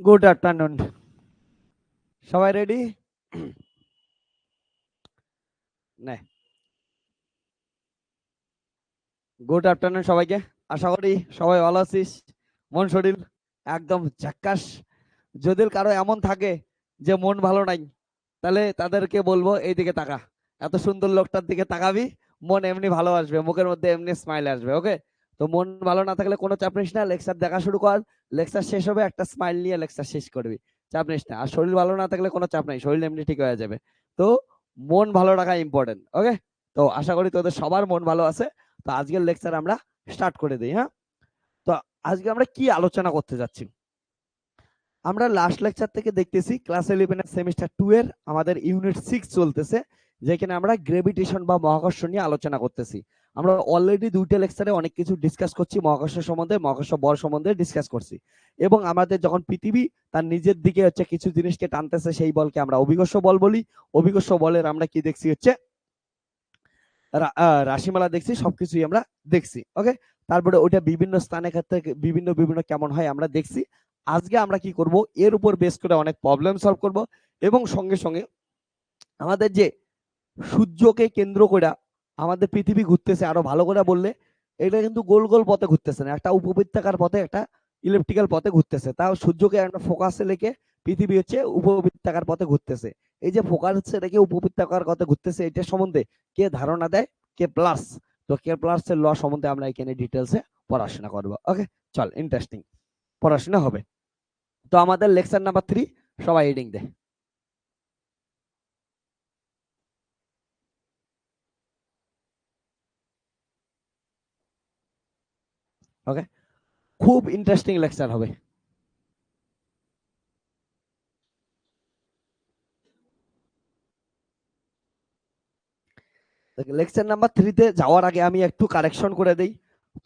Good afternoon, সবাই ready? Good afternoon সবাইকে। আশা করি সবাই ভালো আছিস, মন শরীর একদম ঝাক্কাস। যদি কারো এমন থাকে যে মন ভালো নাই, তাহলে তাদেরকে বলবো এইদিকে তাকা, এত সুন্দর লোকটার দিকে তাকাবি, মন এমনি ভালো আসবে, মুখের মধ্যে এমনি স্মাইল আসবে। ওকে, তো মন ভালো না থাকলে কোনো চাপ নিস না, লেকচার দেখা শুরু কর, লেকচার শেষ হবে একটা স্মাইল নিয়ে লেকচার শেষ করবি, চাপ নিস না। আর শরীর ভালো না থাকলে কোনো চাপ নাই, শরীর এমনি ঠিক হয়ে যাবে। তো মন ভালো রাখা ইম্পর্টেন্ট। ওকে, তো আশা করি তোদের সবার মন ভালো আছে। তো আজকের লেকচার আমরা স্টার্ট করে দিই। হ্যাঁ, তো আজকে আমরা কি আলোচনা করতে যাচ্ছি? আমরা লাস্ট লেকচার থেকে দেখতেছি ক্লাস 11 এর সেমিস্টার 2 এর আমাদের ইউনিট 6 চলতেছে, যেখানে আমরা গ্রেভিটেশন বা মহাকর্ষ নিয়ে আলোচনা করতেছি। আমরা অলরেডি দুইটা লেকচারে অনেক কিছু ডিসকাস করছি, মহাকর্ষ সম্বন্ধে, মহাকর্ষ বল সম্বন্ধে ডিসকাস করছি। এবং আমাদের যখন পৃথিবী তার নিজের দিকে হচ্ছে কিছু জিনিসকে টানতেছে, সেই বলকে আমরা অভিকর্ষ বল বলি। অভিকর্ষ বলের আমরা কি দেখছি হচ্ছে রাশিমালা দেখছি, সবকিছুই আমরা দেখছি। ওকে, তারপরে ওটা বিভিন্ন স্থানের ক্ষেত্রে বিভিন্ন বিভিন্ন কেমন হয় আমরা দেখছি। আজকে আমরা কি করব, এর উপর বেস করে অনেক প্রবলেম সলভ করব, এবং সঙ্গে সঙ্গে আমাদের যে সূর্যকে কেন্দ্র করে আমাদের পৃথিবী ঘুরতেছে, আরো ভালো করে বললে এটা কিন্তু গোল গোল পথে ঘুরতেছে না, একটা উপবৃত্তাকার পথে, একটা ইলেকট্রিক্যাল পথে ঘুরতেছে। তাও সূর্যকে একটা ফোকাসে রেখে পৃথিবী হচ্ছে উপবৃত্তাকার পথে ঘুরতেছে। এই যে ফোকাস রেখে উপবৃত্তাকার পথে ঘুরতেছে, এটা সম্বন্ধে কে ধারণা দেয়? K plus. তো কে প্লাস এর ল সম্বন্ধে আমরা এখানে ডিটেলসে পড়াশোনা করব। ওকে, চল, ইন্টারেস্টিং পড়াশোনা হবে। তো আমাদের লেকচার নাম্বার 3, সবাই হেডিং দে। ওকে, খুব ইন্টারেস্টিং লেকচার হবে। লেকচার নাম্বার 3 যাওয়ার আগে আমি একটু কারেকশন করে দেই।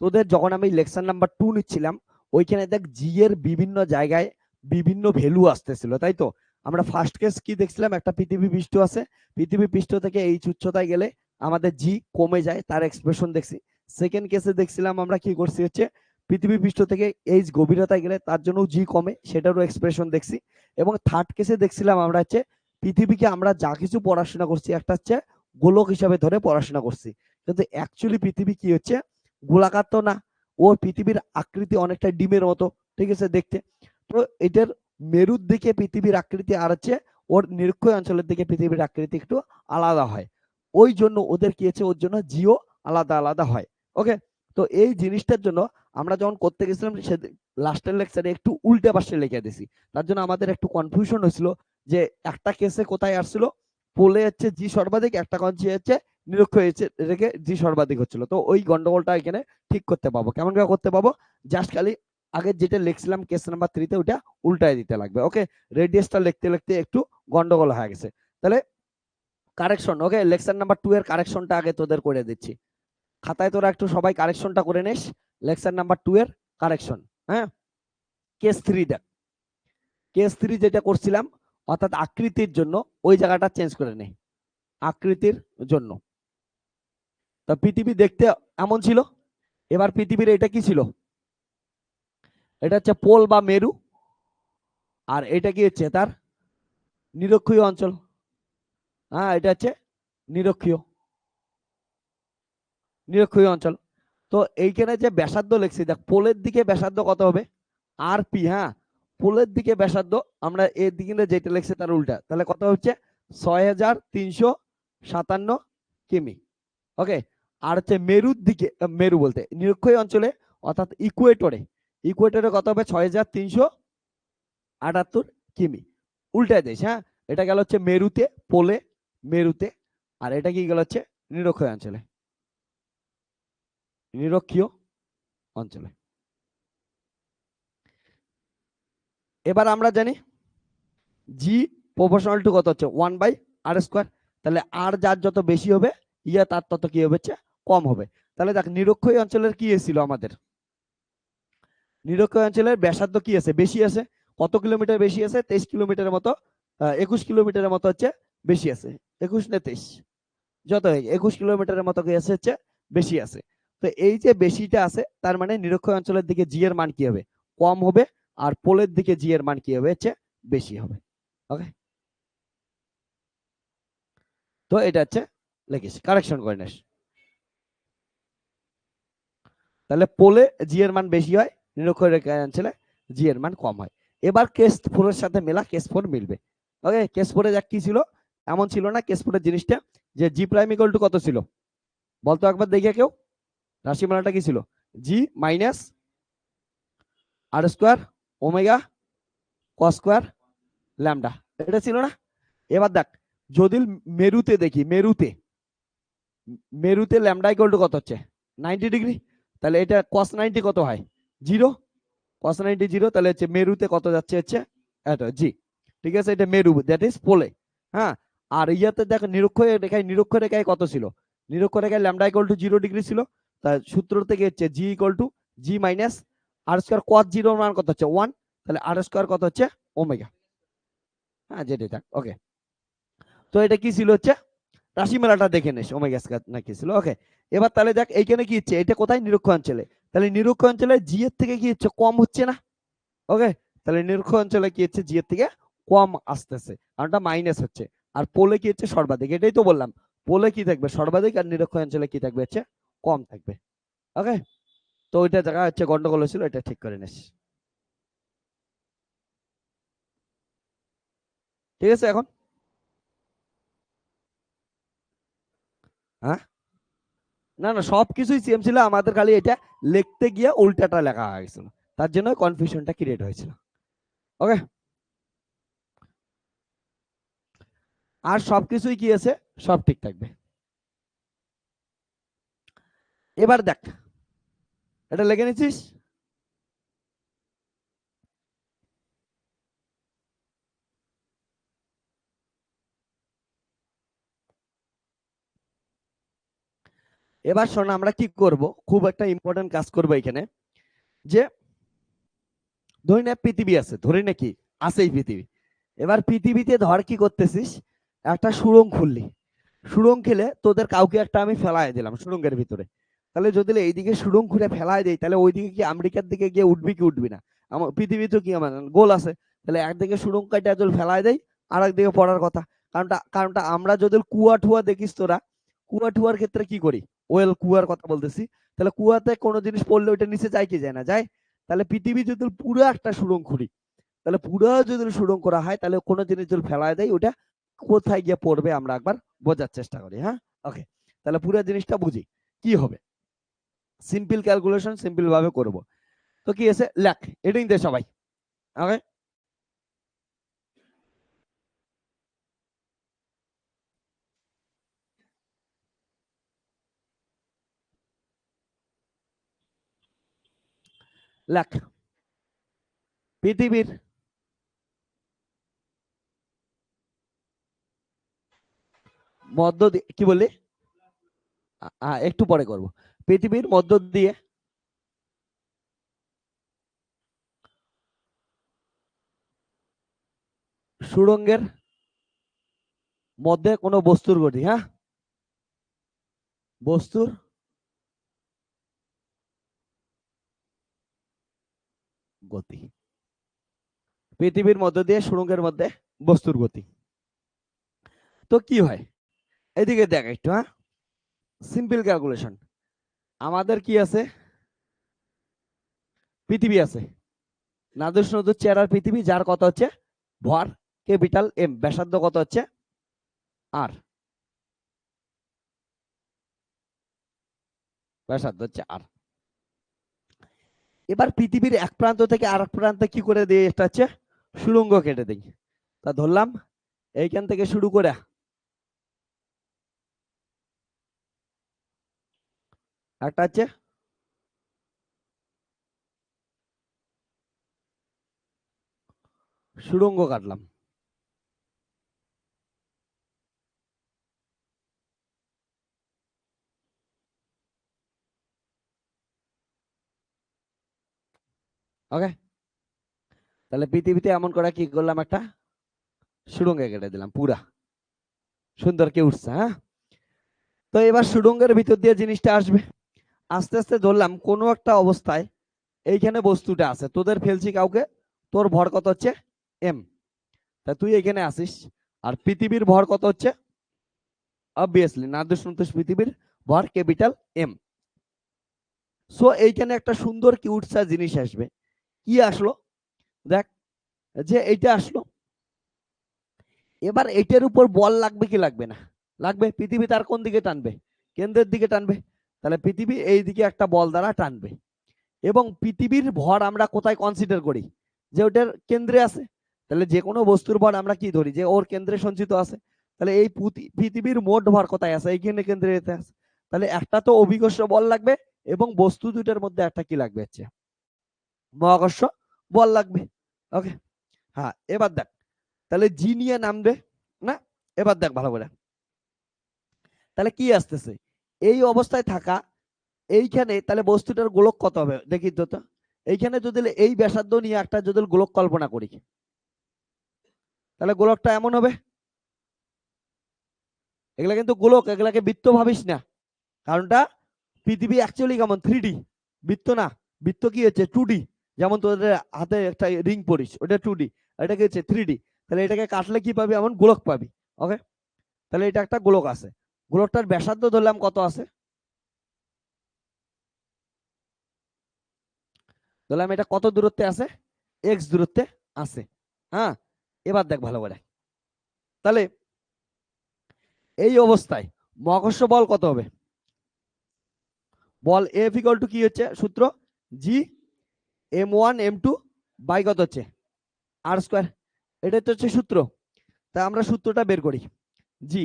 তোদের যখন আমি লেকচার নাম্বার 2 নিচ্ছিলাম, ওইখানে দেখ জি এর বিভিন্ন জায়গায় বিভিন্ন ভ্যালু আসতেছিল, তাই তো? আমরা ফার্স্ট কেস কি দেখছিলাম, একটা পৃথিবী পৃষ্ঠ আছে, পৃথিবী পৃষ্ঠ থেকে এই উচ্চতায় গেলে আমাদের জি কমে যায়, তার এক্সপ্রেশন দেখছি। সেকেন্ড কেসে দেখছিলাম আমরা কি করছি হচ্ছে পৃথিবী পৃষ্ঠ থেকে এই গভীরতায় গেলে তার জন্য জি কমে, সেটারও এক্সপ্রেশন দেখছি। এবং থার্ড কেসে দেখছিলাম আমরা হচ্ছে পৃথিবীকে আমরা যা কিছু পড়াশোনা করছি একটা হচ্ছে গোলক হিসাবে ধরে পড়াশোনা করছি, কিন্তু অ্যাকচুয়ালি পৃথিবী কি হচ্ছে গোলাকার তো না, ও পৃথিবীর আকৃতি অনেকটা ডিমের মতো, ঠিক আছে দেখতে। তো এটার মেরুর দিকে পৃথিবীর আকৃতি আর হচ্ছে ওর নিরক্ষীয় অঞ্চলের দিকে পৃথিবীর আকৃতি একটু আলাদা হয়, ওই জন্য ওদের কি হচ্ছে ওর জন্য জিও আলাদা আলাদা হয়। ওকে, তো এই জিনিসটার জন্য আমরা যখন করতে গেছিলাম সে লাস্টের লেকচারে একটু উল্টে পাশে লিখে দিছি, তার জন্য আমাদের একটু কনফিউশন হয়েছিল যে একটা কেসে কোথায় আসছিল পোলে হচ্ছে জি সর্বাধিক, একটা কঞ্চি হচ্ছে নিরক্ষীয় রেখে জি সর্বাধিক হচ্ছিল। তো ওই গন্ডগোলটা এখানে ঠিক করতে পাবো। কেমন করে করতে পাবো? জাস্ট খালি আগে যেটা লিখছিলাম কেস নাম্বার 3 ওটা উল্টায় দিতে লাগবে। ওকে, রেডিয়াসটা লিখতে লিখতে একটু গন্ডগোল হয়ে গেছে। তাহলে কারেকশন। ওকে, লেকচার নাম্বার 2 এর কারেকশনটা আগে তোদের করে দিচ্ছি, খাতায় তোরা একটু সবাই কারেকশনটা করে নিস। লেকচার নাম্বার 2 এর কারেকশন। হ্যাঁ, কেস 3 দেখ, কেস 3 যেটা করছিলাম অর্থাৎ আকৃতির জন্য ওই জায়গাটা চেঞ্জ করে নেই, আকৃতির জন্য। তা পৃথিবী দেখতে এমন ছিল, এবার পৃথিবীর এটা কি ছিল? এটা হচ্ছে পোল বা মেরু, আর এটা কি হচ্ছে তার নিরক্ষীয় অঞ্চল। হ্যাঁ, এটা হচ্ছে নিরক্ষীয় নিরক্ষীয় অঞ্চল। তো এইখানে যে ব্যাসার্ধ লিখছি দেখ, পোলের দিকে ব্যাসার্ধ কত হবে? আর পি। হ্যাঁ, পোলের দিকে ব্যাসার্ধ আমরা এর দিকে যেটা লিখছি তার উল্টা, তাহলে কত হচ্ছে 6357 কিমি। ওকে, আর হচ্ছে মেরুর দিকে, মেরু বলতে নিরক্ষীয় অঞ্চলে অর্থাৎ ইকুয়েটরে, ইকুয়েটরে কত হবে 6378 কিমি। উল্টায় দিস। হ্যাঁ, এটা গেল হচ্ছে মেরুতে, পোলে, মেরুতে, আর এটা কি গেল হচ্ছে নিরক্ষীয় অঞ্চলে, নিরক্ষীয় অঞ্চলে। এবার আমরা জানি জি প্রপোর্শনাল টু কত হচ্ছে 1/r²। তাহলে আর যার যত বেশি হবে ইয়া তার তত কি হবে হচ্ছে কম হবে। তাহলে দেখ নিরক্ষীয় অঞ্চলের কি ছিল আমাদের, নিরক্ষীয় অঞ্চলের ব্যাসার্ধ কি আছে? বেশি আছে। কত কিলোমিটার বেশি আছে? 23 কিলোমিটারের মতো, 21 কিলোমিটারের মতো হচ্ছে বেশি আছে। 21 না 23, যত 21 কিলোমিটারের মতো কি আছে হচ্ছে বেশি আছে। তো এই যে বেশিটা আছে তার মানে নিরক্ষীয় অঞ্চলের দিকে জি এর মান কি হবে? কম হবে। আর পোলের দিকে জি এর মান কি হবে, হচ্ছে বেশি হবে। ওকে, তো এটা হচ্ছে লিখেছি, কারেকশন করে নিস। তাহলে পোলে জি এর মান বেশি হয়, নিরক্ষরেখা অঞ্চলে জি এর মান কম হয়। এবার কেস 4 এর সাথে মেলা, কেস 4 মিলবে। ওকে, কেস 4 এ কি ছিল, এমন ছিল না কেস 4 এর জিনিসটা যে জি প্রাইম ইকুয়াল টু কত ছিল, বলতো একবার দেখে কেউ, রাশিমালাটা কি ছিল, জি মাইনাস আর square omega cos square lambda, এটা ছিল না। এবার দেখ, যদি মেরুতে দেখি, মেরুতে মেরুতে ল্যামডা ইকুয়াল টু কত হচ্ছে, 90 ডিগ্রি, তাহলে এটা কস 90 কত হয়, 0, কস 90 0, তাহলে হচ্ছে মেরুতে কত যাচ্ছে, হচ্ছে এটা জি। ঠিক আছে, এটা মেরু, দ্যাট ইজ পোলে। হ্যাঁ, আর ইয়াতে দেখ নিরক্ষরেখায় কত ছিল, নিরক্ষরেখায় ল্যামডা ইকুয়াল টু 0 ডিগ্রি ছিল, তাই সূত্র থেকে হচ্ছে g equal to g minus r square, cos 0 মান কত হচ্ছে 1, তাহলে আর স্কয়ার কত হচ্ছে ওমেগা। হ্যাঁ, যেটা থাক। ওকে, তো এটা কি ছিল, হচ্ছে রাশিমালাটা দেখে নিস, ওমেগা স্কয়ার না কি ছিল। ওকে, এবার তাহলে দেখ এইখানে কি হচ্ছে, এটা কোথায়, নিরক্ষ অঞ্চলে, তাহলে নিরক্ষ অঞ্চলে জি এর থেকে কি হচ্ছে, কম হচ্ছে না। ওকে, তাহলে নিরক্ষ অঞ্চলে কি হচ্ছে, জি এর থেকে কম আসতেছে, কারণটা মাইনাস হচ্ছে। আর পোলে কি হচ্ছে, সর্বাধিক, এটাই তো বললাম, পোলে কি থাকবে, সর্বাধিক, আর নিরক্ষ অঞ্চলে কি থাকবে, হচ্ছে কম থাকবে। ওকে, তো ওইটা জায়গা হচ্ছে গন্ডগোল হয়েছিল, এটা ঠিক করে নিস। ঠিক আছে এখন, হ্যাঁ, না না সবকিছুই সেম ছিল, আমাদের খালি এটা লিখতে গিয়ে উল্টাটা লেখা হয়ে গেছিল, তার জন্য কনফিউশনটা ক্রিয়েট হয়েছিল। ওকে, আর সবকিছুই কি আছে, সব ঠিক থাকবে। এবার দেখ, এটা লিখে নিচ্ছিস, এবার শোন আমরা কি করব, খুব একটা ইম্পর্টেন্ট কাজ করব এখানে, যে ধরি না পৃথিবী আছে, ধরি না কি আছে এই পৃথিবী, এবার পৃথিবীতে ধর কি করতেছিস, একটা সুড়ঙ্গ খুললি, সুড়ঙ্গ খেলে তোদের কাউকে একটা আমি ফেলায় দিলাম সুড়ঙ্গের ভিতরে, তাহলে যদি এইদিকে সুড়ঙ্গ খুঁড়ে ফেলায় দেয়, তাহলে ওইদিকে কি আমেরিকার দিকে গিয়ে উঠবি কি উঠবি না, আমার পৃথিবী তো কি আমার গোল আছে, তাহলে একদিকে সুড়ঙ্গ কাটা যদি ফেলায় দেয়, আর একদিকে পড়ার কথা। কারণটা আমরা যদি কুয়া টুয়া দেখিস তোরা, কুয়া টুয়ার ক্ষেত্রে কি করি, ওয়েল কুয়ার কথা বলতেছি, তাহলে কুয়াতে কোনো জিনিস পড়লে ওইটা নিচে যায় কি যায় না, যায়। তাহলে পৃথিবী যদি পুরো একটা সুড়ঙ্গ খুঁড়ি, তাহলে পুরো যদি সুড়ঙ্গ করা হয়, তাহলে কোনো জিনিস যদি ফেলায় দেয়, ওটা কোথায় গিয়ে পড়বে আমরা একবার বোঝার চেষ্টা করি। হ্যাঁ, ওকে, তাহলে পুরো জিনিসটা বুঝি কি হবে, সিম্পল ক্যালকুলেশন সিম্পল ভাবে করব। তো কি আছে, লেখ এডিং দে সবাই। ওকে, লেখ পৃথিবীর মধ্য দিয়ে, কি বললি, একটু পরে করব, পৃথিবীর মধ্য দিয়ে সুড়ঙ্গের মধ্যে কোনো বস্তুর গতি, হ্যাঁ, বস্তুর গতি, পৃথিবীর মধ্য দিয়ে সুড়ঙ্গের মধ্যে বস্তুর গতি। তো কি হয়, এদিকে দেখ একটু, হ্যাঁ, সিম্পল ক্যালকুলেশন, আমাদের কি আছে, পৃথিবী আছে, নাদুস নদুর চেহারার পৃথিবী, যার কত হচ্ছে ভর ক্যাপিটাল এম, ব্যাসার্ধ কত হচ্ছে আর, ব্যাসার্ধ হচ্ছে আর। এবার পৃথিবীর এক প্রান্ত থেকে আর এক প্রান্তে কি করে দিই, একটা হচ্ছে সুড়ঙ্গ কেটে দিই। তা ধরলাম এইখান থেকে শুরু করে একটা হচ্ছে সুড়ঙ্গ কাটলাম। ওকে, তাহলে পৃথিবীতে এমন করে কি করলাম, একটা সুড়ঙ্গে কেটে দিলাম, পুরা সুন্দর কে উঠছে। হ্যাঁ, তো এবার সুড়ঙ্গের ভিতর দিয়ে জিনিসটা আসবে, আস্তে আস্তে ধরলাম কোনো একটা অবস্থায় এইখানে বস্তুটা আছে, তোদের ফেলছি কাউকে, তোর ভর কত হচ্ছে এম, তা তুই এখানে আসিস। আর পৃথিবীর ভর কত হচ্ছে, অবভিয়াসলি নাদুস নুদুস পৃথিবীর ভর ক্যাপিটাল এম। সো এইখানে একটা সুন্দর কিউটসা জিনিস আসবে। কি আসলো দেখ, যে এইটা আসলো, এবার এটার উপর বল লাগবে কি লাগবে না, লাগবে। পৃথিবী তার কোন দিকে টানবে, কেন্দ্রের দিকে টানবে, তাহলে পৃথিবী এই দিকে একটা বল দ্বারা টানবে। এবং পৃথিবীর ভর আমরা কোথায় কনসিডার করি, যে ওটার কেন্দ্রে আছে। তাহলে যে কোনো বস্তুর ভর আমরা কি ধরি, যে ওর কেন্দ্রে সঞ্চিত আছে। তাহলে এই পৃথিবীর মোট ভর কোথায় আছে, এইখানে কেন্দ্রে আছে। তাহলে একটা তো অভিকর্ষ বল লাগবে, এবং বস্তু দুইটার মধ্যে একটা কি লাগবে হচ্ছে মহাকর্ষ বল লাগবে। ওকে, হ্যাঁ এবার দেখ, তাহলে জি নিয়ে নামবে না। এবার দেখ ভালো করে, তাহলে কি আসতেছে, এই অবস্থায় থাকা এইখানে, তাহলে বস্তুটার গোলক কত হবে দেখি তো। এইখানে যদি এই ব্যাসার্ধ নিয়ে একটা যদি গোলক কল্পনা করি, তাহলে গোলকটা এমন হবে। এগুলা কিন্তু গোলক, এগুলাকে বৃত্ত ভাবিস না, কারণটা পৃথিবী অ্যাকচুয়ালি কেমন 3D, বৃত্ত না। বৃত্ত কি হচ্ছে 2D, যেমন তোদের হাতে একটা রিং পরিস ওটা 2D, এটা কি হচ্ছে 3D। তাহলে এটাকে কাটলে কি পাবি, এমন গোলক পাবি। ওকে, তাহলে এটা একটা গোলক আছে, গোলকটার ব্যাসার্ধ ধরলাম কত আছে, ধরলাম এটা কত দূরত্বে আছে, এক্স দূরত্বে আছে। হ্যাঁ, এবার দেখ ভালো করে, তাহলে এই অবস্থায় মহাকর্ষ বল কত হবে, বল এফ ইকুয়াল টু কি হচ্ছে সূত্র, জি m1 m2 বাই কত হচ্ছে আর স্কয়ার, এটাই তো হচ্ছে সূত্র। তাই আমরা সূত্রটা বের করি, জি।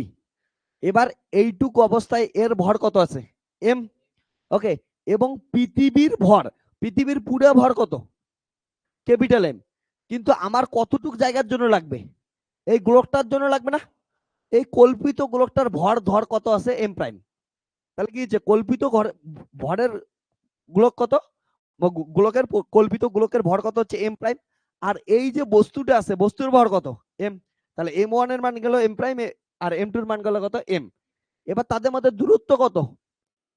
এবার এইটুকু অবস্থায় এর ভর কত আছে এম, ওকে। এবং পৃথিবীর ভর, পৃথিবীর পুরো ভর কত ক্যাপিটাল এম, কিন্তু আমার কতটুক জায়গার জন্য লাগবে, এই গোলকটার জন্য লাগবে না। এই কল্পিত গোলকটার ভর ধর কত আছে এম প্রাইম। তাহলে কি হচ্ছে কল্পিত ভরের গোলক কত, গোলকের কল্পিত গোলকের ভর কত হচ্ছে এম প্রাইম। আর এই যে বস্তুটা আছে বস্তুর ভর কত এম, তাহলে m1 এর মান গেল এম প্রাইম, আর m2 এর মান গেল কত এম। এবার তাদের মধ্যে দূরত্ব কত,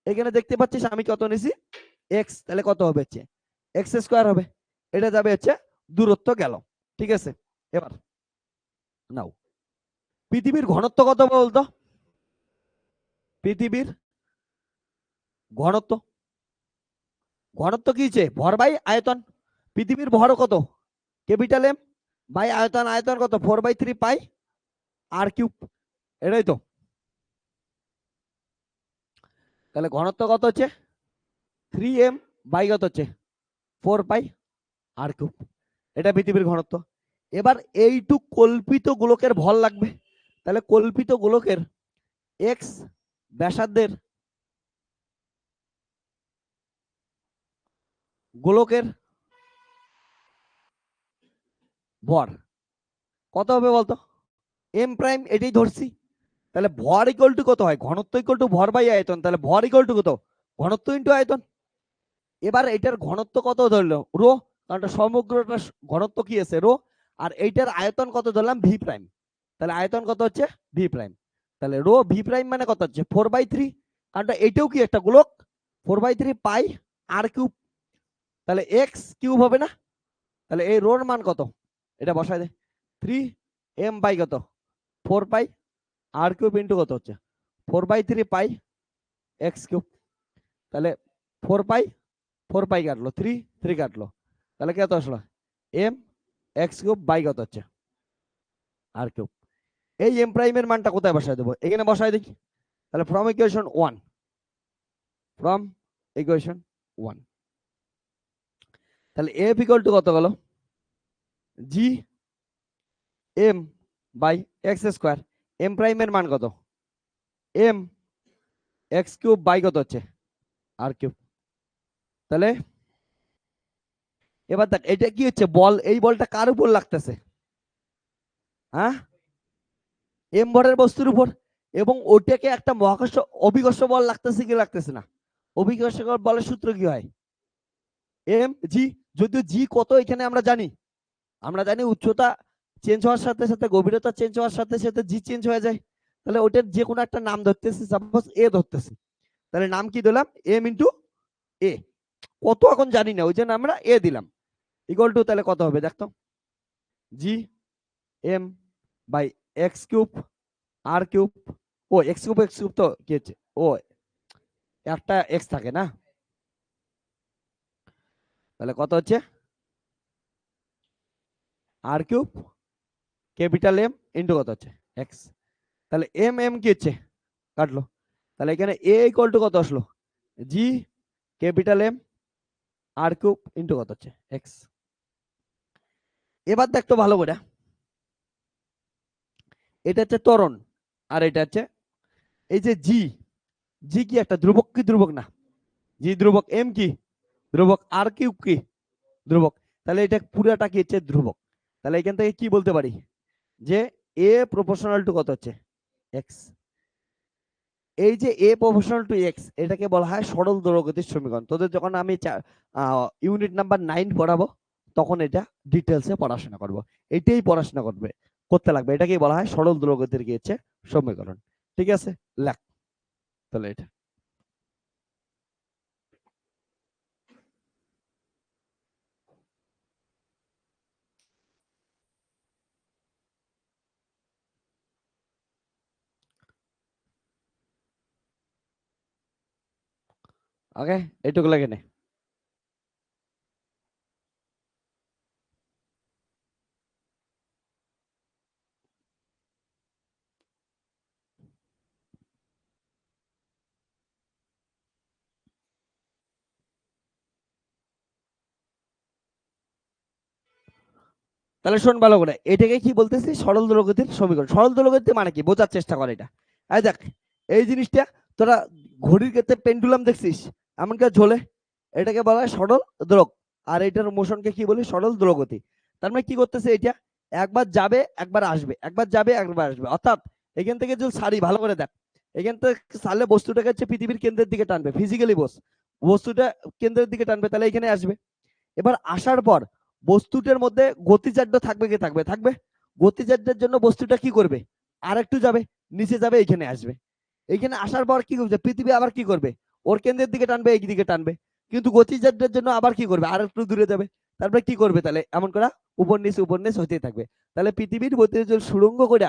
এখানে দেখতে পাচ্ছিস আমি কত নিছি এক্স, তাহলে কত হবে হচ্ছে এক্স স্কয়ার হবে, এটা যাবে হচ্ছে দূরত্ব গেল। ঠিক আছে, এবার নাও পৃথিবীর ঘনত্ব কত বলতো, পৃথিবীর ঘনত্ব, ঘনত্ব কি হচ্ছে ভর বাই আয়তন। পৃথিবীর ভর কত ক্যাপিটাল এম, বাই আয়তন, আয়তন কত 4/3 পাই আর কিউব, এটাই তো। তাহলে ঘনত্ব কত হচ্ছে 3m বাই কত হচ্ছে 4 পাই আর কিউব, এটা পৃথিবীর ঘনত্ব। এবার এইটুক কল্পিত গোলকের ভর লাগবে, তাহলে কল্পিত গোলকের এক্স ব্যাসার্ধের গোলকের ভর কত হবে বলতো এম প্রাইম, এটাই ধরছি। তাহলে ভর ইকুয়াল টু কত হয়, ঘনত্ব ইকুয়াল টু ভর বাই আয়তন, তাহলে ভর ইকুয়াল টু কত ঘনত্ব ইন্টু আয়তন। এবার এটার ঘনত্ব কত ধরলো রো, কারণ সমগ্রটা ঘনত্ব কি আছে রো, আর এইটার আয়তন কত ধরলাম ভি প্রাইম, তাহলে আয়তন কত হচ্ছে ভি প্রাইম। তাহলে রো ভি প্রাইম মানে কত হচ্ছে 4/3, কারণ এইটাও কি একটা গোলক 4/3 পাই আর কিউব, তাহলে এক্স কিউব হবে না। তাহলে এই রোর মান কত, এটা বসাই দে 3m বাই কত 4 পাই আর কিউব ইন্টু কত হচ্ছে 4/3 পাই এক্স কিউব। তাহলে 4 পাই কাটলো 3 কাটলো, তাহলে কত আসলো এম এক্স কিউব বাই কত হচ্ছে আর কিউব। এই এম প্রাইমের মানটা কোথায় বসাই দেবো, এখানে বসাই দেখি। তাহলে ফ্রম ইকুয়েশন 1, ফ্রম ইকুয়েশন 1, তাহলে এফ ইকুয়াল টু কত গেল G M by X square, M প্রাইমের মান কত এম এক্স কিউব বাই কত হচ্ছে আর কিউব। তাহলে এবার দেখ এটা কি হচ্ছে বল, এই বলটা কার উপর লাগতেছে, হ্যাঁ এম ভরের বস্তুর উপর, এবং ওটাকে একটা মহাকর্ষ অভিকর্ষ বল লাগতেছে কি লাগতেছে না, অভিকর্ষ বলের সূত্র কি হয় এম জি, যদিও জি কত এখানে আমরা জানি, আমরা জানি উচ্চতা চেঞ্জ হওয়ার সাথে সাথে গভীরতা চেঞ্জ হওয়ার সাথে সাথে জি চেঞ্জ হয়ে যায়। তাহলে ওটার যে কোনো একটা নাম ধরতেছি, সাপোজ এ ধরতেছি, তাহলে নাম কি দিলাম এম ইন্টু এ, কত এখন জানি না ওই জন্য আমরা এ দিলাম। ইকুয়াল টু তাহলে কত হবে দেখতো, G M by X cube R cube, ও এক্স কিউব তো কি হচ্ছে, ও একটা এক্স থাকে না, তাহলে কত হচ্ছে আর কিউব ক্যাপিটাল এম ইন্টু কত হচ্ছে এক্স, তাহলে এম এম কি হচ্ছে কাটলো, তাহলে এখানে এ ইকুয়াল টু কত আসলো, জি capital M R cube into কত হচ্ছে এক্স। এবার দেখতো ভালো করে, এটা হচ্ছে ত্বরণ আর এটা হচ্ছে এই যে জি, জি কি একটা ধ্রুবক কি ধ্রুবক না, জি ধ্রুবক, এম কি ধ্রুবক, আর কিউব কি ধ্রুবক, তাহলে এটা পুরাটা কি হচ্ছে ধ্রুবক, তাহলে এখান থেকে কি বলতে পারি যে এ প্রপোর্শনাল টু কত হচ্ছে এক্স। এই যে এ প্রপোর্শনাল টু এক্স এটাকে বলা হয় সরল দৈর্ঘ্যের সমীকরণ। তোদের যখন আমি ইউনিট নাম্বার 9 পড়াবো তখন এটা ডিটেলসে পড়াশোনা করব, এটাই পড়াশোনা করতে লাগবে, এটাকেই বলা হয় সরল দৈর্ঘ্যের কি হচ্ছে সমীকরণ। ঠিক আছে, লেখ তাহলে এটা। ওকে, এইটুকু লাগে নে। তাহলে শোন ভালো করে, এটাকে কি বলতেছি সরল দৈর্ঘ্যের সমীকরণ। সরল দৈর্ঘ্যের মানে কি বোঝার চেষ্টা কর এটা। এই দেখ এই জিনিসটা, তোরা ঘড়ির ক্ষেত্রে পেন্ডুলাম দেখছিস এমনকি ঝোলে, এটাকে বলা হয় সরল দোলক, আর এটার মোশনকে কি বলি সরল দোলগতি। তার মানে কি করতেছে এটা, একবার যাবে একবার আসবে, একবার যাবে একবার আসবে, অর্থাৎ এখান থেকে যদি সারি ভালো করে দেখ, এখান থেকে সারলে বস্তুটাকে হচ্ছে পৃথিবীর কেন্দ্রের দিকে টানবে, ফিজিক্যালি বস্তুটা কেন্দ্রের দিকে টানবে, তাহলে এখানে আসবে। এবার আসার পর বস্তুটার মধ্যে গতিজাড্য থাকবে কি থাকবে থাকবে, গতিজাড্যের জন্য বস্তুটা কি করবে আর একটু যাবে, নিচে যাবে, এখানে আসবে। এইখানে আসার পর কি করবে পৃথিবী আবার কি করবে, ওর কেন্দ্রের দিকে টানবে, এই দিকে টানবে, কিন্তু গতিজাড্যের জন্য আবার কি করবে আর একটু দূরে যাবে, তারপরে কি করবে তাহলে এমন করা উপর নিচ হতেই থাকবে। তাহলে পৃথিবীর গতি যদি সুড়ঙ্গ করে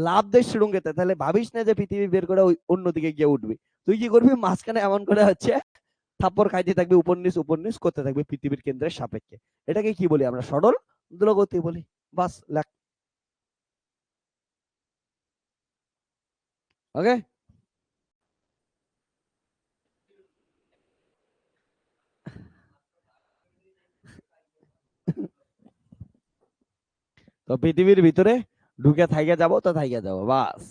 লাভ দেয় সুড়ঙ্গেতে, তাহলে ভাবিস না যে পৃথিবী বের করে ওই অন্যদিকে গিয়ে উঠবি, তুই কি করবি মাঝখানে এমন করে হচ্ছে থাপ্পড় খাইতে থাকবে, উপর নিচ করতে থাকবে পৃথিবীর কেন্দ্রের সাপেক্ষে। এটাকে কি বলি আমরা সরল দ্রুতগতি বলি। বাস লেখ। ওকে, তো পৃথিবীর ভিতরে ঢুকে থাইকে যাব তো থাইকে যাব বাস।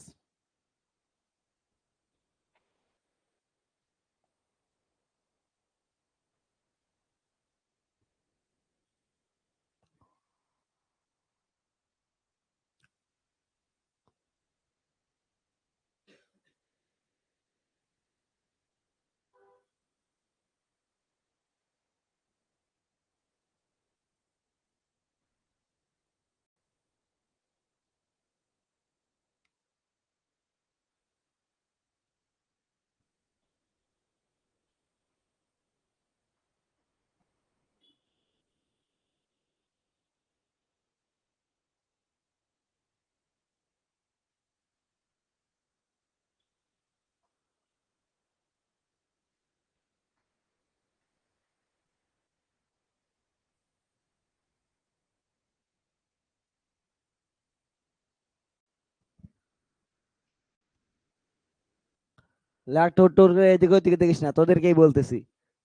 লেখ, টোর টোর করে এদিকে ওদিকে দেখিস না, তোদেরকেই বলতেছি,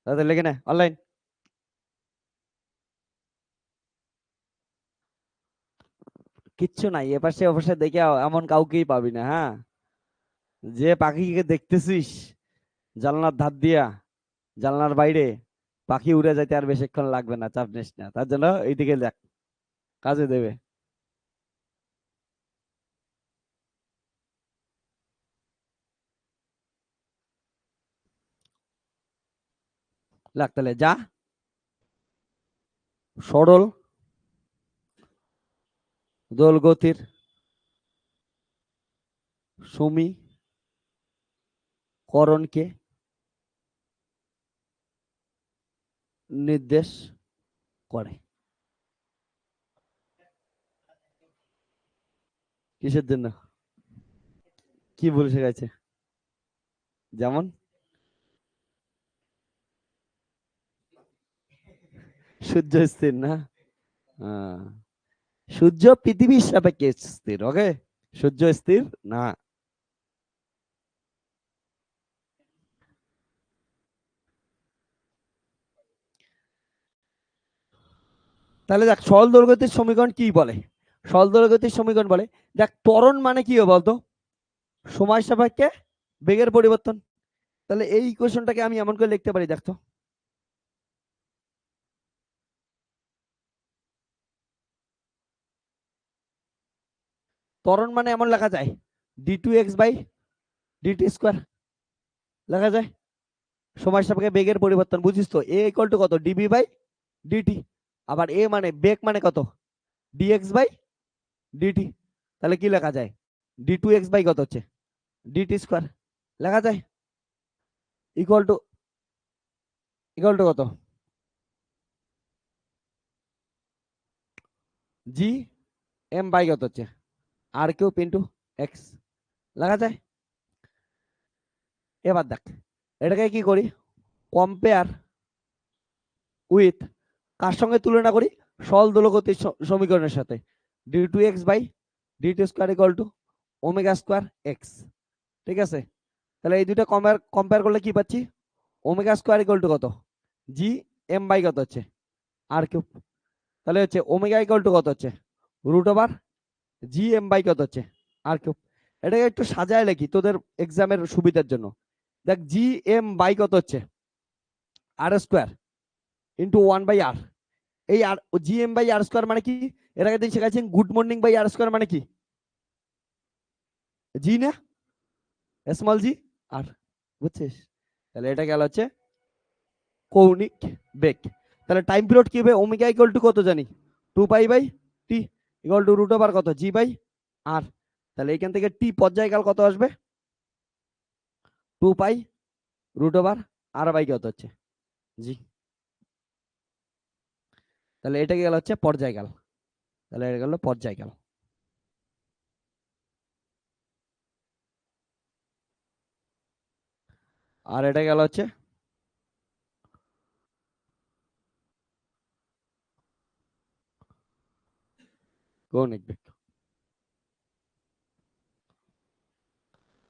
তাদের লেগে না অনলাইন। কিচ্ছু নাই, এপাশে ওপাশে দেখে এমন কাউকেই পাবি না, হ্যাঁ। যে পাখিকে দেখতেছিস জানলার ধার দিয়া, জানলার বাইরে, পাখি উড়ে যাইতে আর বেশিক্ষণ লাগবে না, চাপ নিস না, তার জন্য এইদিকে দেখ, কাজে দেবে। লাগ তাহলে যা, সরল দোল গতির সমীকরণকে নির্দেশ করে। কিসের জন্য? কি ভুল শেখাইছে? যেমন সূর্য স্থির না? সূর্য পৃথিবীর সাপেক্ষে স্থির, ওকে? সূর্য স্থির না। তাহলে দেখ, সরল দৈর্ঘ্যের সমীকরণ কি বলে? সরল দৈর্ঘ্যের সমীকরণ বলে, দেখ ত্বরণ মানে কি হবে বলতো? সময় সাপেক্ষে বেগের পরিবর্তন। তাহলে এই ইকুয়েশনটাকে আমি এমন করে লিখতে পারি, দেখতো। ত্বরণ মানে এমন লেখা যায়, d2x/dt² লেখা যায়। সময় সাপেক্ষে বেগের পরিবর্তন, বুঝিস তো? a ইকুয়াল টু কত? db/dt। আবার a মানে বেগ মানে কত? dx/dt। তাহলে কি লেখা যায়? d2x কত হচ্ছে? dt² লেখা যায়। ইকুয়াল টু কত? জি এম বাই কত হচ্ছে? আর কিউব ইন্টু এক্স লেখা যায়। এবার দেখ, এটাকে কি করি? কম্পেয়ার উইথ, কার সঙ্গে তুলনা করি? সরল দোলগতির সমীকরণের সাথে। d2x/dt² equal to ω²x। ঠিক আছে? তাহলে এই দুটো কম্পেয়ার করলে কি পাচ্ছি? ω² ইকুয়াল টু কত? জি এম বাই কত হচ্ছে? আর কিউব। তাহলে হচ্ছে ওমেগা ইকুয়াল টু কত হচ্ছে? √ওভার জি এম বাই কত হচ্ছে? আর কিউব। এটাকে একটু সাজায় লিখি তোদের এক্সামের সুবিধার জন্য। দেখ, জি এম বাই কত হচ্ছে? r² into 1/r। এই আর জি এম বাই r² মানে কি? এর আগে দিন শেখাচ্ছেন গুড মর্নিং বাই r² মানে কি? জি না, স্মল জি আর, বুঝছিস? তাহলে এটা গেল হচ্ছে কৌণিক বেগ। তাহলে টাইম পিরিয়ড কি হবে? ওমেগা ইকুয়াল টু কত জানি? 2π/t ইকুয়াল টু √ওভার কত? জি/r। তাহলে এখান থেকে টি পর্যায়কাল কত আসবে? 2π√ওভার r কত হচ্ছে? জি। তাহলে এটা গেল হচ্ছে পর্যায়কাল। তাহলে এটা গেল পর্যায়কাল। আর এটা গেল হচ্ছে কৌণিক বেগ।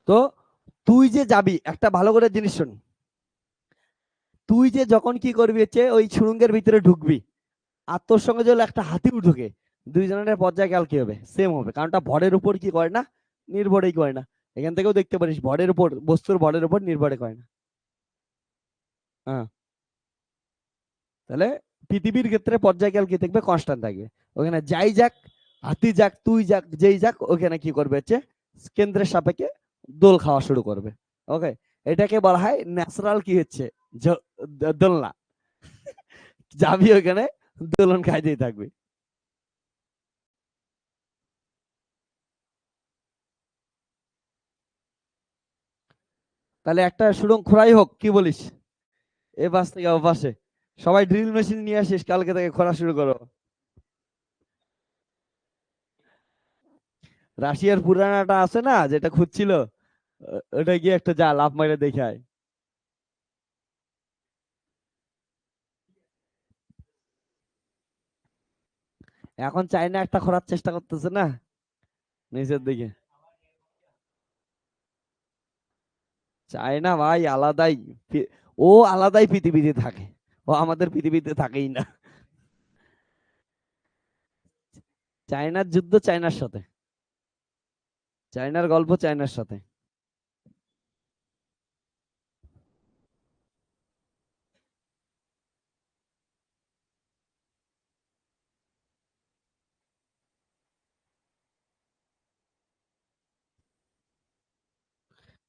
তো তুই যে যাবি, একটা ভালো করে জিনিস শোন, তুই যে যখন কি করবি হচ্ছে ওই সুড়ঙ্গের ভিতরে ঢুকবি, আর তোর সঙ্গে যদি একটা হাতিও ঢুকে, দুইজনের পর্যায়কাল কি হবে? সেম হবে, কারণটা ভরের উপর কি করে না, নির্ভরই করে না। এখান থেকেও দেখতে পারিস ভরের উপর, বস্তুর ভরের উপর নির্ভর করে না। হ্যাঁ, তাহলে পৃথিবীর ক্ষেত্রে পর্যায়কাল কি থাকবে? কনস্ট্যান্ট থাকবে। ওখানে যাই যাক, হাতি যাক, তুই যাক, যেই যাক, ওখানে কি করবে হচ্ছে কেন্দ্রের সাপেক্ষে দোল খাওয়া শুরু করবে। ওকে, এটাকে বলা হয় ন্যাচারাল কি হচ্ছে দোলনা। যাবি ওখানে, দোলন খাইতেই থাকবি। তাহলে একটা সুড়ঙ্গ খোঁড়াই হোক, কি বলিস? এ পাশ থেকে ও পাশে সবাই ড্রিল মেশিন নিয়ে আসিস, কালকে থেকে খোঁড়া শুরু করো। রাশিয়ার পুরানাটা আছে না, যেটা খুঁজছিল, ওটা গিয়ে একটা যা লাফ মারে দেখায়। এখন চাইনা একটা খোঁড়ার চেষ্টা করতেছে না, নিচের দিকে। চায়না ভাই আলাদাই, ও আলাদাই পৃথিবীতে থাকে, ও আমাদের পৃথিবীতে থাকেই না। চায়নার যুদ্ধ চায়নার সাথে, চায়নার গল্প চায়নার সাথে।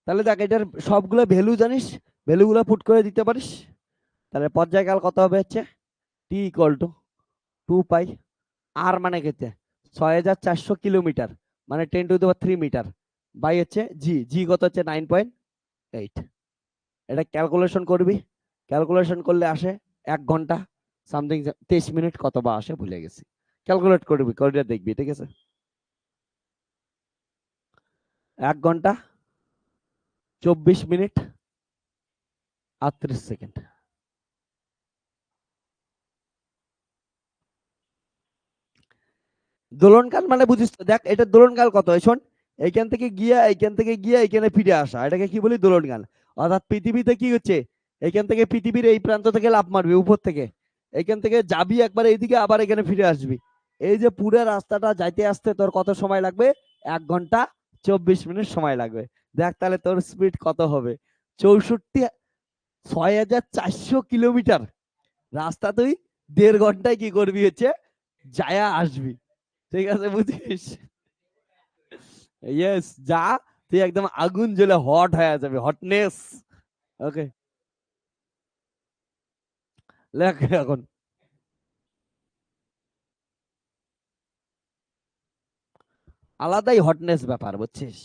তাহলে দেখ, এটার সবগুলো ভ্যালু জানিস, ভ্যালুগুলো পুট করে দিতে পারিস। তাহলে পর্যায়কাল কত হবে হচ্ছে? টি ইকুয়াল টু 2π, আর মানে কেতে 6400 কিলোমিটার, মানে 10⁻³ মিটার, বাই হচ্ছে জি, জি কত হচ্ছে? 9.8। এটা ক্যালকুলেশন করবি, ক্যালকুলেশন করলে আসে 1 ঘন্টা সামথিং 23 মিনিট, কত বা আসে ভুলে গেছি। ক্যালকুলেট করবি, করে দেখবি, ঠিক আছে? 1 ঘন্টা 24 মিনিট 38 সেকেন্ড। দোলনকাল মানে বুঝিস তো, দেখ এটা দোলনকাল কত, শোন, এইখান থেকে গিয়া এখানে ফিরে আসা, এটাকে কি বলি, দোলনকাল। অর্থাৎ পৃথিবীতে কি হচ্ছে, এইখান থেকে পৃথিবীর এই প্রান্ত থেকে লাফ মারবি উপর থেকে, এইখান থেকে যাবি একবার এইদিকে, আবার এখানে ফিরে আসবি। এই যে পুরো রাস্তাটা যাইতে আসতে তোর কত সময় লাগবে, 1 ঘন্টা 24 মিনিট সময় লাগবে। দেখ তাহলে তোর স্পিড কত হবে, 64,6400 কিলোমিটার রাস্তা তুই 1.5 ঘন্টায় কি করবি হচ্ছে যায়া আসবি। ঠিক আছে, বুঝিস? ইয়েস, যা, তুই একদম আগুন জ্বলে হট হয়ে যাবে, হটনেস। ওকে, লেখ এখন। আলাদাই হটনেস ব্যাপার, বুঝছিস?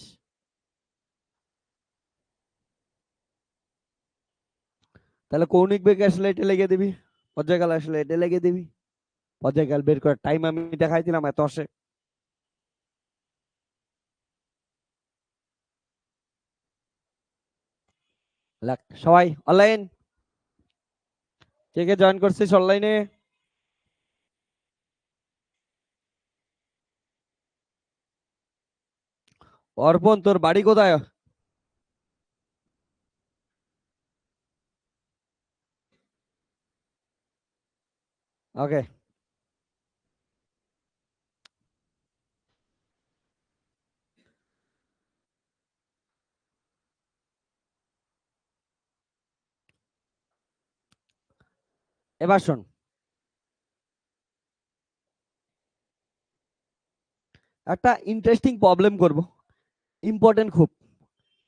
তাহলে কৌণিক বেগ আসলে এটা লেগে দিবি, পর্যায়কাল আসলে এটা লেগে দিবি। পর্যায়কাল বের করার টাইম আমি দেখাই দিলাম, এত আসে। লেখ, সবাই অনলাইন, কে কে জয়েন করছিস অনলাইনে? অর্পণ, তোর বাড়ি কোথায়? ওকে, এবার শোন, একটা ইন্টারেস্টিং প্রবলেম করব, ইম্পর্টেন্ট খুব,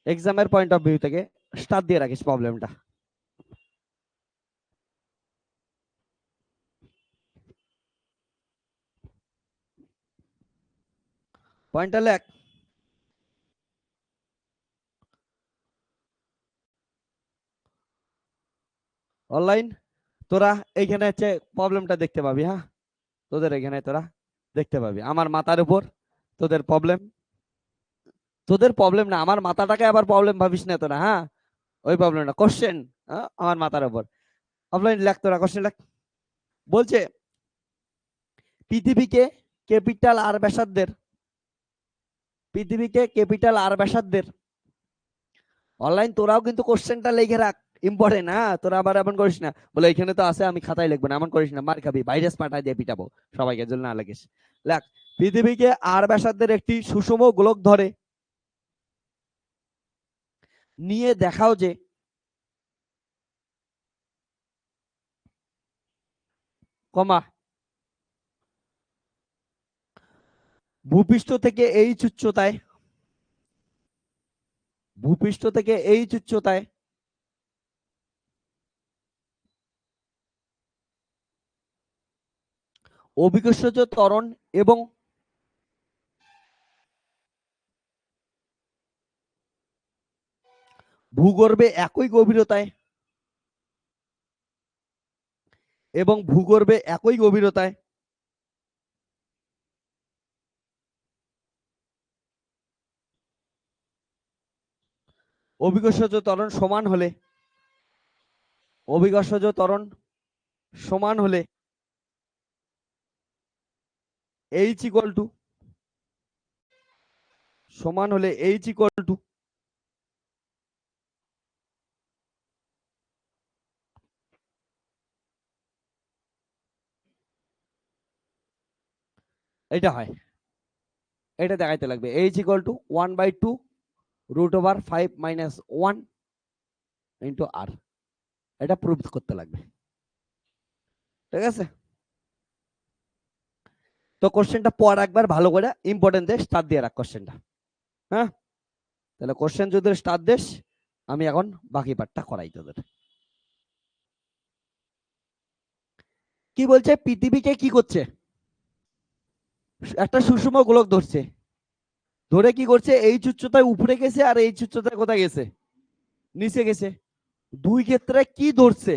এক্সামের পয়েন্ট অফ ভিউ থেকে। স্টার্ট দিয়ে রাখিস প্রবলেমটা। পয়েন্টটা লেখ। অনলাইন, তোরা এইখানে হচ্ছে প্রবলেমটা দেখতে পাবি, হ্যাঁ, তোদের এখানে তোরা দেখতে পাবি আমার মাথার উপর তোদের প্রবলেম। তোদের প্রবলেম না, আমার মাথাটাকে আবার প্রবলেম ভাবিস না তোরা, হ্যাঁ, ওই প্রবলেম না, কোশ্চেন আমার মাথার উপর। অফলাইন লেখ, তোরা কোশ্চেন লেখ। বলছে পৃথিবীকে ক্যাপিটাল আর ব্যাসার্ধের, পৃথিবীকে ক্যাপিটাল আর ব্যাসার্ধের, অনলাইন তোরাও কিন্তু কোশ্চেনটা লিখে রাখ, ইম্পর্টেন্ট, হ্যাঁ, তোরা আবার এমন করিস না বলে এখানে তো আছে আমি খাতায় লিখবো না, এমন করিস না, মার খাবি, ভাইরাস পাঠায় দিয়ে পিটাবো সবাইকে, জন্য না লাগিস। লেখ, পৃথিবীকে আর ব্যাসার্ধের একটি সুষম গোলক ধরে নিয়ে দেখাও যে কমা ভূপৃষ্ঠ থেকে এইচ উচ্চতায়, ভূপৃষ্ঠ থেকে এইচ উচ্চতায় অভিকর্ষজ ত্বরণ এবং ভূগর্ভে একই গভীরতায়, এবং ভূগর্ভে একই গভীরতায় অভিকর্ষজ ত্বরণ সমান হলে, অভিকর্ষজ ত্বরণ সমান হলে এইচ ইকুয়াল টু, সমান হলে এইচ ইকুয়াল টু এটা হয়, এটা দেখাইতে লাগবে, h equal to 1/2 root over 5 minus 1 into r, এটা প্রুভ করতে লাগবে। ঠিক আছে, তো কোশ্চেনটা পড় একবার ভালো করে, ইম্পর্টেন্ট দিয়ে স্টার্ট দিয়ে রাখ কোশ্চেনটা, হ্যাঁ। তাহলে কোশ্চেন যদি স্টার্ট দিস, আমি এখন বাকি পার্টটা করাই তোদের। কি বলছে, পৃথিবীকে কি করছে, একটা সুষম গোলক ধরছে, ধরে কি করছে, এইচ উচ্চতায় উপরে গেছে আর এইচ উচ্চতায় কোথায় গেছে, নিচে গেছে। দুই ক্ষেত্রে কি ধরছে,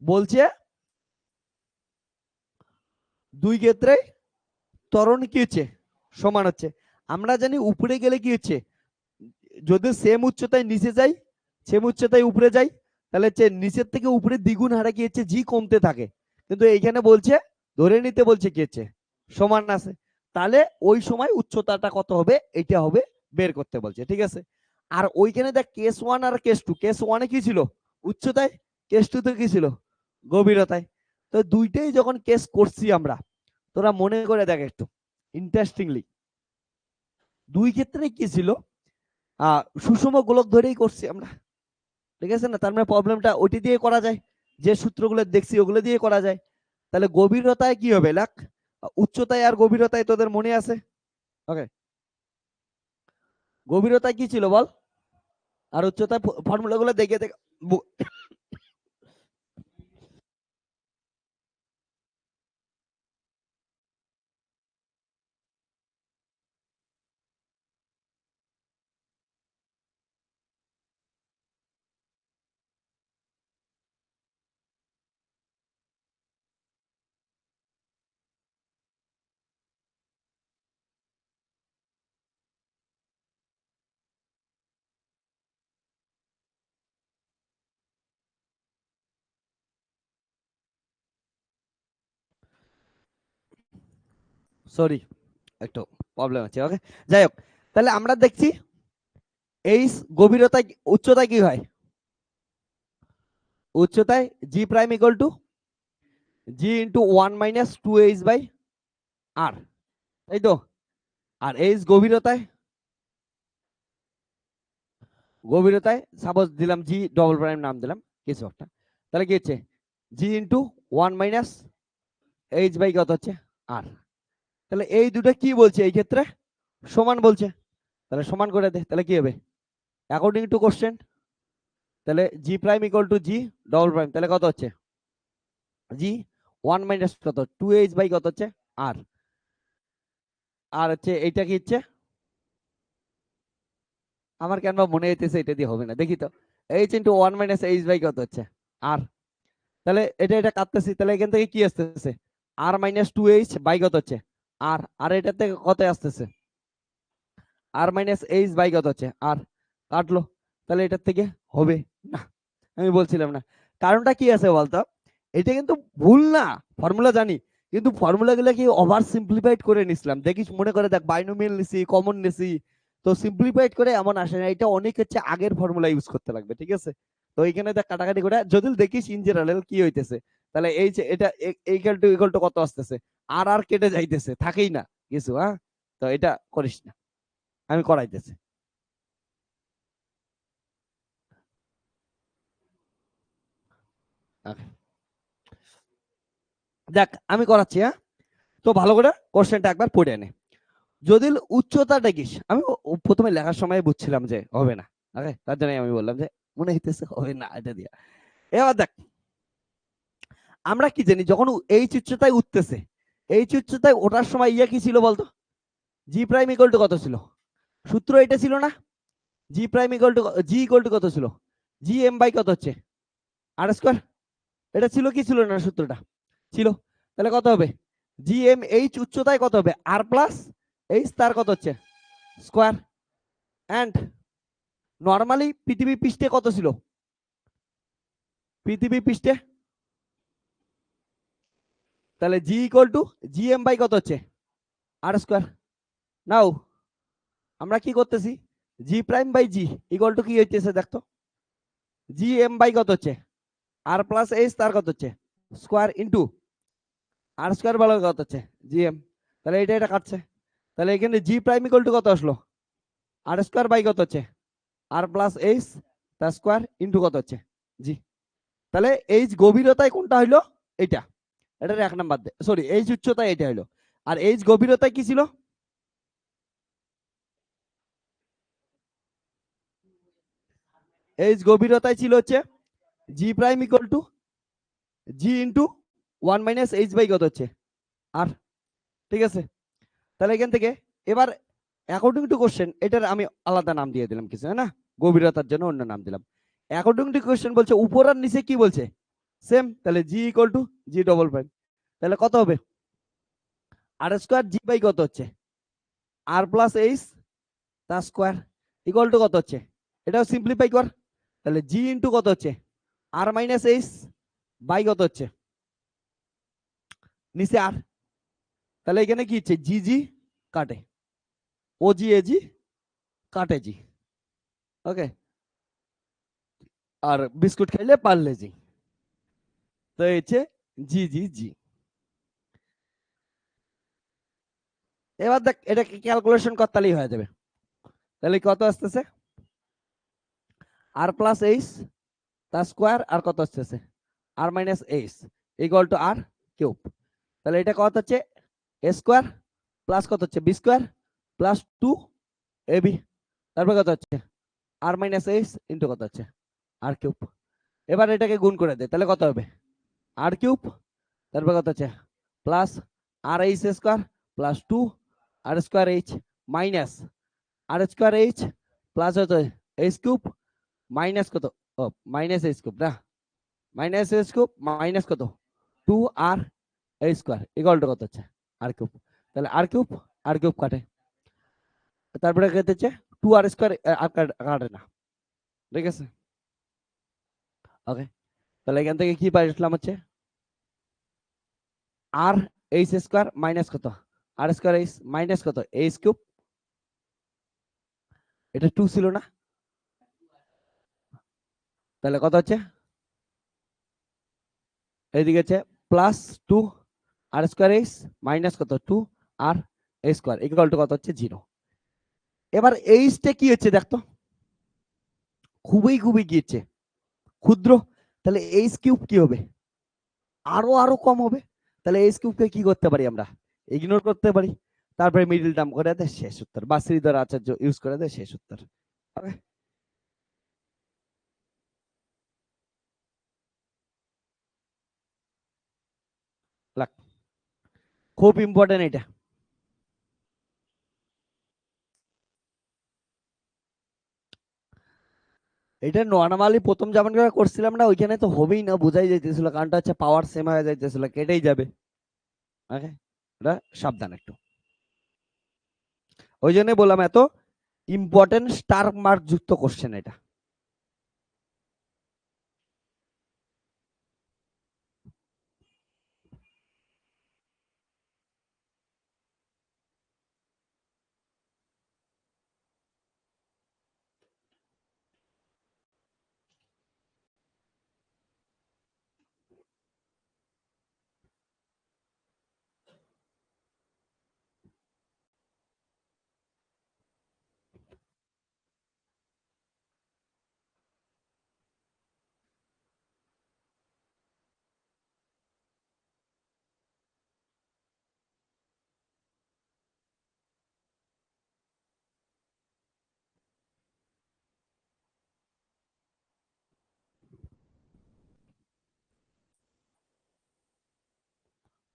বলছে দুই ক্ষেত্রে ত্বরণ কি হচ্ছে, সমান হচ্ছে। আমরা জানি উপরে গেলে কি হচ্ছে, যদি সেম উচ্চতায় নিচে যাই, সেম উচ্চতায় উপরে যাই, তাহলে নিচের থেকে উপরে দ্বিগুণ হারে কি হচ্ছে, জি কমতে থাকে। কিন্তু এইখানে বলছে ধরে নিতে বলছে কি হচ্ছে, সমান আছে। তাহলে ওই সময় উচ্চতাটা কত হবে এটা হবে বের করতে বলছে, ঠিক আছে। আর ওইখানে দেখ কেস 1 আর কেস 2, কেস 1 এ কি ছিল উচ্চতায়, কেস 2 তে কি ছিল গভীরতায়। তো দুইটাই যখন কেস করছি আমরা, তোরা মনে করে দেখ একটু ইন্টারেস্টিংলি, দুই ক্ষেত্রে কি ছিল, সুষম গোলক ধরেই করছি আমরা, ঠিক আছে না। তার মানে প্রবলেমটা ওইটি দিয়ে করা যায়, যে সূত্রগুলো দেখছি ওগুলো দিয়ে করা যায়। তাহলে গভীরতায় কি হবে লাখ, উচ্চতায় আর গভীরতায় তোদের মনে আছে, ওকে। গভীরতায় কি ছিল বল, আর উচ্চতায় ফর্মুলাগুলো দেখে দেখে সরি একটু প্রবলেম আছে, ওকে। যাই হোক, তাহলে আমরা দেখছি এই গভীরতায় উচ্চতায় কি হয়, উচ্চতায় g prime equal to G into 1 - 2h/r, তাই তো। আর এইচ গভীরতায়, গভীরতায় সাপোজ দিলাম জি ডবল প্রাইম নাম দিলাম কিছু একটা, তাহলে কি হচ্ছে জি ইন্টু 1 - h বাই কত হচ্ছে আর। তাহলে এই দুটো কি বলছে এই ক্ষেত্রে, সমান বলছে। তাহলে সমান করে দে, তাহলে কি হবে অ্যাকর্ডিং টু কোশ্চেন, তাহলে g prime equal to G double prime, তাহলে কত হচ্ছে জি 1 - কত 2h বাই কত হচ্ছে আর। আর হচ্ছে এইটা কি হচ্ছে, আমার কেন মনে হইতেছে এটা দিয়ে হবে না, দেখি তো। h ইন্টু 1 - h বাই কত হচ্ছে আর। তাহলে এটা এটা কাটতেছি, তাহলে এখান থেকে কি আসতেছে r - 2h বাই কত হচ্ছে আর। আর এটা থেকে কত আসতেছে r - h বাই কত হচ্ছে আর, কাটলো। তাহলে এটার থেকে হবে না, আমি বলছিলাম না। কারণটা কি আছে বলতো, এটা কিন্তু ভুল না, ফর্মুলা জানি, কিন্তু ফর্মুলা গুলো কি ওভার সিম্পলিফাইড করে নিছিলাম, দেখিস মনে করে দেখ বাইনোমিয়াল নিছি, কমন নিছি, তো সিম্পলিফাইড করে এমন আসে না, এটা অনেক হচ্ছে আগের ফর্মুলা ইউজ করতে লাগবে, ঠিক আছে। তো এইখানে দেখ কাটাকাটি করে যদি দেখিস ইন জেনারেল কি হইতেছে, তাহলে এই যে এটা ইকুয়াল টু কত আসতেছে, আর আর কেটে যাইতেছে, থাকেই না কিছু, হ্যাঁ। তো এটা করিস না, আমি করাইতেছি। Okay. দেখ আমি করাচ্ছি, হ্যাঁ। তো ভালো করে কোশ্চেনটা একবার পড়ে নে। যদি উচ্চতা দেখিস, আমি প্রথমে লেখার সময় বুঝছিলাম যে হবে না, ওকে, তার জন্য আমি বললাম যে মনে হইতেছে হবে না এটা দিয়া। এবার দেখ আমরা কি জানি যখন এই উচ্চতায় উঠতেছে, এই উচ্চতায় ওঠার সময় ইয়া কি ছিল বলতো, জি প্রাইম ইকুয়াল টু কত ছিল, সূত্র এটা ছিল না, g prime equal to g equal to কত ছিল, জি এম বাই কত হচ্ছে আর স্কয়ার। এটা ছিল কি ছিল না সূত্রটা, ছিল। তাহলে কত হবে জি এম এইচ উচ্চতায় কত হবে আর প্লাস এইচ তার কত হচ্ছে স্কয়ার। এন্ড নর্মালি পৃথিবী পৃষ্ঠে কত ছিল, পৃথিবী পৃষ্ঠে, তাহলে জি equal to G M by কত হচ্ছে আর স্কয়ার। নাও আমরা কি করতেছি, g prime by g equal to কি হইতেছে দেখতো, জি এম বাই কত হচ্ছে আর প্লাস এইচ তার কত হচ্ছে স্কয়ার ইন্টু আর স্কয়ার বলা কত হচ্ছে জি এম। তাহলে এটা এটা কাটছে, তাহলে এখানে জি প্রাইম ইকুয়াল টু কত আসলো আর স্কয়ার বাই কত হচ্ছে আর প্লাস এইচ তার স্কয়ার ইন্টু কত হচ্ছে জি। তাহলে এইচ গভীরতায় কোনটা হইলো এটা, এটার 1 নাম্বার দে, সরি এইচ উচ্চতায় এটা হইলো। আর এইচ গভীরতায় কি ছিল, এইচ গভীরতায় ছিল হচ্ছে G prime equal to G into 1 - h by কত হচ্ছে আর, ঠিক আছে। তাহলে এখান থেকে এবার অ্যাকর্ডিং টু কোশ্চেন এটার আমি আলাদা নাম দিয়ে দিলাম কিছু, হ্যাঁ না, গভীরতার জন্য অন্য নাম দিলাম। অ্যাকর্ডিং টু কোশ্চেন বলছে উপর আর নিচে কি বলছে সেম, তাহলে জি equal to G double prime, তাহলে কত হবে আর স্কয়ার জি বাই কত হচ্ছে আর প্লাস এইচ তার স্কোয়ার ইকুয়াল টু কত হচ্ছে, এটাও সিম্পলিফাই কর, তাহলে জি ইন্টু কত হচ্ছে আর মাইনাস এইচ বাই কত হচ্ছে নিচে আর, তাহলে এখানে কি হচ্ছে জি জি কাটে, ও জি এ জি কাটে জি, ওকে, আর বিস্কুট খাইলে পারলে জি, তো হচ্ছে জি জি জি। এবার দেখ এটাকে ক্যালকুলেশন করতেই হয়ে যাবে, তাহলে কত আসতেছে আর প্লাস এইচ তার স্কোয়ার আর কত আসতেছে R minus H equal to R cube, তাহলে এটা কত হচ্ছে এ স্কোয়ার প্লাস কত হচ্ছে B square plus two A B, তারপর কত হচ্ছে আর মাইনাস এইচ ইন্টু কত হচ্ছে আর কিউব, এবার এটাকে গুণ করে দে তাহলে কত হবে আর কিউব, তারপর কত হচ্ছে প্লাস আর H square plus two R square H minus আর স্কোয়ার এইচ প্লাস হচ্ছে এইচ কিউব মাইনাস কত, ও মাইনাস এইচ কিউব না, মাইনাস এইচ কিউব মাইনাস কত টু আর এই স্কোয়ার ইকুয়াল টু কত হচ্ছে আর কিউব, তাহলে আর কিউব কাটে, তারপরে কত হচ্ছে টু আর স্কোয়ার আর কাটে না, ঠিক আছে, ওকে, তাহলে এখান থেকে কি পাইলাম হচ্ছে আর এইচ স্কোয়ার মাইনাস কত আর স্কোয়ার এইচ মাইনাস কত এইচ কিউব, এটা টু ছিল না, তাহলে কত হচ্ছে এইদিকে হচ্ছে plus two R square H minus কত two R A square equal to কত হচ্ছে জিরো। এবার এইচটা কি হচ্ছে দেখতো খুবই খুবই কি হচ্ছে ক্ষুদ্র, তাহলে এইচ কিউব কি হবে আরো আরো কম হবে, তাহলে এইচ কিউবকে কি করতে পারি আমরা ইগনোর করতে পারি, তারপরে মিডল টার্ম করে দেয় শেষ উত্তর বা শ্রীধর আচার্য ইউজ করে দেয় শেষ উত্তর, ওকে, খুব ইম্পর্টেন্ট এটা। এটা নর্মালি প্রথম যেমন করে করছিলাম না ওইখানে তো হবেই না, বুঝাই যাইতেছিল কারণটা হচ্ছে পাওয়ার সেম হয়ে যাইতেছিল কেটেই যাবে, ওকে, এটা সাবধান একটু, ওই জন্যই বললাম এত ইম্পর্টেন্ট স্টার মার্ক যুক্ত কোশ্চেন এটা।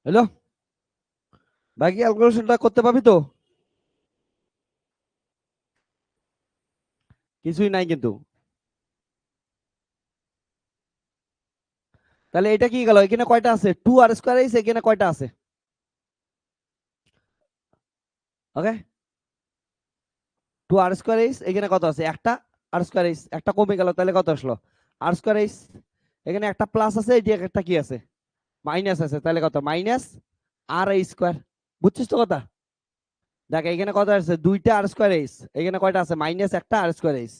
হ্যালো, বাকি ক্যালকুলেশনটা করতে পাবি তো, কিছুই নাই কিন্তু, তাহলে এটা কি গেল এখানে কয়টা আছে টু আর স্কোয়ার এইচ এখানে কয়টা আছে, ওকে, টু আর স্কোয়ার এইচ এখানে কত আছে একটা আর স্কোয়ার এইচ একটা কমে গেল তাহলে কত আসলো আর স্কোয়ার এইচ, এখানে একটা প্লাস আছে এটি একটা কি আছে মাইনাস আছে তাহলে কত মাইনাস আর এই স্কোয়ার, বুঝছিস তো কথা, দেখ এখানে কত আছে দুইটা আর স্কোয়ার এইচ এখানে কয়টা আছে মাইনাস একটা আর স্কোয়ার এইচ,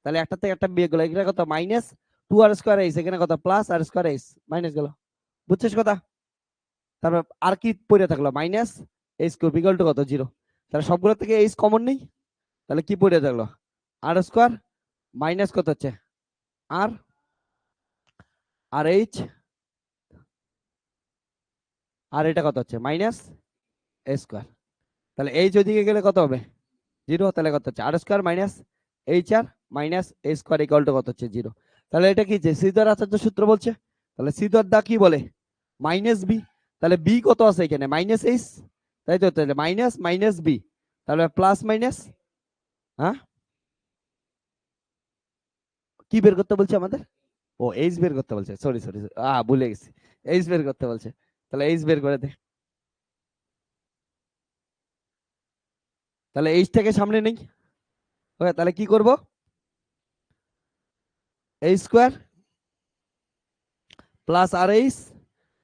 তাহলে একটা থেকে একটা বিয়োগ গেল এখানে কত minus two R square H এখানে কত প্লাস আর স্কোয়ার এইচ মাইনাস গেল, বুঝছিস কথা, তারপর আর কি পড়ে থাকলো minus H cube equal to কত জিরো, তাহলে সবগুলো থেকে এইচ কমন নেই, তাহলে কি পড়ে থাকলো আর স্কোয়ার মাইনাস কত হচ্ছে আর আর এইচ, আর এটা কত হচ্ছে মাইনাস এ স্কোয়ার, তাহলে এইচ ওইদিকে গেলে কত হবে জিরো, তাহলে কত হচ্ছে R square minus H R minus A square equal to কত হচ্ছে জিরো, তাহলে এটা কি যে শ্রীধর আচার্য সূত্র বলছে, তাহলে শ্রীধর দা কি বলে মাইনাস বি, তাহলে বি কত আছে এখানে মাইনাস এইচ, তাই তো, তাহলে মাইনাস মাইনাস বি, তাহলে প্লাস মাইনাস, হ্যাঁ কি বের করতে বলছে আমাদের, ও এইচ বের করতে বলছে, সরি সরি ভুলে গেছি, এইচ বের করতে বলছে, তাহলে এইচ বের করে দে, তাহলে এইচটাকে সামনে নেই। ওকে, তাহলে কি করব? এই স্কোয়ার প্লাস আর এইচ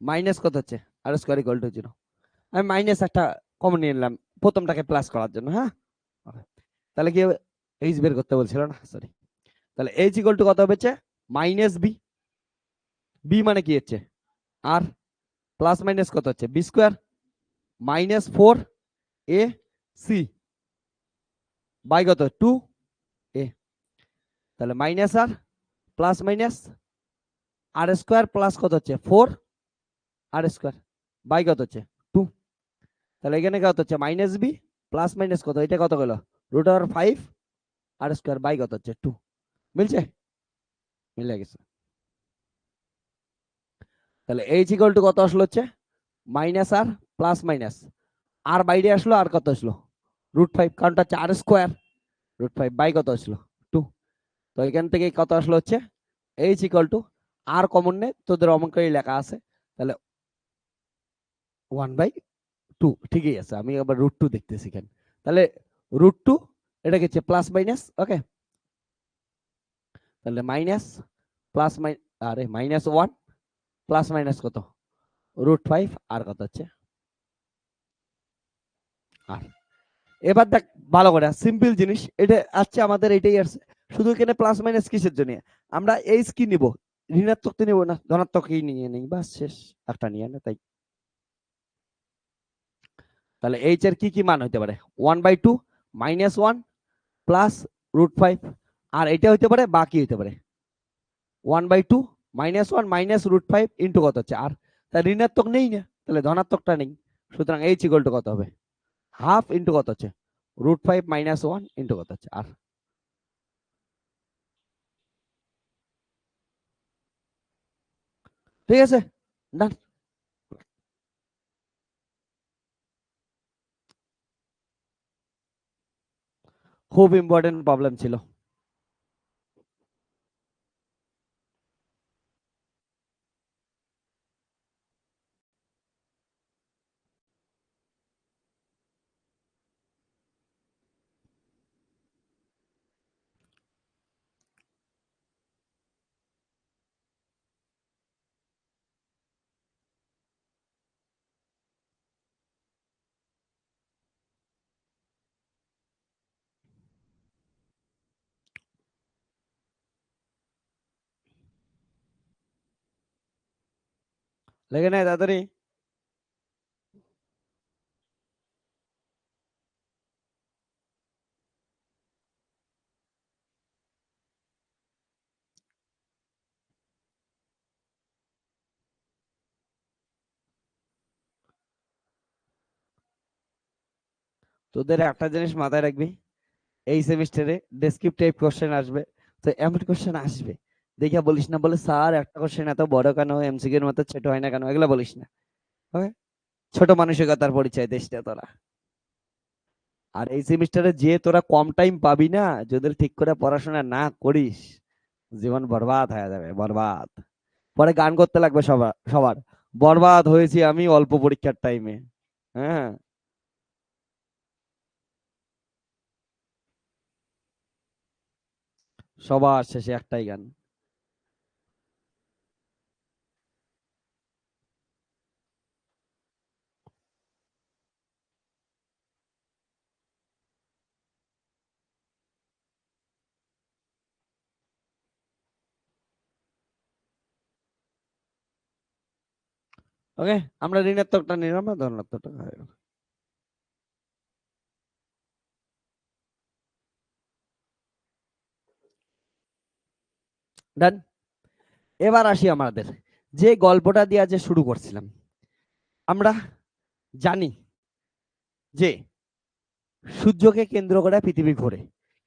মাইনাস কত হচ্ছে আর স্কোয়ার ইকুয়াল টু 0। আমি মাইনাস একটা কমন নিয়ে নিলাম প্রথমটাকে প্লাস করার জন্য। হ্যাঁ, তাহলে কি এইচ বের করতে বলছিল না, সরি। তাহলে এইচ ইকুয়াল টু কত হচ্ছে? Minus B. বি মানে কি হচ্ছে? আর প্লাস মাইনাস কত হচ্ছে? B square minus 4 A C by কত 2 এ। তাহলে মাইনাস আর প্লাস মাইনাস আর স্কোয়ার প্লাস কত হচ্ছে 4 আর স্কোয়ার বাই কত হচ্ছে 2। তাহলে এখানে কত হচ্ছে মাইনাস বি প্লাস মাইনাস কত, এটা কত গেল √5 আর স্কোয়ার বাই কত হচ্ছে 2। মিলছে? মিলে গেছে। তাহলে এইচ ইকুয়াল টু কত আসলো হচ্ছে মাইনাস আর প্লাস মাইনাস আর বাইরে আসলো আর কত আসলো √5, কারণটা হচ্ছে আর স্কোয়ার √5 বাই কত আসলো 2। তো এখান থেকে কত আসলো হচ্ছে H equal to R common নে, তোদের অমন করে লেখা আছে, তাহলে 1/2 ঠিকই আছে। আমি আবার √2 দেখতেছি এখানে। তাহলে √2 এটা হচ্ছে প্লাস মাইনাস। ওকে, তাহলে মাইনাস প্লাস আরে -1 প্লাস মাইনাস কত √5 আর কত হচ্ছে আর। এবার দেখ ভালো করে, সিম্পল জিনিস এটা আসছে আমাদের, এটাই আসছে। শুধু এখানে প্লাস মাইনাস কিসের জন্য? আমরা এইচ কি নিব? ঋণাত্মক তো নিব না, ধনাত্মকই নিয়ে নেই, বাস শেষ। একটা নিয়ে না তাই। তাহলে এইচ এর কি কি মান হতে পারে? 1/2 -1 প্লাস √5 আর এটা হতে পারে বাকি হতে পারে 1/2 -1 মাইনাস √5 ইন্টু কত হচ্ছে আর। তাই ঋণাত্মক নেই না, তাহলে ধনাত্মকটা নেই। সুতরাং এইচ ইকুয়াল টু কত হবে? হাফ ইন্টু কত হচ্ছে √5 -1 ইন্টু কত হচ্ছে আর। ঠিক আছে, ডান। খুব ইম্পর্টেন্ট প্রবলেম ছিল। লেগে নেয় তাড়াতাড়ি। তোদের একটা জিনিস মাথায় রাখবি, এই সেমিস্টারে ডেসক্রিপটিভ কোশ্চেন আসবে। তো এমন কোশ্চেন আসবে দেখে বলিস না, বলে স্যার একটা কোশ্চেন এত বড় কেন, এমসিকিউর মতো ছোট হয় না কেন, এগুলো বলিস না। ওকে, ছোট মানসিকতার পরিচয় দিস না তোরা। আর এই সেমিস্টারে যে তোরা কম টাইম পাবি না, যদি ঠিক করে পড়াশোনা না করিস, জীবন বরবাদ হয়ে যাবে, বরবাদ। পরে গান করতে লাগবে সবার সবার, বরবাদ হয়েছি আমি অল্প পরীক্ষার টাইমে। হ্যাঁ, সবার শেষে একটাই গান। ওকে, আমরা ঋণাত্মকটা নিলাম না, ধনাত্মকটা হয়ে গেল। ডান। এবার আসি আমাদের যে গল্পটা দিয়ে যে শুরু করছিলাম। আমরা জানি যে সূর্যকে কেন্দ্র করে পৃথিবী ঘোরে।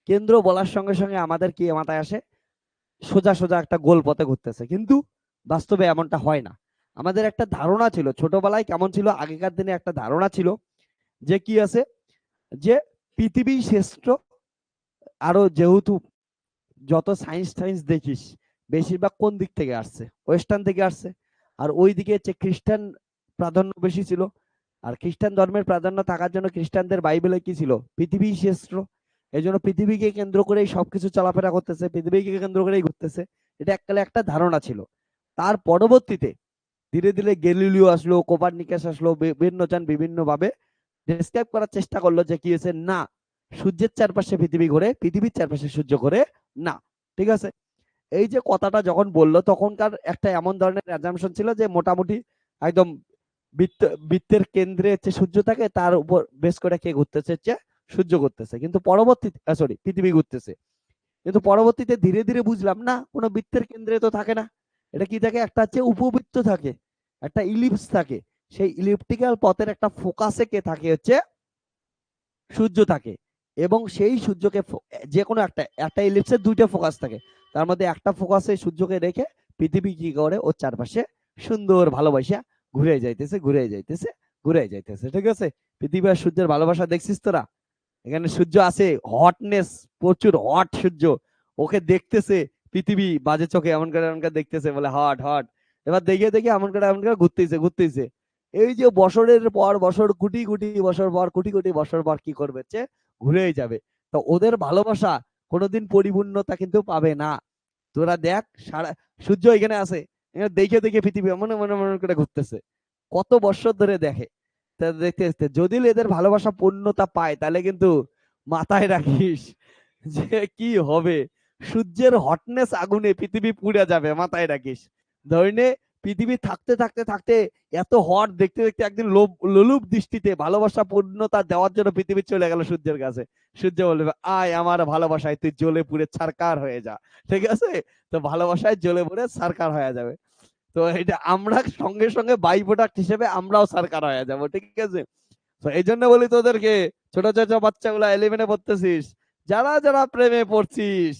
কেন্দ্র বলার সঙ্গে সঙ্গে আমাদের কি মাথায় আসে? সোজা সোজা একটা গোল পথে ঘুরতেছে, কিন্তু বাস্তবে এমনটা হয় না। আমাদের একটা ধারণা ছিল ছোটবেলায়, কেমন ছিল আগেকার দিনে একটা ধারণা ছিল যে কি আছে, যে পৃথিবী শ্রেষ্ঠ। আরো যেহেতু যত সায়েন্স টাইন্স দেখিস বেশিরভাগ কোন দিক থেকে আসছে? ওয়েস্টার্ন থেকে আসছে। আর ওই দিকে হচ্ছে খ্রিস্টান প্রাধান্য বেশি ছিল। আর খ্রিস্টান ধর্মের প্রাধান্য থাকার জন্য খ্রিস্টানদের বাইবেলে কি ছিল, পৃথিবী শ্রেষ্ঠ, এই জন্য পৃথিবীকে কেন্দ্র করেই সবকিছু চলাফেরা করতেছে, পৃথিবীকে কেন্দ্র করেই ঘুরতেছে। এটা এককালে একটা ধারণা ছিল। তার পরবর্তীতে ধীরে ধীরে গ্যালিলিও আসলো, কোপারনিকাস আসলো, বিভিন্ন জন বিভিন্ন ভাবে ডেসক্রাইব করার চেষ্টা করলো যে কি হয়েছে, না সূর্যের চারপাশে পৃথিবী ঘোরে, পৃথিবীর চারপাশে সূর্য ঘোরে না। ঠিক আছে, এই যে কথাটা যখন বললো তখনকার একটা এমন ধরনের অ্যাজাম্পশন ছিল যে মোটামুটি একদম বৃত্ত, বৃত্তের কেন্দ্রে হচ্ছে সূর্য থাকে, তার উপর বেশ করে কে ঘুরতেছে, হচ্ছে সূর্য ঘুরতেছে, কিন্তু পরবর্তীতে সরি পৃথিবী ঘুরতেছে। কিন্তু পরবর্তীতে ধীরে ধীরে বুঝলাম না, কোনো বৃত্তের কেন্দ্রে তো থাকে না, এটা কি থাকে, একটা হচ্ছে উপবৃত্ত থাকে, একটা ইলিপস থাকে, সেই ইলিপ্টিক্যাল পথের একটা ফোকাসে কে থাকে, হচ্ছে সূর্য থাকে। এবং সেই সূর্যকে যে কোনো একটা একটা ইলিপসের দুইটা ফোকাস থাকে, তার মধ্যে একটা ফোকাসে সূর্যকে রেখে পৃথিবী কি করে ওর চারপাশে সুন্দর ভালোবাসা ঘুরে যাইতেছে, ঘুরে যাইতেছে, ঘুরে যাইতেছে। ঠিক আছে, পৃথিবী আর সূর্যের ভালোবাসা দেখছিস তোরা? এখানে সূর্য আছে, হটনেস, প্রচুর হট সূর্য, ওকে দেখতেছে পৃথিবী বাজে চোখে, এমন করে দেখতেছে, বলে হট হট। এবার দেখে দেখে এমন করে ঘুরতেছে ঘুরতেছে। এই যে বছরের পর বছর, কোটি কোটি বছর পর, কোটি কোটি বছর পর কি করবে, ঘুরেই যাবে। তো ওদের ভালোবাসা কোনোদিন পরিপূর্ণতা কিন্তু পাবে না। তোরা দেখ, সারা সূর্য এখানে আছে, এখানে দেখে দেখে পৃথিবী মনে মনে মনে করে ঘুরতেছে, কত বছর ধরে দেখে। দেখতে দেখতে যদি এদের ভালোবাসা পূর্ণতা পায়, তাহলে কিন্তু মাথায় রাখিস যে কি হবে, সূর্যের হটনেস আগুনে পৃথিবী পুড়ে যাবে, মাথায় রাখিস। ধরনে পৃথিবী থাকতে থাকতে থাকতে এত হট দেখতে দেখতে একদিন লোলুপ দৃষ্টিতে ভালোবাসা পূর্ণতা দেওয়ার জন্য পৃথিবী চলে গেল সূর্যের কাছে। সূর্য বলবে, আয় আমার ভালোবাসায় তুই জ্বলে পুড়ে ছারকার হয়ে যা। ঠিক আছে, তো ভালোবাসায় জ্বলে পুড়ে ছারকার হয়ে যাবে। তো এটা আমরা সঙ্গে সঙ্গে বাই প্রোডাক্ট হিসেবে আমরাও সরকার হয়ে যাবো। ঠিক আছে, তো এই জন্য বলি তোদেরকে, ছোট ছোট বাচ্চাগুলা 11-এ পড়তেছিস, যারা যারা প্রেমে পড়ছিস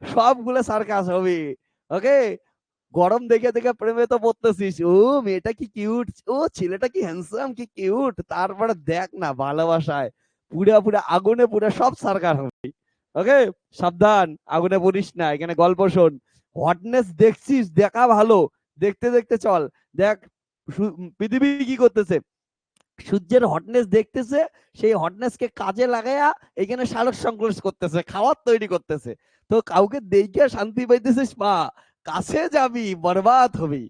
সবগুলো সার্কাস হবে। ওকে, গরম দেখে দেখে প্রেমে তো পড়তেছিস, ও মেয়েটা কি কিউট, ও ছেলেটা কি হ্যান্ডসাম, কি কিউট, তারপরে দেখ না ভালোবাসায় পুরা পুরা আগুনে পুরা সব সরকার হবে। ওকে, সাবধান, আগুনে পড়িস না, এখানে গল্প শোন। হটনেস দেখছিস, দেখা ভালো, দেখতে দেখতে চল। দেখ পৃথিবী কি করতেছে, সূর্যের হটনেস দেখতেছে, সেই হটনেস কে কাজে লাগাইয়া এখানে সালোক সংশ্লেষ করতেছে, খাবার তৈরি করতেছে। তো কাউকে দেখে শান্তি পাইতেছিস পা, কাছে যাবি বরবাদ হবি।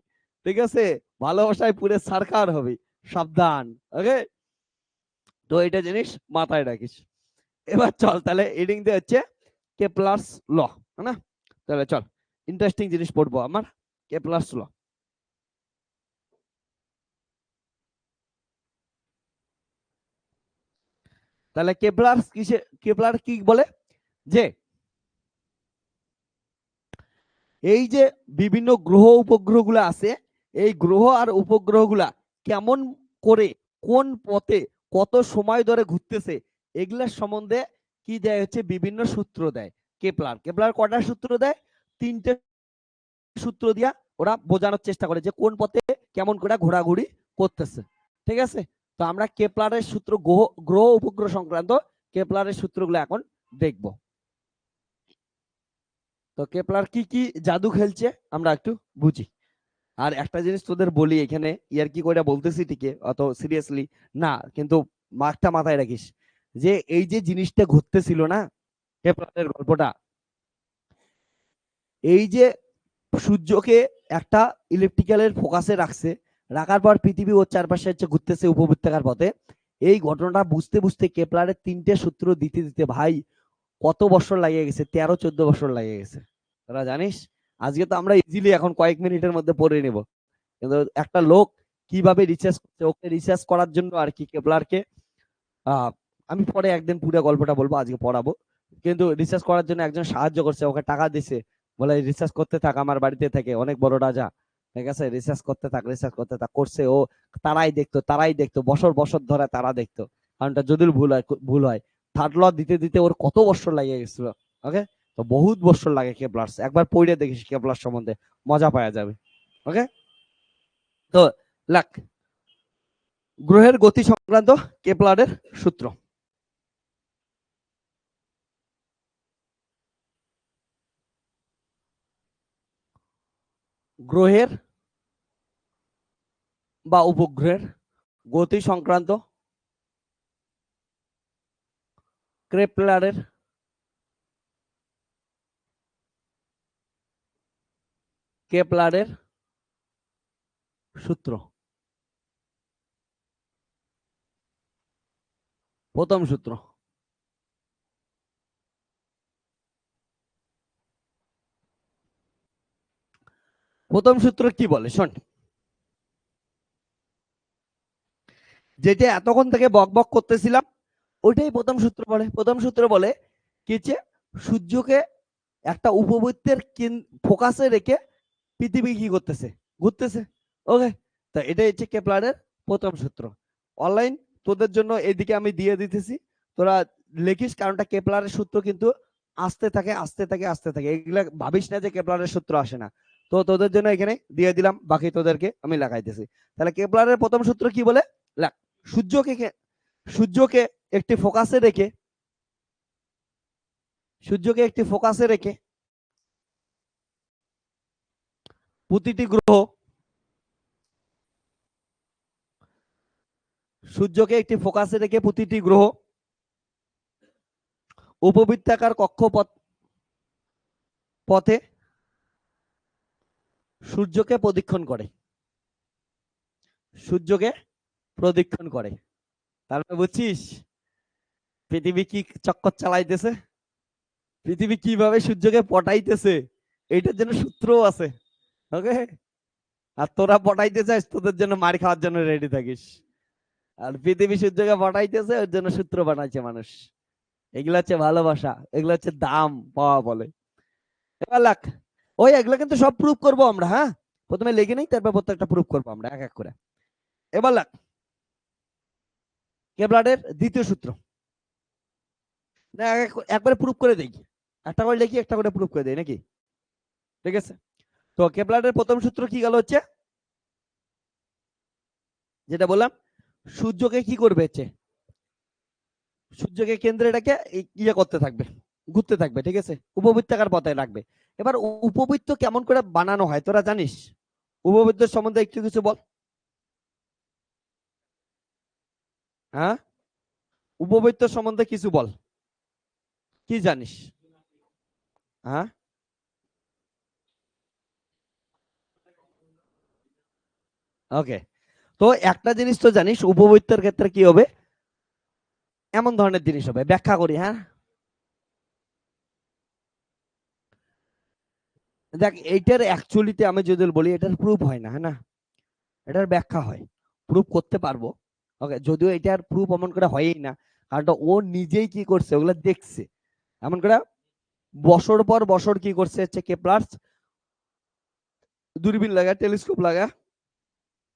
ঠিক আছে, ভালোবাসায় পুরে সরকার হবি, সাবধান। ওকে, তো এটা জিনিস মাথায় রাখিস। এবার চল তাহলে এডিং দিয়ে হচ্ছে কেপলারস ল, না? তাহলে চল ইন্টারেস্টিং জিনিস পড়বো আমার, কেপলারস ল। তাহলে কেপলার কিসে, কেপলার কি বলে যে এই যে বিভিন্ন গ্রহ উপগ্রহ গুলা আছে, এই গ্রহ আর উপগ্রহ গুলা কেমন করে, কোন পথে, কত সময় ধরে ঘুরতেছে, এগুলার সম্বন্ধে কি দেয় হচ্ছে বিভিন্ন সূত্র দেয়। কেপলার কেপলার কটা সূত্র দেয়, তিনটে সূত্র দিয়া ওরা বোঝানোর চেষ্টা করে যে কোন পথে কেমন করে ঘোরাঘুরি করতেছে। ঠিক আছে, তো আমরা কেপলারের সূত্র, গ্রহ উপগ্রহ সংক্রান্ত কেপলারের সূত্রগুলো এখন দেখবো। তো কেপলার কি কি জাদু খেলছে আমরা একটু বুঝি। আর একটা জিনিস তোদের বলি, এখানে ইয়ার কি করে বলতেছি ঠিকই, অত সিরিয়াসলি না, কিন্তু মার্কটা মাথায় রাখিস যে এই যে জিনিসটা ঘটতেছিল না, কেপলারের গল্পটা, এই যে সূর্যকে একটা ইলেকট্রিক্যালের ফোকাসে রাখছে, রাখার পর পৃথিবী ওর চারপাশে হচ্ছে ঘুরতেছে উপবৃত্তাকার পথে, এই ঘটনাটা বুঝতে বুঝতে কেপলারের তিনটে সূত্র দিতে দিতে ভাই কত বছর লাগিয়ে গেছে, 13-14 বছর লাগিয়ে গেছে। তোরা জানিস, আজকে তো আমরা ইজিলি এখন কয়েক মিনিটের মধ্যে পড়ে নেব, কিন্তু একটা লোক কিভাবে রিসার্চ করছে, ওকে রিসার্চ করার জন্য আর কি কেপলারকে আমি পরে একদিন পুরো গল্পটা বলবো, আজকে পড়াবো। কিন্তু রিসার্চ করার জন্য একজন সাহায্য করছে, ওকে টাকা দিছে, বলে রিসার্চ করতে থাক আমার বাড়িতে থেকে, অনেক বড় রাজা। ঠিক আছে, রিসার্চ করতে থাক, রিসার্চ করতে থাক, করছে ও। তারাই দেখতো বছর বছর ধরে, তারা দেখতো, কারণটা যদি ভুল হয় থার্ড ল দিতে দিতে ওর কত বছর লাগিয়ে গেছিল। ওকে, তো বহুত বছর লাগে কেপলার, একবার পড়ে দেখিস কেপলার সম্বন্ধে, মজা পাওয়া যাবে। ওকে, তো লাক গ্রহের গতি সংক্রান্ত কেপলারের সূত্র। গ্রহের বা উপগ্রহের গতি সংক্রান্ত কেপলারের সূত্র। প্রথম সূত্র। প্রথম সূত্র কি বলে শোন, যেটা এতক্ষণ থেকে বক বক করতেছিলাম ওইটাই প্রথম সূত্র বলে। প্রথম সূত্র বলে কি যে সূর্যকে একটা উপবৃত্তের ফোকাসে রেখে পৃথিবী কি করতেছে, ঘুরতেছে। ওকে, তো এটাই হচ্ছে কেপলারের প্রথম সূত্র। অনলাইন তোদের জন্য এদিকে আমি দিয়ে দিতেছি, তোরা লিখিস, কারণটা কেপলারের সূত্র কিন্তু আসতে থাকে আসতে থাকে আসতে থাকে, এগুলা ভাবিস না যে কেপলারের সূত্র আসে না। তো তোদের জন্য এখানে দিয়ে দিলাম, বাকি তোদেরকে আমি লাগাইতেছি। তাহলে কেপলারের প্রথম সূত্র কি বলে, সূর্যকে সূর্যকে একটি ফোকাসে রেখে প্রতিটি গ্রহ সূর্যকে একটি ফোকাসে রেখে প্রতিটি গ্রহ উপবৃত্তাকার কক্ষপথ পথে সূর্যকে প্রদক্ষিণ করে। তারপরে বুঝছিস পৃথিবী কি চক্কর চালাইতেছে, পৃথিবী কিভাবে সূর্যকে পটাইতেছে, এইটার জন্য সূত্র আছে। ওকে, আর তোরা পটাইতে চাস, তোদের জন্য মার খাওয়ার জন্য রেডি থাকিস। আর পৃথিবী সূর্যকে পটাইতেছে, ওর জন্য সূত্র বানাইছে মানুষ। এগুলা হচ্ছে ভালোবাসা, এগুলা হচ্ছে দাম পাওয়া বলে। এবার লাখ ওই এগুলো কিন্তু সব প্রুফ করবো আমরা। হ্যাঁ, প্রথমে লিখে নেই, তারপর প্রত্যেকটা প্রুফ করবো আমরা এক এক করে। এবার লাখ কেপলারের দ্বিতীয় সূত্র না, একবারে প্রুফ করে দেই, একটা করে লিখি একটা করে প্রুফ করে দেই নাকি? ঠিক আছে, তো কেপলারের প্রথম সূত্র কি গেল হচ্ছে, যেটা বললাম সূর্যকে কি করবে হচ্ছে, সূর্যকে কেন্দ্রে রেখে ইয়ে করতে থাকবে, ঘুরতে থাকবে। ঠিক আছে, উপবৃত্তাকার পথে রাখবে। এবার উপবৃত্ত কেমন করে বানানো হয় তোরা জানিস? উপবৃত্তের সম্বন্ধে একটু কিছু বল। হ্যাঁ, উপবৃত্ত সম্বন্ধে কিছু বল, কি জানিস? হ্যাঁ, ওকে, তো একটা জিনিস তো জানিস, উপবৃত্তের ক্ষেত্রে কি হবে, এমন ধরনের জিনিস হবে, ব্যাখ্যা করি। হ্যাঁ, দেখ এইটার অ্যাকচুয়ালিতে আমি যদি বলি এটার প্রুফ হয় না, হ্যাঁ না, এটার ব্যাখ্যা হয়, প্রুফ করতে পারবো। ওকে, যদিও এটার প্রুফ এমন করে হয়ই না, কারণ ও নিজেই কি করছে ওগুলা দেখছে, এমন করে বছর পর বছর কি করছে হচ্ছে কেপলার দূরবীন লাগা, টেলিস্কোপ লাগা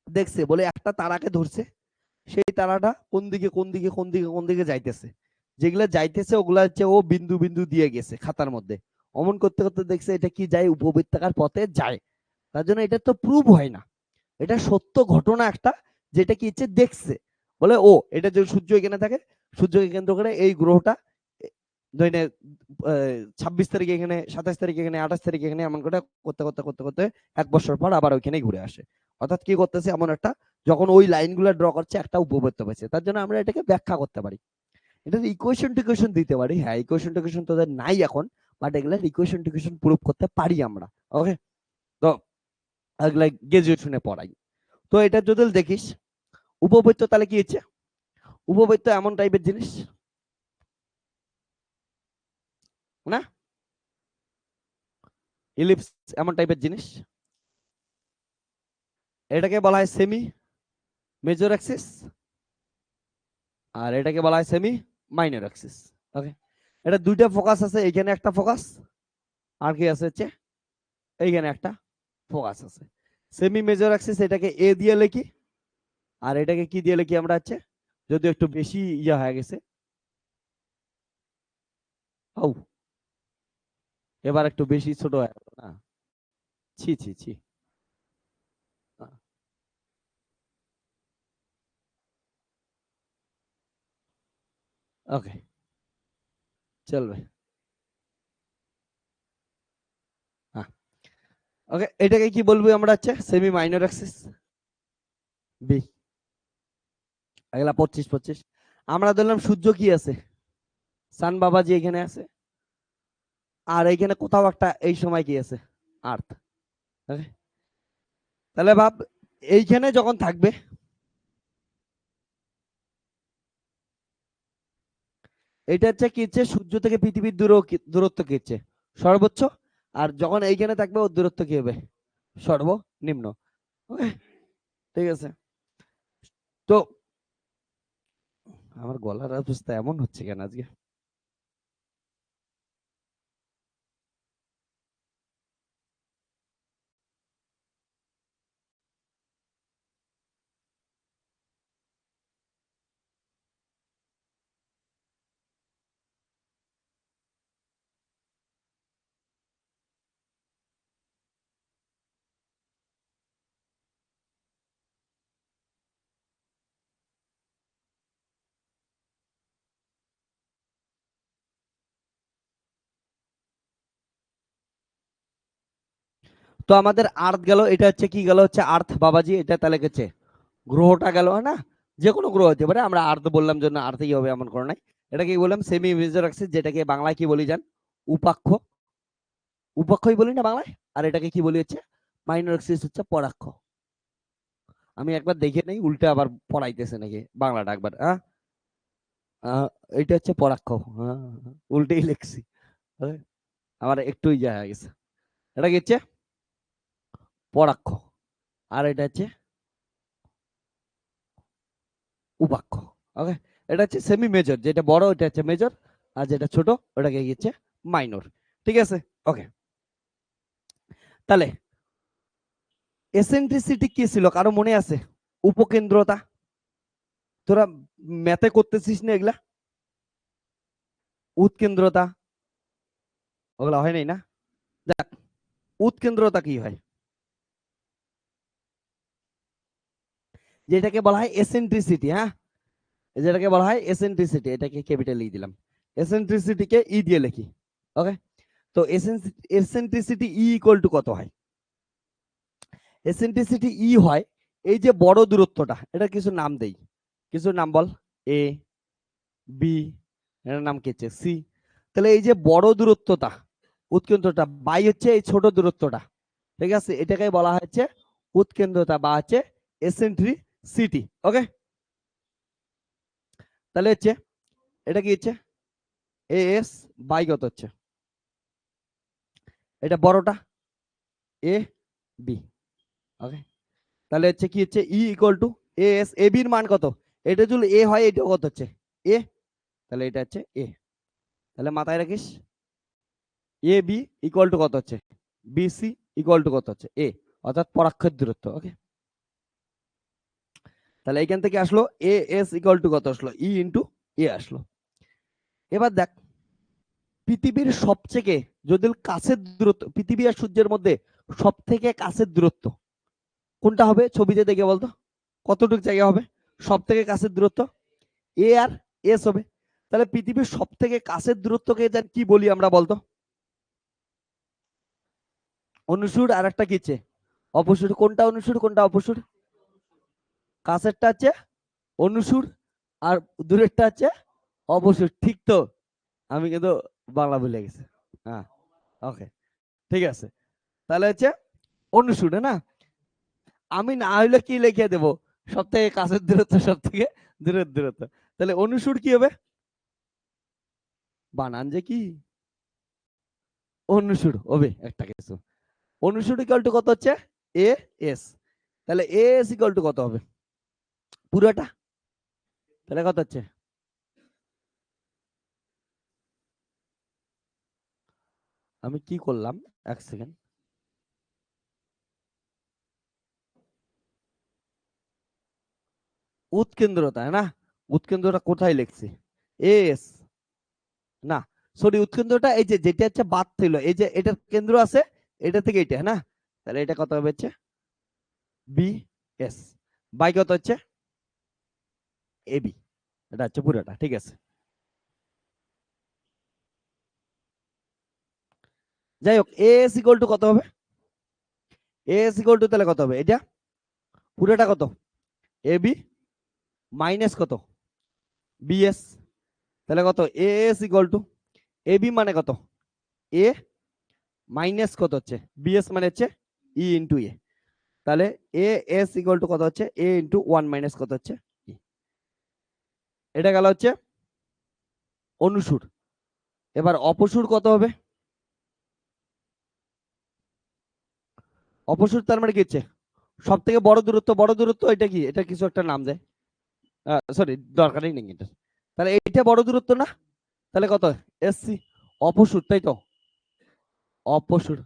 দেখছে, বলে একটা তারাকে ধরছে, সেই তারাটা কোন দিকে কোন দিকে কোন দিকে কোন দিকে যাইতেছে, যেগুলা যাইতেছে ওগুলা হচ্ছে ও বিন্দু বিন্দু দিয়ে গেছে খাতার মধ্যে। অমন করতে করতে দেখছে এটা কি যায়, উপবৃত্তাকার পথে যায়। তার জন্য এটা তো প্রুভ হয় না, এটা সত্য ঘটনা একটা, যেটা কি হচ্ছে দেখছে। বলে ও এটা যদি সূর্য এখানে থাকে, সূর্যকে কেন্দ্র করে এই গ্রহটা ধরে 26 তারিখ এখানে, 27 তারিখ এখানে, 28 তারিখ এখানে, এমন করে করতে করতে করতে করতে 1 বছর পর আবার ওইখানে ঘুরে আসে। অর্থাৎ কি করতেছে, এমন একটা যখন ওই লাইনগুলো ড্র করছে একটা উপবৃত্ত পাচ্ছে, তার জন্য আমরা এটাকে ব্যাখ্যা করতে পারি, এটার ইকুয়েশন টিকুয়েশন দিতে পারি। হ্যাঁ, ইকুয়েশন টিকুয়েশন তোদের নাই এখন, বাট এগুলার ইকুয়েশন টিকুয়েশন প্রুভ করতে পারি আমরা। ওকে, তো এগুলা গ্রাজুয়েশনে পড়াই। তো এটা যদি দেখিস উপবৃত্ত, তাহলে কি হচ্ছে, উপবৃত্ত এমন টাইপের জিনিস না, ইলিপস এমন টাইপের জিনিস, এটাকে বলা হয় সেমি মেজর অ্যাক্সিস, আর এটাকে বলা হয় সেমি মাইনর অ্যাক্সিস। ওকে, এটা দুইটা ফোকাস আছে, এইখানে একটা ফোকাস, আর কি আছে হচ্ছে এইখানে একটা ফোকাস আছে। সেমি মেজর অ্যাক্সিস এটাকে এ দিয়ে লিখি, আর এটাকে কি দিয়ে লিখি আমরা হচ্ছে, যদি একটু বেশি ইয়া হয়ে গেছে, ও এবার একটু বেশি ছোট হয়ে গেল না, ছি ছি ছি, ওকে চলবে। হ্যাঁ, ওকে, এটাকে কি বলবো আমরা হচ্ছে সেমি মাইনর অ্যাক্সিস বি। এগুলা 25 আমরা ধরলাম সূর্য কি আছে, সান বাবাজি এখানে আছে, আর এইখানে কোথাও একটা এই সময় কি আছে, আর্থ। তাহলে ভাব এইখানে যখন থাকবে, এটা হচ্ছে কি হচ্ছে সূর্য থেকে পৃথিবীর দূরত্ব কি হচ্ছে সর্বোচ্চ, আর যখন এইখানে থাকবে ওর দূরত্ব কি হবে সর্বনিম্ন। ওকে, ঠিক আছে। তো আমার গলার অবস্থা এমন হচ্ছে কেন আজকে? তো আমাদের আর্থ গেল, এটা হচ্ছে কি গেল হচ্ছে আর্থ বাবাজি, এটা তাহলে গেছে গ্রহটা গেল, না যে কোনো গ্রহ হতে পারে, আমরা আর্থ বললাম জন্য আর্থই হবে এমন করে নাই। এটা কি বললাম সেমি মেজর অ্যাক্সিস, যেটাকে বাংলায় কি বলি জান, উপাক্ষ, উপাক্ষই বলি না বাংলায়। আর এটাকে কি বলি হচ্ছে মাইনর অ্যাক্সিস হচ্ছে পরাক্ষ। আমি একবার দেখে নেই উল্টে আবার পড়াইতেছে নাকি বাংলাটা একবার, হ্যাঁ। এটা হচ্ছে পরাক্ষ, হ্যাঁ, উল্টেই লিখছি। হ্যাঁ, আমার একটু ইয়ে হয়ে গেছে। এটা কি হচ্ছে পরাক্ষ, আর এটা হচ্ছে উপাক্ষ। ওকে, এটা হচ্ছে সেমি মেজর, যেটা বড় এটা হচ্ছে মেজর, আর যেটা ছোট ওটাকে কি হচ্ছে মাইনর। ঠিক আছে, ওকে। তাহলে এসেন্ট্রিসিটি কি ছিল কারো মনে আছে? উপকেন্দ্রতা। তোরা ম্যাথে করতেছিস না এগুলা? উৎকেন্দ্রতা ওগুলা হয় নাই না? দেখ, উৎকেন্দ্রতা কি হয়, যেটাকে বলা হয় এসেন্ট্রিসিটি, হ্যাঁ, যেটাকে বলা হয় এসেন্ট্রিসিটি, এটাকে ক্যাপিটাল ই দিলাম, এসেন্ট্রিসিটিকে ই দিয়ে লিখি। ওকে, তো এসেন্ট্রিসিটি ই ইকুয়াল টু কত হয়? এসেন্ট্রিসিটি ই হয় এই যে বড় দূরত্বটা, এটা কিছু নাম দেই, কিছু নাম বল, এ, বি, এর নাম কি হচ্ছে সি। তাহলে এই যে বড় দূরত্বটা উৎকেন্দ্রটা বাই হচ্ছে এই ছোট দূরত্বটা, ঠিক আছে, এটাকে বলা হচ্ছে উৎকেন্দ্রতা বা হচ্ছে এসেন্ট্রিসিটি। ওকে, তাহলে হচ্ছে এটা কি হচ্ছে এস বাই কত হচ্ছে, এটা বড়টা এ বি। ওকে, তাহলে হচ্ছে কি হচ্ছে ই ইকুয়াল টু এস, এ বির মান কত, এটা যদি এ হয় এটা কত হচ্ছে এ, তাহলে এটা হচ্ছে এ। তাহলে মাথায় রাখিস এ বি ইকুয়াল টু কত হচ্ছে বি সি ইকুয়াল টু কত হচ্ছে এ, অর্থাৎ পরাক্ষের দূরত্ব। ওকে, তাহলে এখান থেকে আসলো এ এস ইকুয়াল টু কত আসলো ই ইন্টু এ আসলো। এবার দেখ পৃথিবীর সবথেকে যদি কাছের দূরত্ব, পৃথিবী আর সূর্যের মধ্যে সব থেকে কাছের দূরত্ব কোনটা হবে ছবিতে দেখে বলতো, কতটুকু জায়গা হবে সব থেকে কাছের দূরত্ব? এ আর এস হবে। তাহলে পৃথিবীর সব থেকে কাছের দূরত্বকে কি বলি আমরা বলতো? অনুসুর, আর একটা কিছে অপসুর। কোনটা অনুসুর কোনটা অপসুর? কাছেরটা হচ্ছে অনুসুর, আর দূরেরটা হচ্ছে অপসুর, ঠিক তো? আমি কিন্তু বাংলা ভুলে গেছি। হ্যাঁ, ওকে, ঠিক আছে। তাহলে হচ্ছে অনুসুর, না? আমি না হইলে কি লিখে দেব, সব থেকে কাছের দূরত্ব সব থেকে দূরের দূরত্ব, তাহলে অনুসুর কি হবে, বানান যে কি অনুসুর হবে একটা কিছু। অনুসুর ইকুয়াল টু কত হচ্ছে এ এস, তাহলে এ এস ইকুয়াল টু কত হবে পুরোটা, তাহলে কত হচ্ছে, আমি কি করলাম এক সেকেন্ড, উৎকেন্দ্রতা, না উৎকেন্দ্রটা কোথায় লিখছি এস, না সরি, উৎকেন্দ্রটা এই যে যেটা হচ্ছে বাদ ছিল, এই যে এটার কেন্দ্র আছে এটা থেকে এটা, না? তাহলে এটা কত হবে হচ্ছে বি এস বাই কত হচ্ছে এ বি, এটা হচ্ছে পুরোটা, ঠিক আছে। যাই হোক এ এস ইকুয়াল টু কত হবে, এ এস ইকুয়াল টু তাহলে কত হবে এটা পুরোটা কত এ বি মাইনাস কত বিএস, তাহলে কত এএস ইকুয়াল টু এবি মানে কত এ মাইনাস কত হচ্ছে বিএস মানে হচ্ছে ই ইন্টু এ, তাহলে এ এস ইকুয়াল টু কত হচ্ছে এ ইন্টু ওয়ান মাইনাস কত হচ্ছে ই। এটা গেল হচ্ছে অনুসুর। এবার অপসুর কত হবে? অপসুর তার মানে কি হচ্ছে সব থেকে বড় দূরত্ব, এটা কি, এটা কিছু একটা নাম দেয়, সরি দরকারই নেই এটা। তাহলে এইটা বড় দূরত্ব না, তাহলে কত এসসি অপসুর, তাই তো অপসুর,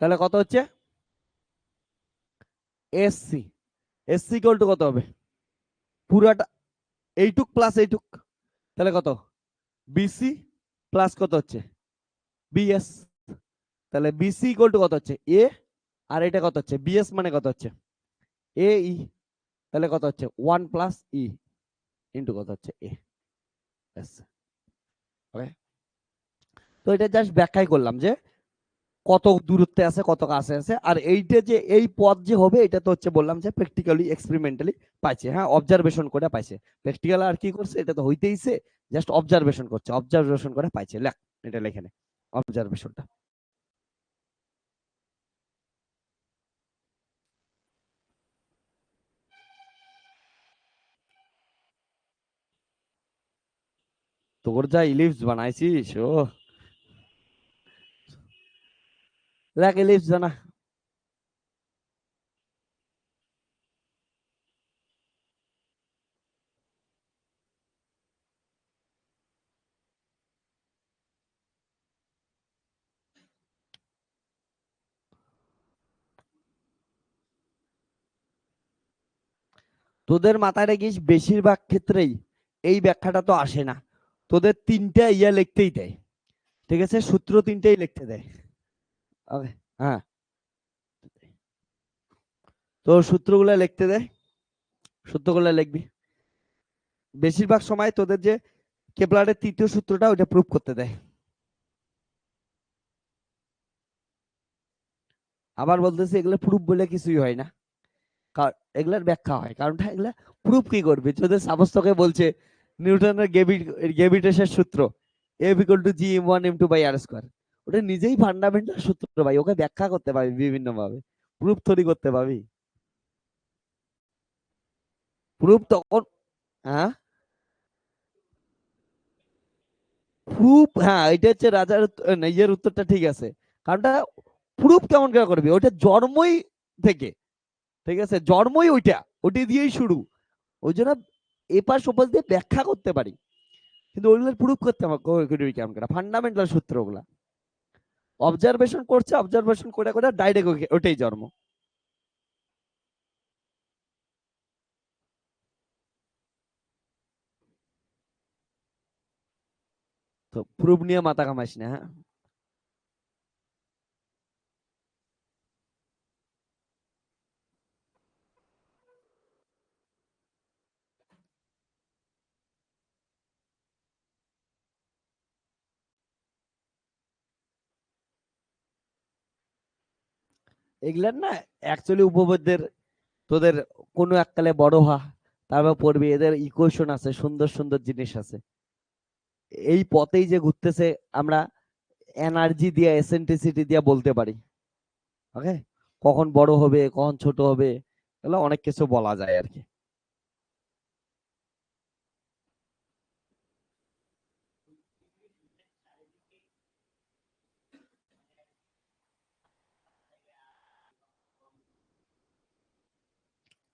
তাহলে কত হচ্ছে এসসি, এসসি ইকুয়াল টু কত হবে পুরাটা এইটুক প্লাস এইটুক, তাহলে কত বিসি প্লাস কত হচ্ছে বিএস, তাহলে বিসি ইকুয়াল টু কত হচ্ছে এ, আর এটা কত হচ্ছে বিএস মানে কত হচ্ছে এ ই, তাহলে কত হচ্ছে ওয়ান প্লাস ই ইন্টু কত হচ্ছে এ। ওকে, তো এটা জাস্ট ব্যাখ্যাই করলাম যে কত দূরত্বে আছে কত কাছে আছে, আর এইটা যে এই পথ যে হবে এটা তো হচ্ছে বললাম যে প্র্যাকটিক্যালি এক্সপেরিমেন্টালি পাইছে, হ্যাঁ অবজারভেশন করে পাইছে, প্র্যাকটিক্যাল আর কি করছে এটা তো হইতেইছে, জাস্ট অবজারভেশন করছে, অবজারভেশন করে পাইছে, লেখ এটা লেখে নে অবজারভেশনটা। তোর যা ইলিপস বানাইছিস ও, লেখ ইলিপস জানা। তোদের মাথায় রাখিস বেশিরভাগ ক্ষেত্রেই এই ব্যাখ্যাটা তো আসে না, তোদের তিনটা ইয়া লিখতেই দেয়, ঠিক আছে, সূত্র তিনটেই লিখতে দেয়। ওকে, হ্যাঁ তো সূত্রগুলো লিখতে দেয়, সূত্রগুলো লিখবি, বেশিরভাগ সময় তোদের যে কেপলারের তৃতীয় সূত্রটা ওইটা প্রুফ করতে দেয়। আবার বলতেছি এগুলো প্রুফ বলে কিছুই হয় না, এগুলার ব্যাখ্যা হয়, কারণটা এগুলা প্রুফ কি করবে, তোদের সাবস্তকে বলছে নিউটনের গ্রেভিটেশনের সূত্র F equal to G one M two by R square, ওটা নিজেই ফান্ডামেন্টাল সূত্র ভাই, ওকে ব্যাখ্যা করতে পারবি বিভিন্ন ভাবে, প্রুফ তৈরি করতে পারবি, প্রুফ তখন, হ্যাঁ প্রুফ, হ্যাঁ এটা হচ্ছে রাজার নিজের উত্তরটা ঠিক আছে, কারণটা প্রুফ কেমন করে করবি, ওইটা জন্মই থেকে, ঠিক আছে জন্মই ওইটা, ওটি দিয়েই শুরু, ওই জন্য এপাশ ওপাশ দিয়ে ব্যাখ্যা করতে পারি, কিন্তু ওইগুলো প্রুফ করতে আমার কেমন করে ফান্ডামেন্টাল সূত্র ওগুলা, অবজারভেশন করছে, অবজারভেশন করে করে ডাইরেক্ট ওটাই জন্ম। তো প্রুফ নিয়ে মাথা কামাইস না, হ্যাঁ এগুলার না অ্যাকচুয়ালি উপপাদ্যের, তোদের কোনো এককালে বড় হওয়া, তারপর পড়বি এদের ইকুয়েশন আছে, সুন্দর সুন্দর জিনিস আছে, এই পথেই যে ঘুরতেছে আমরা এনার্জি দিয়ে এসেন্ট্রিসিটি দিয়ে বলতে পারি, ওকে কখন বড় হবে কখন ছোট হবে, এগুলো অনেক কিছু বলা যায় আর কি।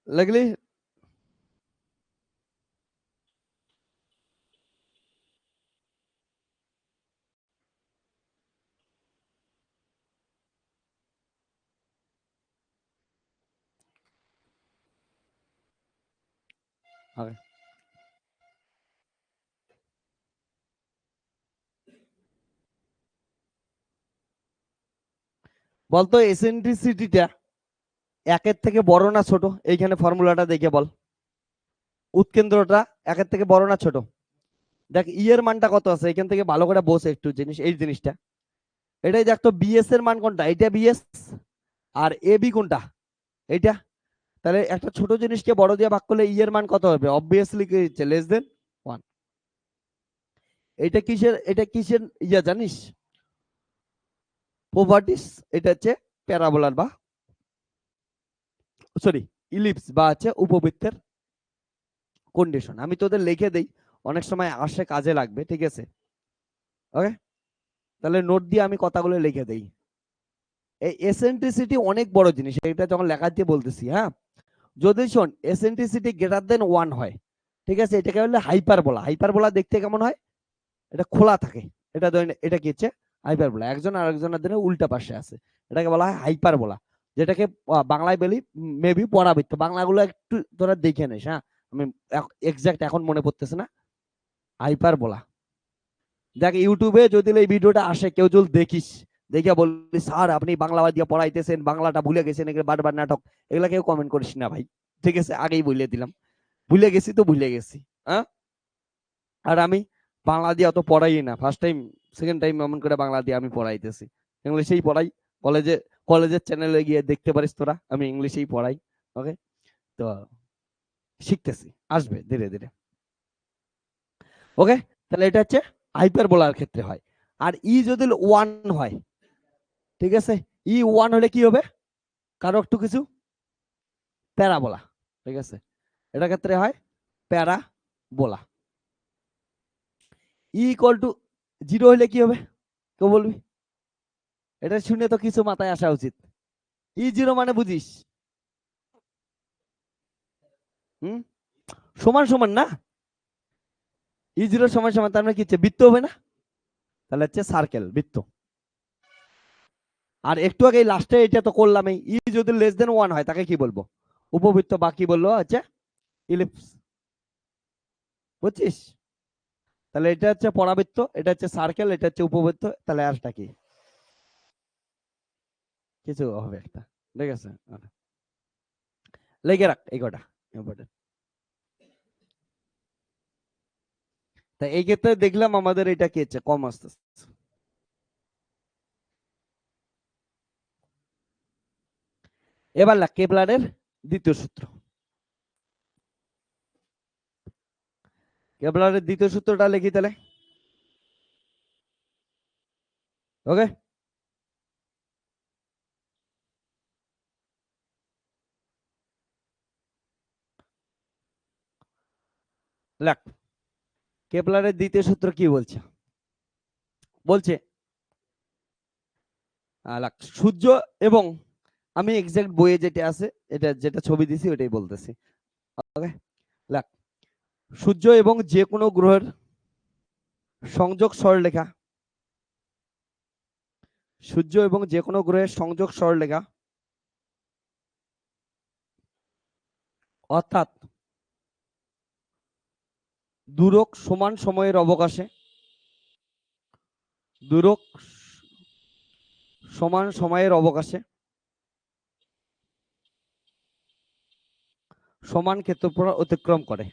লাগলি, okay. বলতো এসেন্ট্রিসিটিটা একের থেকে বড় না ছোট, এইখানে ফর্মুলাটা দেখে বল, উৎকেন্দ্রটা একের থেকে বড় না ছোট, দেখ ই এর মানটা কত আছে এখান থেকে ভালো করে বসে একটু জিনিস, এই জিনিসটা এটাই দেখ তো বিএস এর মান কোনটা, এটা বিএস, আর এ বি কোনটা এইটা, তাহলে একটা ছোট জিনিসকে বড় দিয়ে ভাগ করলে ই এর মান কত হবে? অবভিয়াসলি কি হচ্ছে? Less than 1। এটা কিসের ইয়া জানিস? প্রপার্টিস। এটা হচ্ছে প্যারাবোলার বা সরি ইলিপস বা হচ্ছে উপবৃত্তের কন্ডিশন। আমি তোদের লিখে দেই, অনেক সময় আসে কাজে লাগবে, ঠিক আছে? ওকে, তাহলে নোট দিয়ে আমি কথাগুলো লিখে দেই। এই এসেন্ট্রিসিটি অনেক বড় জিনিস, এটা যখন লেখা দিয়ে বলতেছি। হ্যাঁ, যদি শোন এসেন্ট্রিসিটি গ্রেটার দেন 1 হয়, ঠিক আছে, এটাকে বলে হাইপারবোলা। হাইপারবোলা দেখতে কেমন হয়? এটা খোলা থাকে। এটা ধরেন এটা কি হচ্ছে? হাইপারবোলা। একজন আরেকজনের দিকে উল্টা পাশে আছে, এটাকে বলা হয় হাইপারবোলা, যেটাকে বাংলায় বলি মেবি পরাবৃত্ত। বাংলাগুলো একটু তোরা দেখে নিস। হ্যাঁ, আমি এক্সাক্ট এখন মনে পড়তেছে না। হাইপারবোলা। দেখ ইউটিউবে যদি এই ভিডিওটা আসে, কেউ যদি দেখিস, দেখে বললি স্যার আপনি বাংলা দিয়ে পড়াইতেছেন, বাংলাটা ভুলে গেছেন, এগুলো বারবার নাটক, এগুলা কেউ কমেন্ট করিস না ভাই, ঠিক আছে? আগেই বলে দিলাম, ভুলে গেছি তো ভুলে গেছি। হ্যাঁ, আর আমি বাংলা দিয়ে অত পড়াই না, ফার্স্ট টাইম সেকেন্ড টাইম এমন করে বাংলা দিয়ে আমি পড়াইতেছি। ইংলিশেই পড়াই। কলেজের চ্যানেলে গিয়ে দেখতে পারিস তোরা, আমি ইংলিশেই পড়াই। ওকে, তো শিখতেছি, আসবে ধীরে ধীরে। ওকে, তাহলে এটা হচ্ছে হাইপারবোলার ক্ষেত্রে হয়। আর ই যদি 1 হয়, ঠিক আছে, ই 1 হলে কি হবে? কারো একটু কিছু? প্যারাবোলা, ঠিক আছে, এটা ক্ষেত্রে হয় প্যারাবোলা। ই ইকুয়াল টু 0 হলে কি হবে? কেউ বলবি? এটা শুনে তো কিছু মাথায় আসা উচিত। ই 0 মানে বুঝিস? হুম, সমান সমান না? ই 0 সমান সমান, তার মানে কি হচ্ছে? বৃত্ত হবে না? তাহলে হচ্ছে সার্কেল, বৃত্ত। আর একটু আগে লাস্টে এটা তো করলাম, ই যদি লেস দেন 1 হয় তাকে কি বলবো? উপবৃত্ত। বাকি বললো হচ্ছে ইলিপস। বুঝছিস? তাহলে এটা হচ্ছে পরাবৃত্ত, এটা হচ্ছে সার্কেল, এটা হচ্ছে উপবৃত্ত। তাহলে আরটা কি? কিছু হবে একটা, ঠিক আছে? লেগে রাখ এই কটা ইম্পর্টেন্ট। তা এই ক্ষেত্রে দেখলাম আমাদের এটা কি হচ্ছে? কম আসতেছে। এবার লাগ কেপলারের দ্বিতীয় সূত্র। কেপলারের দ্বিতীয় সূত্রটা লিখি তাহলে। ওকে, লাগ কেপলারের দ্বিতীয় সূত্র কি বলছে? বলছে লাগ সূর্য এবং, আমি এক্সাক্ট বইয়ে যেটা আছে, এটা যেটা ছবি দিছি ওটাই বলতেছি। ওকে, লাগ সূর্য এবং যে কোনো গ্রহের সংযোগ সরলরেখা, সূর্য এবং যে কোনো গ্রহের সংযোগ সরলরেখা, অর্থাৎ দূরক সমান সময়ের অবকাশে, দূরক সমান সময়ের অবকাশে সমান ক্ষেত্রফল অতিক্রম করে,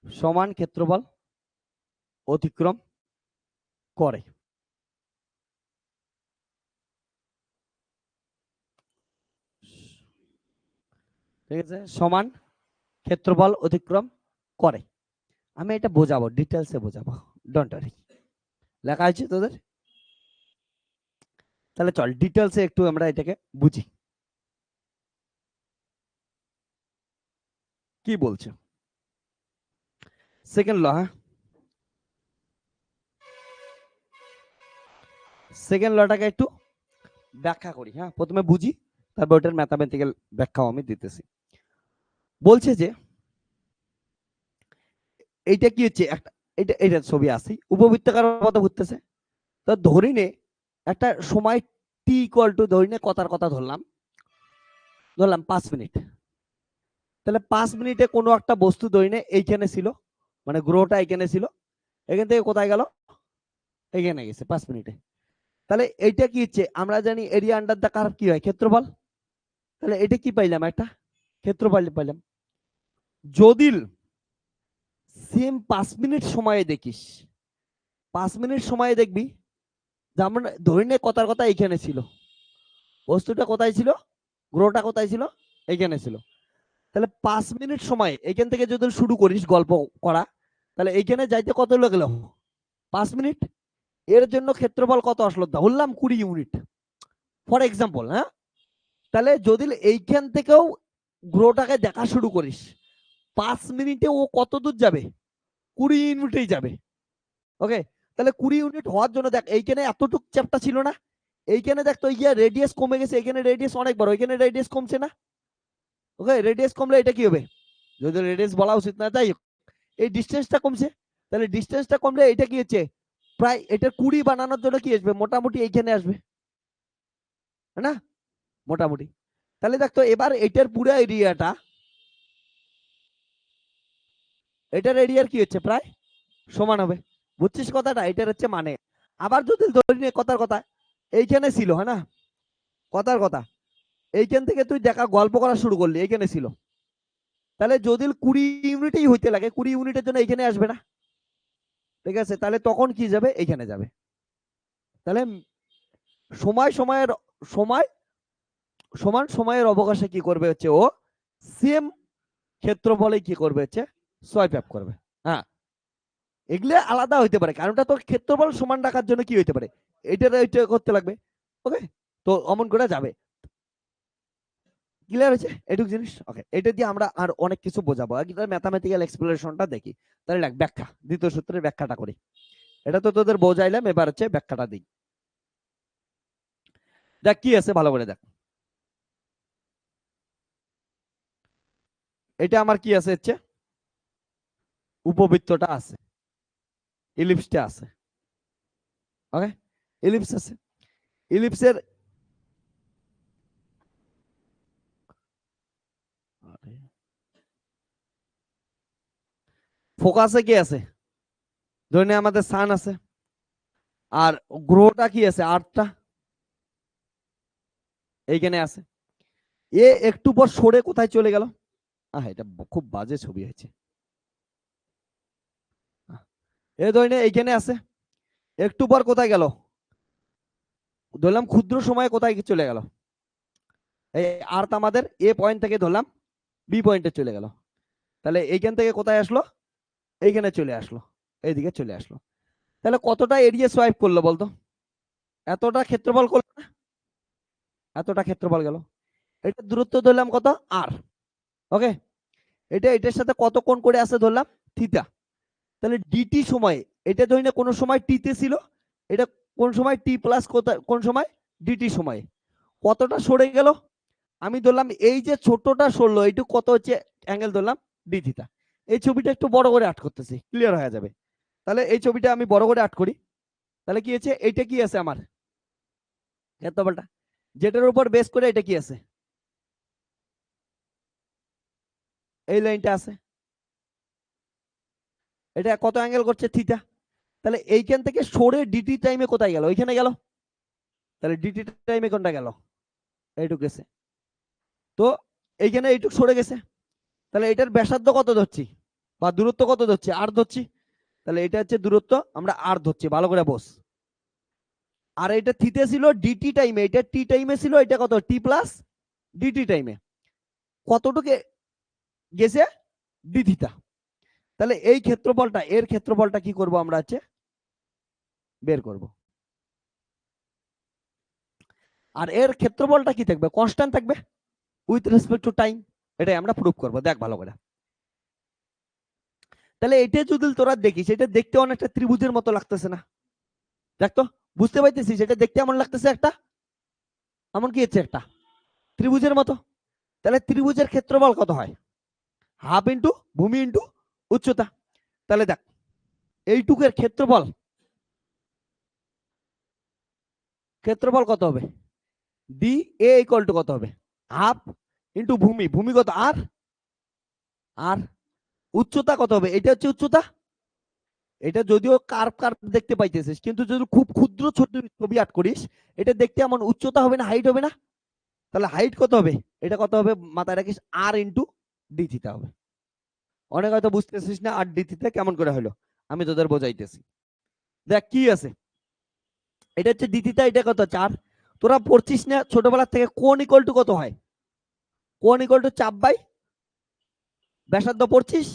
সমান ক্ষেত্রফল অতিক্রম করে। ঠিক আছে, সমান ক্ষেত্রফল অতিক্রম করে। আমি এটা বোঝাবো, ডিটেলসে বোঝাবো, ডোন্ট ওয়ারি। লেখা আছে তোদের? তাহলে চল ডিটেলসে একটু আমরা এটাকে বুঝি কি বলছে। সেকেন্ড ল, হ্যাঁ, সেকেন্ড লটাকে একটু ব্যাখ্যা করি। হ্যাঁ, প্রথমে বুঝি, তারপর ওটার ম্যাথামেটিক্যাল ব্যাখ্যাও আমি দিতেছি। বলছে যে এইটা কি হচ্ছে? একটা এটা এটা ছবি আছে, উপবৃত্তাকার পথ ঘুরতেছে। তো ধরি নে একটা সময় টি ইকুয়াল টু, ধরি নে কথার কথা ধরলাম, 5 মিনিট। তাহলে 5 মিনিটে কোনো একটা বস্তু ধরি নে এইখানে ছিল, মানে গ্রহটা এখানে ছিল, এখান থেকে কোথায় গেল? এখানে গেছে 5 মিনিটে। তাহলে এইটা কি হচ্ছে? আমরা জানি এরিয়া আন্ডার দ্য কার্ভ কি হয়? ক্ষেত্রফল। তাহলে এটা কি পাইলাম? একটা ক্ষেত্রফল পাইলাম। যদি সেম 5 মিনিট সময়ে দেখিস, 5 মিনিট সময়ে দেখবি যে আমরা ধরি নে কথার কথা এইখানে ছিল, বস্তুটা কোথায় ছিল? গ্রহটা কোথায় ছিল? এইখানে ছিল। তাহলে 5 মিনিট সময় এখান থেকে যদি শুরু করিস গল্প করা, তাহলে এইখানে যাইতে কত লাগলো? 5 মিনিট। এর জন্য ক্ষেত্রফল কত আসলো? ধরলাম 20 ইউনিট ফর এক্সাম্পল, হ্যাঁ। তাহলে যদি এইখান থেকেও গ্রহটাকে দেখা শুরু করিস, 5 মিনিটে ও কত দূর যাবে? 20 ইউনিটেই যাবে। ওকে, তাহলে 20 ইউনিট হওয়ার জন্য দেখ এইখানে এতটুক চ্যাপটা ছিল না, এইখানে দেখ তো ইয়া রেডিয়াস কমে গেছে, এখানে রেডিয়াস অনেক বড়, এখানে রেডিয়াস কমছে না? ওকে, রেডিয়াস কমলে এটা কি হবে? যদি রেডিয়াস বলা উচিত না, তাই এই ডিস্টেন্সটা কমছে। তাহলে ডিস্টেন্সটা কমলে এটা কি হচ্ছে? প্রায় এটা 20 বানানোর জন্য কি আসবে? মোটামুটি এইখানে আসবে, না মোটামুটি। তাহলে দেখতো এবার এটার পুরো এরিয়াটা, এটার এরিয়ার কি হচ্ছে? প্রায় সমান হবে। বুঝছিস কথাটা? এটার হচ্ছে মানে। আবার যদি ধরি নে কথার কথা এইখানে ছিল, হ্যাঁ না, কথার কথা এইখান থেকে তুই দেখা গল্প করা শুরু করলি, এইখানে ছিল। তাহলে যদি 20 ইউনিটেই হইতে লাগে, 20 ইউনিটের জন্য এইখানে আসবে না, ঠিক আছে? তাহলে তখন কি যাবে? এইখানে যাবে। তাহলে সময় সময়ের সময় সমান সময়ের অবকাশে কি করবে হচ্ছে ও সেম ক্ষেত্রফলে কি করবে হচ্ছে সোয়াইপ আপ করবে। হ্যাঁ, এগুলো আলাদা হইতে পারে, কারণটা তো ক্ষেত্রফল সমান রাখার জন্য কি হইতে পারে, এটা করতে লাগবে। ওকে, তো অমন করে যাবে। ক্লিয়ার হয়েছে এটুক জিনিস? ওকে, এটা দিয়ে আমরা আর অনেক কিছু বোঝাবো। এটা ম্যাথমেটিক্যাল এক্সপ্লেনেশনটা দেখি। তাহলে দেখ ব্যাখ্যা, দ্বিতীয় সূত্রের ব্যাখ্যাটা করি। এটা তো তোদের বোঝাইলাম, এবার হচ্ছে ব্যাখ্যাটা দিই। দেখ কি আছে ভালো করে দেখ। এটা আমার কি আছে হচ্ছে উপবৃত্তটা আছে, ইলিপসটা আছে। ওকে, ইলিপস আছে। ইলিপসের ফোকাসে কি আছে? ধরে আমাদের সান আছে, আর গ্রহটা কি আছে? আর্থটা এইখানে আছে। এ একটু পর সরে কোথায় চলে গেল? এটা খুব বাজে ছবি হয়েছে। এ ধরে এইখানে আছে, একটু পর কোথায় গেল? ধরলাম ক্ষুদ্র সময়ে কোথায় চলে গেল? এই আর্থ আমাদের এ পয়েন্ট থেকে ধরলাম বি পয়েন্টে চলে গেল। তাহলে এইখান থেকে কোথায় আসলো? এইখানে চলে আসলো, এইদিকে চলে আসলো। তাহলে কতটা এরিয়া সোয়াইপ করলো বলতো? এতটা ক্ষেত্রফল করলো না? এতটা ক্ষেত্রফল গেল। এটা দূরত্ব ধরলাম কত? আর। ওকে, এটা এটার সাথে কত কোণ করে আছে ধরলাম? থিটা। তাহলে ডিটি সময়ে, এটা ধরি না কোন সময় টিতে ছিল, এটা কোন সময় টি প্লাস কোন সময় ডিটি সময়ে কতটা সরে গেল? আমি ধরলাম এই যে ছোটটা সরলো, এইটুকু কত হচ্ছে অ্যাঙ্গেল ধরলাম ডি থিটা। এই ছবিটা একটু বড় করে আট করতেছি, ক্লিয়ার হয়ে যাবে। তাহলে এই ছবিটা আমি বড় করে আট করি। তাহলে কি হচ্ছে? এইটা কি আছে আমার ক্ষেত্রফলটা, যেটার উপর বেস করে এটা কি আছে? এই লাইনটা আছে, এটা কত অ্যাঙ্গেল করছে? থিটা। তাহলে এইখান থেকে সরে ডিটি টাইমে কোথায় গেল? ওইখানে গেল। তাহলে ডিটি টাইমে কোনটা গেল? এইটুকু গেছে। তো এইখানে এইটুকু সরে গেছে। তাহলে এটার ব্যাসার্ধ কত ধরছি বা দূরত্ব কত ধরছি? আর ধরছি। তাহলে এটা হচ্ছে দূরত্ব, আমরা আর ধরছি, ভালো করে বস। আর এটা থিতে ছিল ডিটি টাইমে, এটা টি টাইমে ছিল, এটা কত? টি প্লাস ডিটি টাইমে কতটুকু গেছে? D theta. তাহলে এই ক্ষেত্রফলটা, এর ক্ষেত্রফলটা কি করব আমরা হচ্ছে বের করব। আর এর ক্ষেত্রফলটা কি থাকবে? কনস্ট্যান্ট থাকবে উইথ রেসপেক্ট টু টাইম। এটাই আমরা প্রুফ করব। দেখ ভালো করে। তাহলে এটা যদি তোরা দেখিস, এটা দেখতে অনেকটা ত্রিভুজের মতো লাগতেছে না? দেখতো, বুঝতে পাইতেছিস এটা দেখতে এমন লাগতেছে একটা, এমন কি হচ্ছে একটা ত্রিভুজের মতো। তাহলে ত্রিভুজের ক্ষেত্রফল কত হয়? হাফ ইন্টু ভূমি ইন্টু উচ্চতা। তাহলে দেখ এইটুকের ক্ষেত্রফল, ক্ষেত্রফল কত হবে? ডি এ ইকুয়াল টু কত হবে? হাফ ইন্টু ভূমি, ভূমি কত? আর। আর উচ্চতা কত হবে? এটা হচ্ছে উচ্চতা। এটা যদিও কার্ভ কার্ভ দেখতে পাইতেছিস, কিন্তু যদি খুব ক্ষুদ্র ছোট ছবি আট করিস, এটা দেখতে এমন উচ্চতা হবে না, হাইট হবে না? তাহলে হাইট কত হবে? এটা কত হবে মাথায় রাখিস? আর ইন্টু ডি থিটা হবে। অনেক হয়তো বুঝতেছিস না আর ডি থিটা কেমন করে হলো, আমি তোদের বোঝাইতেছি। দেখ কি আছে, এটা হচ্ছে ডি থিটা, এটা কত? 4। তোরা পড়ছিস না ছোটবেলা থেকে কোণ ইকুয়াল টু কত হয়? কোণ ইকুয়াল টু চাপ বাই ব্যাসার্ধ পড়ছিস,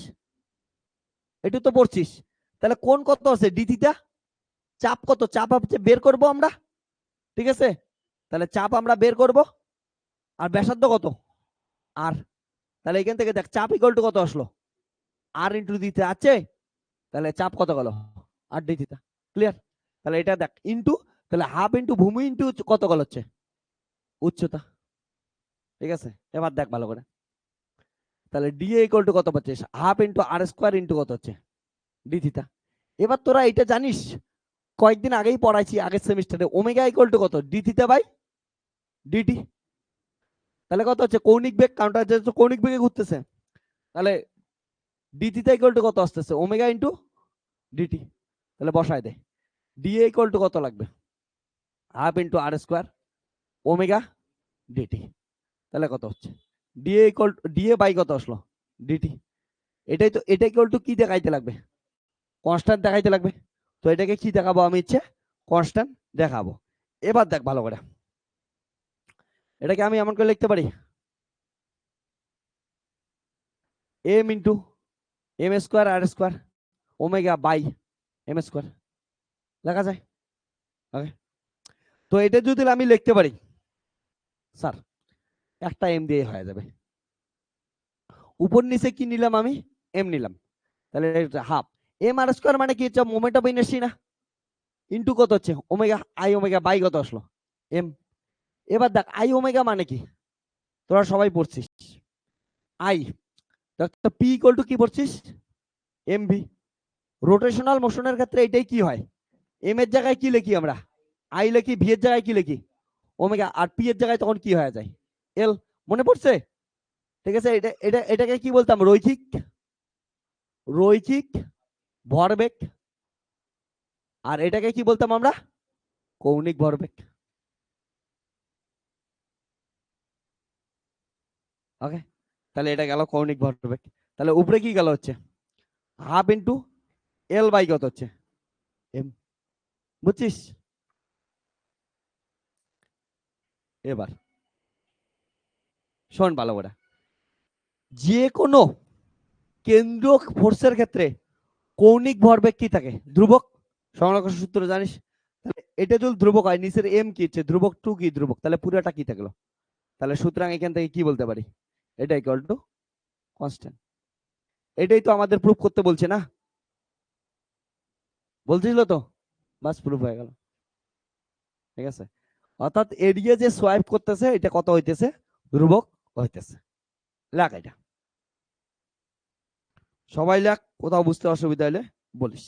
একটু তো পড়ছিস, তাহলে কোণ কত আছে ডি থিটা, চাপ কত, চাপ হচ্ছে বের করব আমরা, ঠিক আছে, তাহলে চাপ আমরা বের করব, আর ব্যাসার্ধ কত আর, তাহলে এখান থেকে দেখ চাপ ইকুয়াল টু কত আসলো, আর ইন্টু দিতে আছে, তাহলে চাপ কত গেল আর ডি থিটা, ক্লিয়ার, তাহলে এটা দেখ ইন্টু, তাহলে হাফ ইন্টু ভূমি ইন্টু কত গেল হচ্ছে উচ্চতা, ঠিক আছে, এবার দেখ ভালো করে, তাহলে ডি ইকুয়াল টু কত পাচ্ছিস, হাফ ইন্টু আর স্কোয়ার ইন্টু কত হচ্ছে ডি থিটা। এবার তোরা এটা জানিস, কয়েকদিন আগেই পড়াইছি আগের সেমিস্টারে, ওমেগা ইকুয়াল টু কত ডি থিটা বাই ডিটি, তাহলে কত হচ্ছে কৌণিক বেগ, কারণটা যেহেতু কৌণিক বেগে ঘুরতেছে, তাহলে ডি থিটা ইকুয়াল টু কত আসতেছে ওমেগা ইন্টু ডিটি, তাহলে বসায় দে, ডি ইকুয়াল টু কত লাগবে হাফ ইন্টু আর স্কোয়ার ওমেগা ডিটি, তাহলে কত হচ্ছে ডিএ ইকুয়াল ডিএ বাই কত আসলো ডিটি, এটাই তো, এটা ইকুয়াল টু কি দেখাইতে লাগবে কনস্ট্যান্ট দেখাইতে লাগবে, তো এটাকে কি দেখাবো আমি ইচ্ছে কনস্ট্যান্ট দেখাবো। এবার দেখ ভালো করে, এটাকে আমি এমন করে লিখতে পারি M into M square R square omega by M square লেখা যায়, ওকে, তো এটা যদি আমি লিখতে পারি স্যার একটা এম দিয়ে হয়ে যাবে, উপর নিচে কি নিলাম আমি এম নিলাম, তাহলে হাফ এম আর স্কোয়ার মানে কি হচ্ছে মোমেন্ট অফ ইনার্সি না, ইন্টু কত হচ্ছে ওমেগা আই ওমেগা বাই কত আসলো এম, এবার দেখ আই ওমেগা মানে কি তোরা সবাই পড়ছিস, আই পি ইকুয়াল টু কি পড়ছিস এম ভি, রোটেশনাল মোশনের ক্ষেত্রে এটাই কি হয়, এম এর জায়গায় কি লিখি আমরা আই লিখি, ভি এর জায়গায় কি লিখি ওমেগা, আর পি এর জায়গায় তখন কি হয়ে যায় এল, মনে পড়ছে, ঠিক আছে, এটা এটা এটাকে কি বলতাম রৈখিক, রৈখিক ভরবেগ, আর এটাকে কি বলতাম আমরা কৌণিক ভরবেগ, ওকে, তাহলে এটা গেল কৌণিক ভরবেগ, তাহলে উপরে কি গেল হচ্ছে হাফ ইন্টু এল বাই কত হচ্ছে এম, বুঝছিস, এবার শোন ভালো করে, যে কোনো কেন্দ্রীয় ফোর্সের ক্ষেত্রে কৌণিক ভরবেগ কি থাকে ধ্রুবক, সংরক্ষণ সূত্র জানিস, এটা যদি ধ্রুবক হয় নিচের এম কি হচ্ছে ধ্রুবক, টু কি ধ্রুবক, তাহলে পুরোটা কি থাকলো, তাহলে সুতরাং এখান থেকে কি বলতে পারি এটা ইকুয়াল টু কনস্ট্যান্ট, এটাই তো আমাদের প্রুফ করতে বলছে না, বলছিল তো, বাস প্রুফ হয়ে গেল, ঠিক আছে, অর্থাৎ এরিয়া যে সোয়াইপ করতেছে এটা কত হইতেছে ধ্রুবক হইতেছে, লেখ এটা সবাই লেখ, কোথাও বুঝতে অসুবিধা হলে বলিস।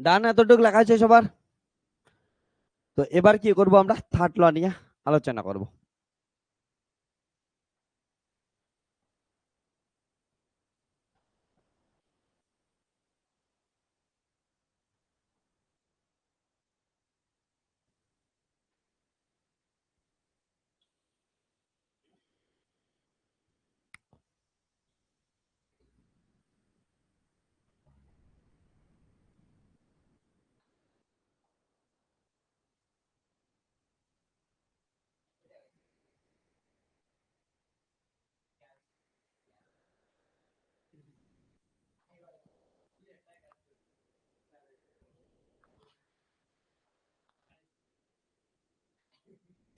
ডান, এতটুকু লেখা আছে সবার? তো এবার কি করব, আমরা থার্ড ল নিয়ে আলোচনা করব।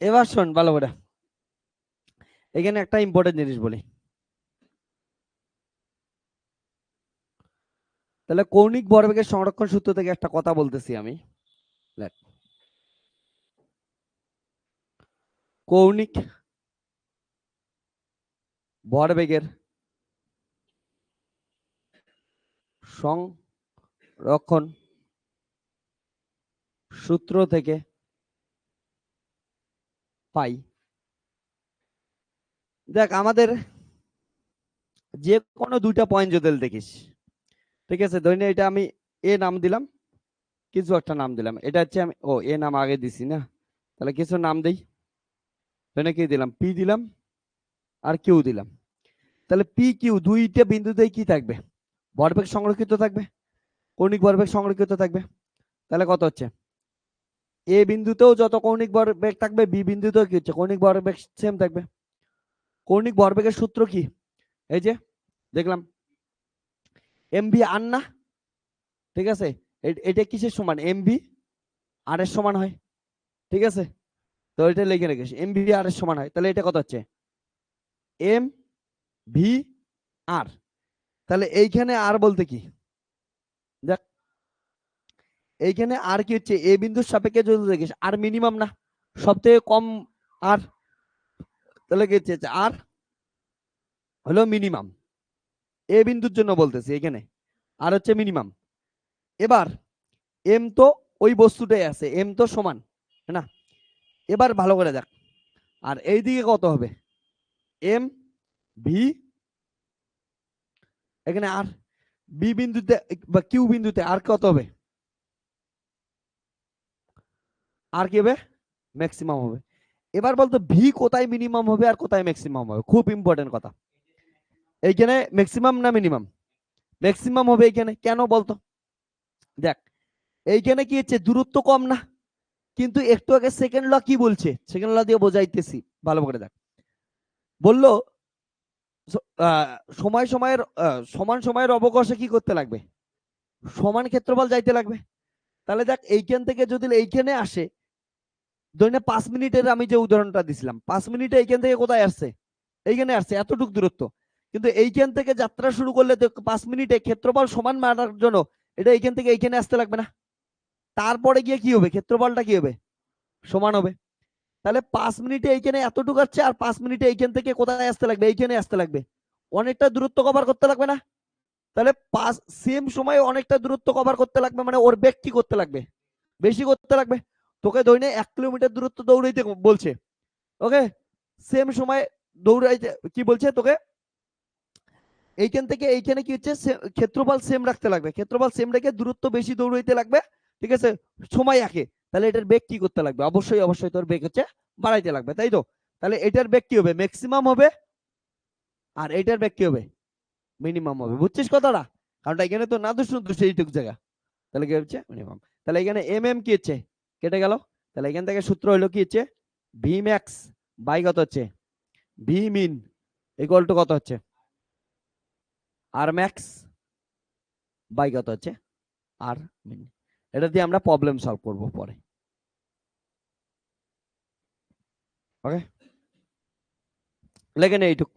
এবার শোন ভালো করে, এখানে একটা ইম্পর্টেন্ট জিনিস বলি। তাহলে কৌণিক ভরবেগের সংরক্ষণ সূত্র থেকে একটা কথা বলতেছি আমি। কৌণিক ভরবেগের সংরক্ষণ সূত্র থেকে পাই, দেখ আমাদের যে কোনো দুইটা পয়েন্ট যদি দেখিস, ঠিক আছে, ধরে নে এটা আমি এ নাম দিলাম, কিছু একটা নাম দিলাম, এটা হচ্ছে আমি এ নাম আগে দিছি না, তাহলে কিছু নাম দেই, ধরে কি দিলাম, পি দিলাম আর কিউ দিলাম। তাহলে পি কিউ দুইটা বিন্দুতেই কি থাকবে, ভরবেগ সংরক্ষিত থাকবে, কৌণিক ভরবেগ সংরক্ষিত থাকবে। তাহলে কত হচ্ছে, এ বিন্দুতেও যত কৌণিক ভরবেগ থাকবে, বি বিন্দুতেও কি হচ্ছে, কৌণিক ভরবেগ সেম থাকবে। কৌণিক ভরবেগের সূত্র কি, এই যে দেখলাম এমভি আর না, ঠিক আছে, এটা কিসের সমান, এমভি আর এর সমান হয়, ঠিক আছে। তো এটা লিখে রেখেছি, এমভি আর এর সমান হয়, তাহলে এটা কত হচ্ছে, এম ভি আর। তাহলে এইখানে আর বলতে কি, দেখ এইখানে আর কি হচ্ছে, এ বিন্দুর সাপেক্ষে যদি দেখিস আর মিনিমাম না, সব থেকে কম আর, তাহলে কি হচ্ছে আর হলো মিনিমাম, এ বিন্দুর জন্য বলতেছি এখানে আর হচ্ছে মিনিমাম। এবার এম তো ওই বস্তুটাই আছে, এম তো সমান, না, এবার ভালো করে দেখ, আর এইদিকে কত হবে, এম ভি, এখানে আর বি বিন্দুতে বা কিউ বিন্দুতে আর কত হবে, আর কি হবে, ম্যাক্সিমাম হবে। এবার বলতো ভি কোথায় মিনিমাম হবে আর কোথায় ম্যাক্সিমাম হবে, খুব ইম্পর্টেন্ট কথা। এইখানে ম্যাক্সিমাম না মিনিমাম, ম্যাক্সিমাম হবে এইখানে, কেন বলতো, দেখ এইখানে কি হচ্ছে, দূরত্ব কম না, কিন্তু একটু আগে সেকেন্ড ল কি বলছে, সেকেন্ড ল দিয়ে বোঝাইতেছি ভালো করে দেখ, বললো সময় সময়ের সমান সময়ের অবকাশে কি করতে লাগবে, সমান ক্ষেত্রফল যাইতে লাগবে। তাহলে দেখ এইখান থেকে যদি এইখানে আসে, ধরে 5 মিনিটের আমি যে উদাহরণটা দিছিলাম, 5 মিনিটে এইখান থেকে কোথায় আসছে, এইখানে আসছে এতটুক দূরত্ব, কিন্তু এইখান থেকে যাত্রা শুরু করলে 5 মিনিটে ক্ষেত্রফল সমান মানার জন্য এটা এইখান থেকে এইখানে আসতে লাগবে না, তারপরে গিয়ে কি হবে, ক্ষেত্রফলটা কি হবে, সমান হবে। তাহলে 5 মিনিটে এইখানে এতটুকু আসছে, আর 5 মিনিটে এইখান থেকে কোথায় আসতে লাগবে, এইখানে আসতে লাগবে, অনেকটা দূরত্ব কভার করতে লাগবে না। তাহলে পাঁচ সেম সময়ে অনেকটা দূরত্ব কভার করতে লাগবে, মানে ওর বেগ কি করতে লাগবে, বেশি করতে লাগবে। তোকে ধরে 1 কিলোমিটার দূরত্ব দৌড়াইতে বলছে, ওকে, সেম সময় দৌড়াইতে কি বলছে তোকে, এইখান থেকে এইখানে কি হচ্ছে, ক্ষেত্রফল সেম রাখতে লাগবে, ক্ষেত্রফল সেম রেখে দূরত্ব বেশি দৌড়াইতে লাগবে, ঠিক আছে, সময় একে, তাহলে এটার বেগ কি করতে লাগবে, অবশ্যই অবশ্যই তোর বেগ হচ্ছে বাড়াইতে লাগবে, তাই তো। তাহলে এটার বেগ কি হবে, ম্যাক্সিমাম হবে, আর এটার বেগ কি হবে, মিনিমাম হবে, বুঝছিস কথাটা, কারণ এখানে তো না দুষ দুষ এইটুক জায়গা, তাহলে কি হচ্ছে মিনিমাম। তাহলে এখানে এম এম কি হচ্ছে, কেটে গেল, তাহলে এখান থেকে সূত্র হলো কি হচ্ছে, ভি ম্যাক্স বাই কত হচ্ছে, ভি মিন ইকুয়াল টু কত হচ্ছে, আর ম্যাক্স বাই কত হচ্ছে, আর মিন। এটা দিয়ে আমরা প্রবলেম সলভ করব পরে, ওকে, লেখেন এইটুক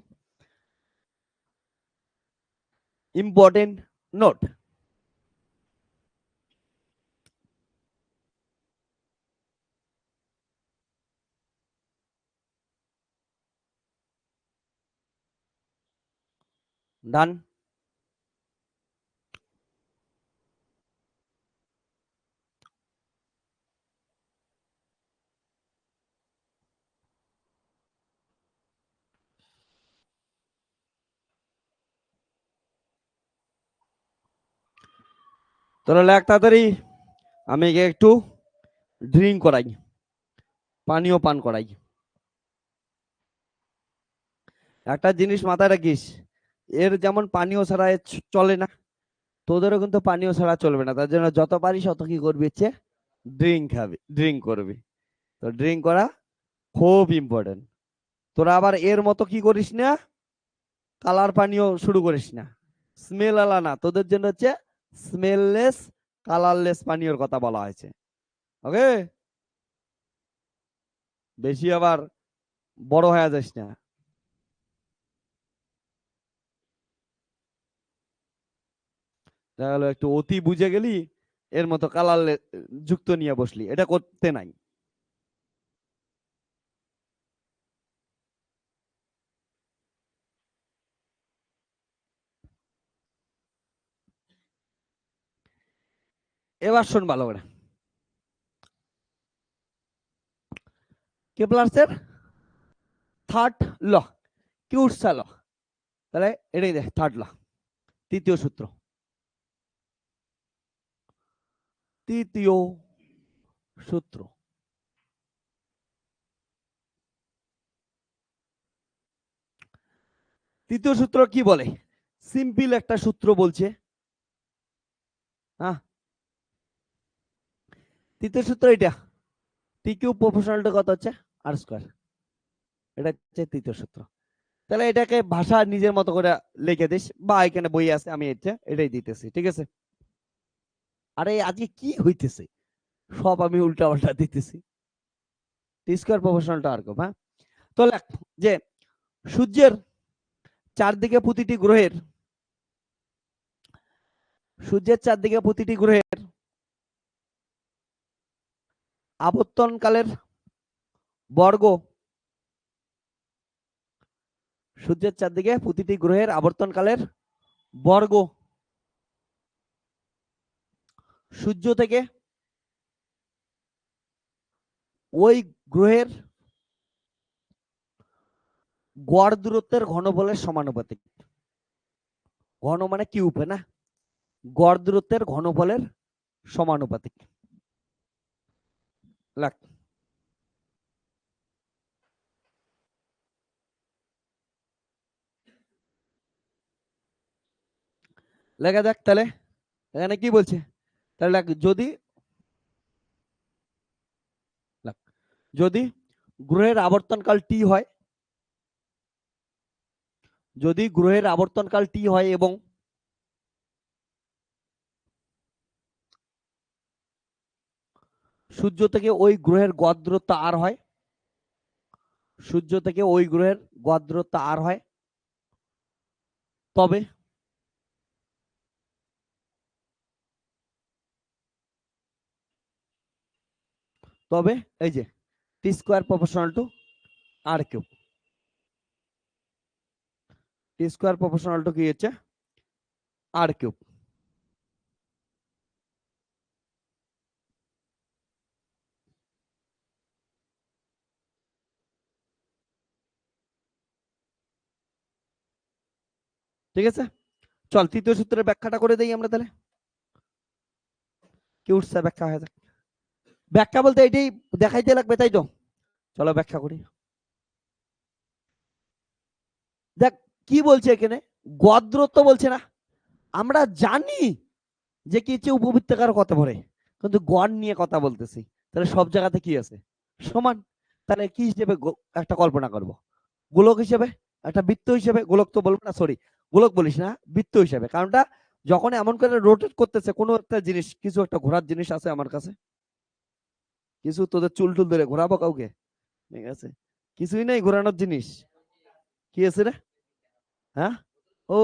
ইম্পর্টেন্ট নোট। ডান, তোরা লেখ তাড়াতাড়ি, আমি একে একটু ড্রিঙ্ক করাই, পানীয় পান করাই। একটা জিনিস মাথায় রাখিস, এর যেমন পানীয় ছাড়া চলে না, তোদেরও কিন্তু পানীয় ছাড়া চলবে না। তার জন্য যত পারিস তত কি করবি, হচ্ছে ড্রিঙ্ক খাবি, ড্রিঙ্ক করবি। তো ড্রিঙ্ক করা খুব ইম্পর্টেন্ট। তোরা আবার এর মতো কি করিস না, কালার পানীয় শুরু করিস না, স্মেল আলা না। তোদের জন্য হচ্ছে স্মেললেস, কালারলেস পানীয়র কথা বলা হয়েছে। ওকে, বেশি আবার বড় হয়ে যাস না। দেখা গেলো একটু অতি বুঝে গেলি, এর মতো কালার যুক্ত নিয়ে বসলি, এটা করতে নাই। এবার শোন ভালো করে, কেপলার্সের থার্ড ল, কিউটসা ল, তাহলে এটাই দেখ থার্ড ল, তৃতীয় সূত্র। তৃতীয় সূত্র, তৃতীয় সূত্র কি বলে? সিম্পল একটা সূত্র বলছে। হ্যাঁ, তৃতীয় সূত্র এটা, টি কিউব প্রপোর্শনাল টু কত হচ্ছে আর স্কয়ার, এটা হচ্ছে তৃতীয় সূত্র। তাহলে এটাকে ভাষা নিজের মতো করে লিখে দিস, বা এখানে বই আছে আমি এটাই দিতেছি, ঠিক আছে? আরে আজকে কি হইতেছে, সব আমি উল্টা পাল্টা দিতেছি। T square proportional to R cube. হ্যাঁ, তো লেখ যে সূর্যের চারদিকে প্রতিটি গ্রহের, সূর্যের চারদিকে প্রতিটি গ্রহের আবর্তনকালের বর্গ, সূর্যের চারদিকে প্রতিটি গ্রহের আবর্তনকালের বর্গ সূর্য থেকে ওই গ্রহের গড় দূরত্বের ঘনফলের সমানুপাতিক। ঘন মানে কিউব, না, গড় দূরত্বের ঘনফলের সমানুপাতিক। লাগ লেখা যাক তাহলে, এখানে কি বলছে, তাহলে যদি যদি গ্রহের আবর্তনকাল টি হয়, যদি গ্রহের আবর্তনকাল টি হয় এবং সূর্য থেকে ওই গ্রহের গড় দূরত্ব আর হয়, সূর্য থেকে ওই গ্রহের গড় দূরত্ব আর হয়, তবে তবে এই যে T square proportional to R cube, T square proportional to কি হচ্ছে আর কিউব। ঠিক আছে, চল তৃতীয় সূত্রের ব্যাখ্যাটা করে দেই আমরা তাহলে, কি উঠছে ব্যাখ্যা হয়ে যাক। ব্যাখ্যা বলতে এটাই দেখাইতে লাগবে, তাই তো? চলো ব্যাখ্যা করি। দেখ কি বলছে এখানে, গড় দূরত্ব বলছে না, আমরা জানি যে কি হচ্ছে উপবৃত্তাকার কত পড়ে, কিন্তু গড় নিয়ে কথা বলতেছি, তাহলে সব জায়গাতে কি আছে, সমান। তাহলে কি হিসেবে একটা কল্পনা করব, গোলক হিসেবে, একটা বৃত্ত হিসেবে, গোলক তো বলবো না, সরি গোলক বলিস না, বৃত্ত হিসেবে। কারণটা যখন এমন করে রোটেট করতেছে কোনো একটা জিনিস, কিছু একটা ঘোরার জিনিস আছে আমার কাছে, কিছু তোদের চুল টুল ধরে ঘোরাবো কাউকে, ঠিক আছে? কিছুই নাই ঘোরানোর জিনিস, কি আছে রে? হ্যাঁ, ও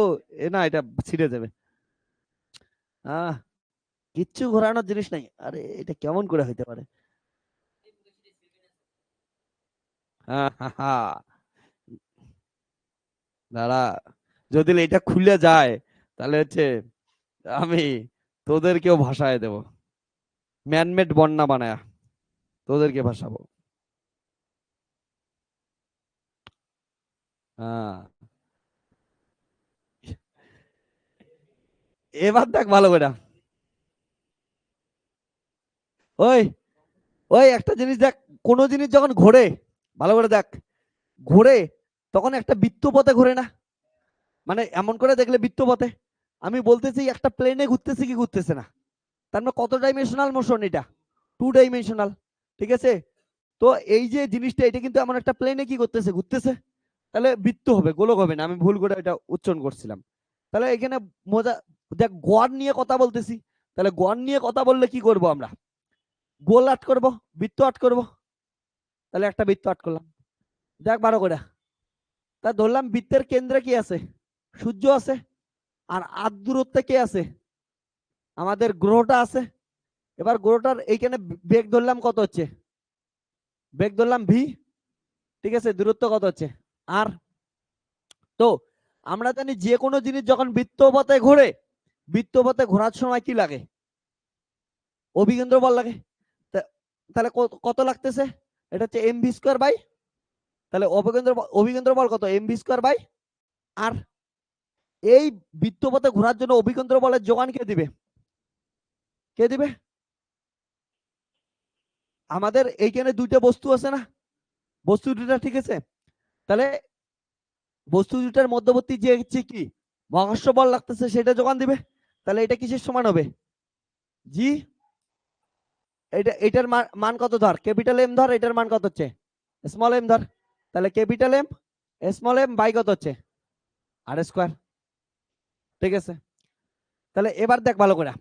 এ না, এটা ছিঁড়ে যাবে। আহ কিচ্ছু ঘোরানোর জিনিস নাই, আরে এটা কেমন করে হইতে পারে? হ্যাঁ হ্যাঁ হ্যাঁ, দাঁড়া, যদি এটা খুলে যায় তাহলে হচ্ছে আমি তোদেরকেও ভাষায় দেব, ম্যানমেড বন্যা বানায়া তোদেরকে ভাসাবো। হ্যাঁ, এবার দেখ ভালো করে, ওই ওই একটা জিনিস দেখ, কোনো জিনিস যখন ঘোরে, ভালো করে দেখ, ঘোরে তখন একটা বৃত্ত পথে ঘোরে না? মানে এমন করে দেখলে বৃত্ত পথে। আমি বলতেছি একটা প্লেনে ঘুরতেছে কি ঘুরতেছে না, তার মানে কত ডাইমেনশনাল মোশন এটা? 2 ডাইমেনশনাল। ঠিক আছে? তো এই যে জিনিসটা, এটা কিন্তু এমন একটা প্লেনে কি করতেছে, ঘুরতেছে। তাহলে বৃত্ত হবে, গোলক হবে না। আমি ভুল করে এটা উচ্চারণ করছিলাম। তাহলে এখানে মজা, দেখ গড় নিয়ে কথা বলতেছি। তাহলে গড় নিয়ে কথা বললে কি করব আমরা? গোল আট করব, বৃত্ত আট করব। তাহলে একটা বৃত্ত আট করলাম। দেখ বারো করে। তা ধরলাম বৃত্তের কেন্দ্রে কি আছে? সূর্য আছে। আর আট দূরত্বে কে আছে? আমাদের গ্রহটা আছে। এবার গ্রহটার এইখানে বেগ ধরলাম কত হচ্ছে? বেগ ধরলাম ভি। ঠিক আছে, দূরত্ব কত হচ্ছে? আর। তো আমরা জানি যে কোনো জিনিস যখন বৃত্তপথে ঘোরে, বৃত্তপথে ঘোরার সময় কি লাগে? অভিকেন্দ্র বল লাগে। তাহলে কত লাগতেছে? এটা হচ্ছে এম ভি স্কোয়ার বাই, তাহলে অভিকেন্দ্র বল কত? এম ভি স্কোয়ার বাই আর। এই বৃত্তপথে ঘোরার জন্য অভিকেন্দ্র বলের যোগান কে দিবে? কে দিবে? আমাদের এইখানে দুইটা বস্তু আছে না, বস্তু দুটা, ঠিক আছে? তাহলে বস্তু দুটার মধ্যবর্তী যে হচ্ছে কি মহাকর্ষ বল লাগতেছে, সেটা যোগান দিবে। তাহলে এটা কিসের সমান হবে? জি। এটার মান কত ধর? ক্যাপিটাল এম ধর। এটার মান কত হচ্ছে? স্মল এম ধর। তাহলে capital M small M by কত হচ্ছে? R square. ঠিক আছে? তাহলে এবার দেখ ভালো করে।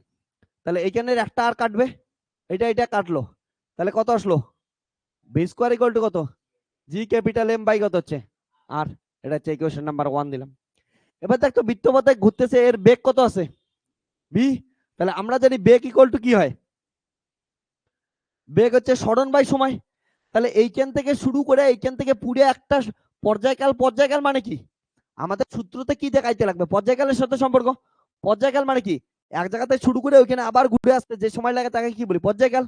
তাহলে এইখানের একটা আর কাটবে, এটা কাটলো। তাহলে কত আসলো? বি স্কোয়ার ইকুয়াল টু কত? জি ক্যাপিটাল এম বাই কত হচ্ছে? আর। এটা হচ্ছে ইকুয়েশন নাম্বার 1 দিলাম। এবার দেখ তো বৃত্তপথে ঘুরতেছে, এর বেগ কত আছে? ভি। তাহলে আমরা জানি বেগ ইকুয়াল টু কি হয়? বেগ হচ্ছে সরণ বাই সময়। তাহলে এইখান থেকে শুরু করে এইখান থেকে পুরো একটা পর্যায়কাল। পর্যায়কাল মানে কি? আমাদের সূত্রতে কি দেখাইতে লাগবে? পর্যায়কালের সাথে সম্পর্ক। পর্যায়কাল মানে কি? এক জায়গাতে শুরু করে ওইখানে আবার ঘুরে আসতে যে সময় লাগে তাকে কি বলি? পর্যায়কাল।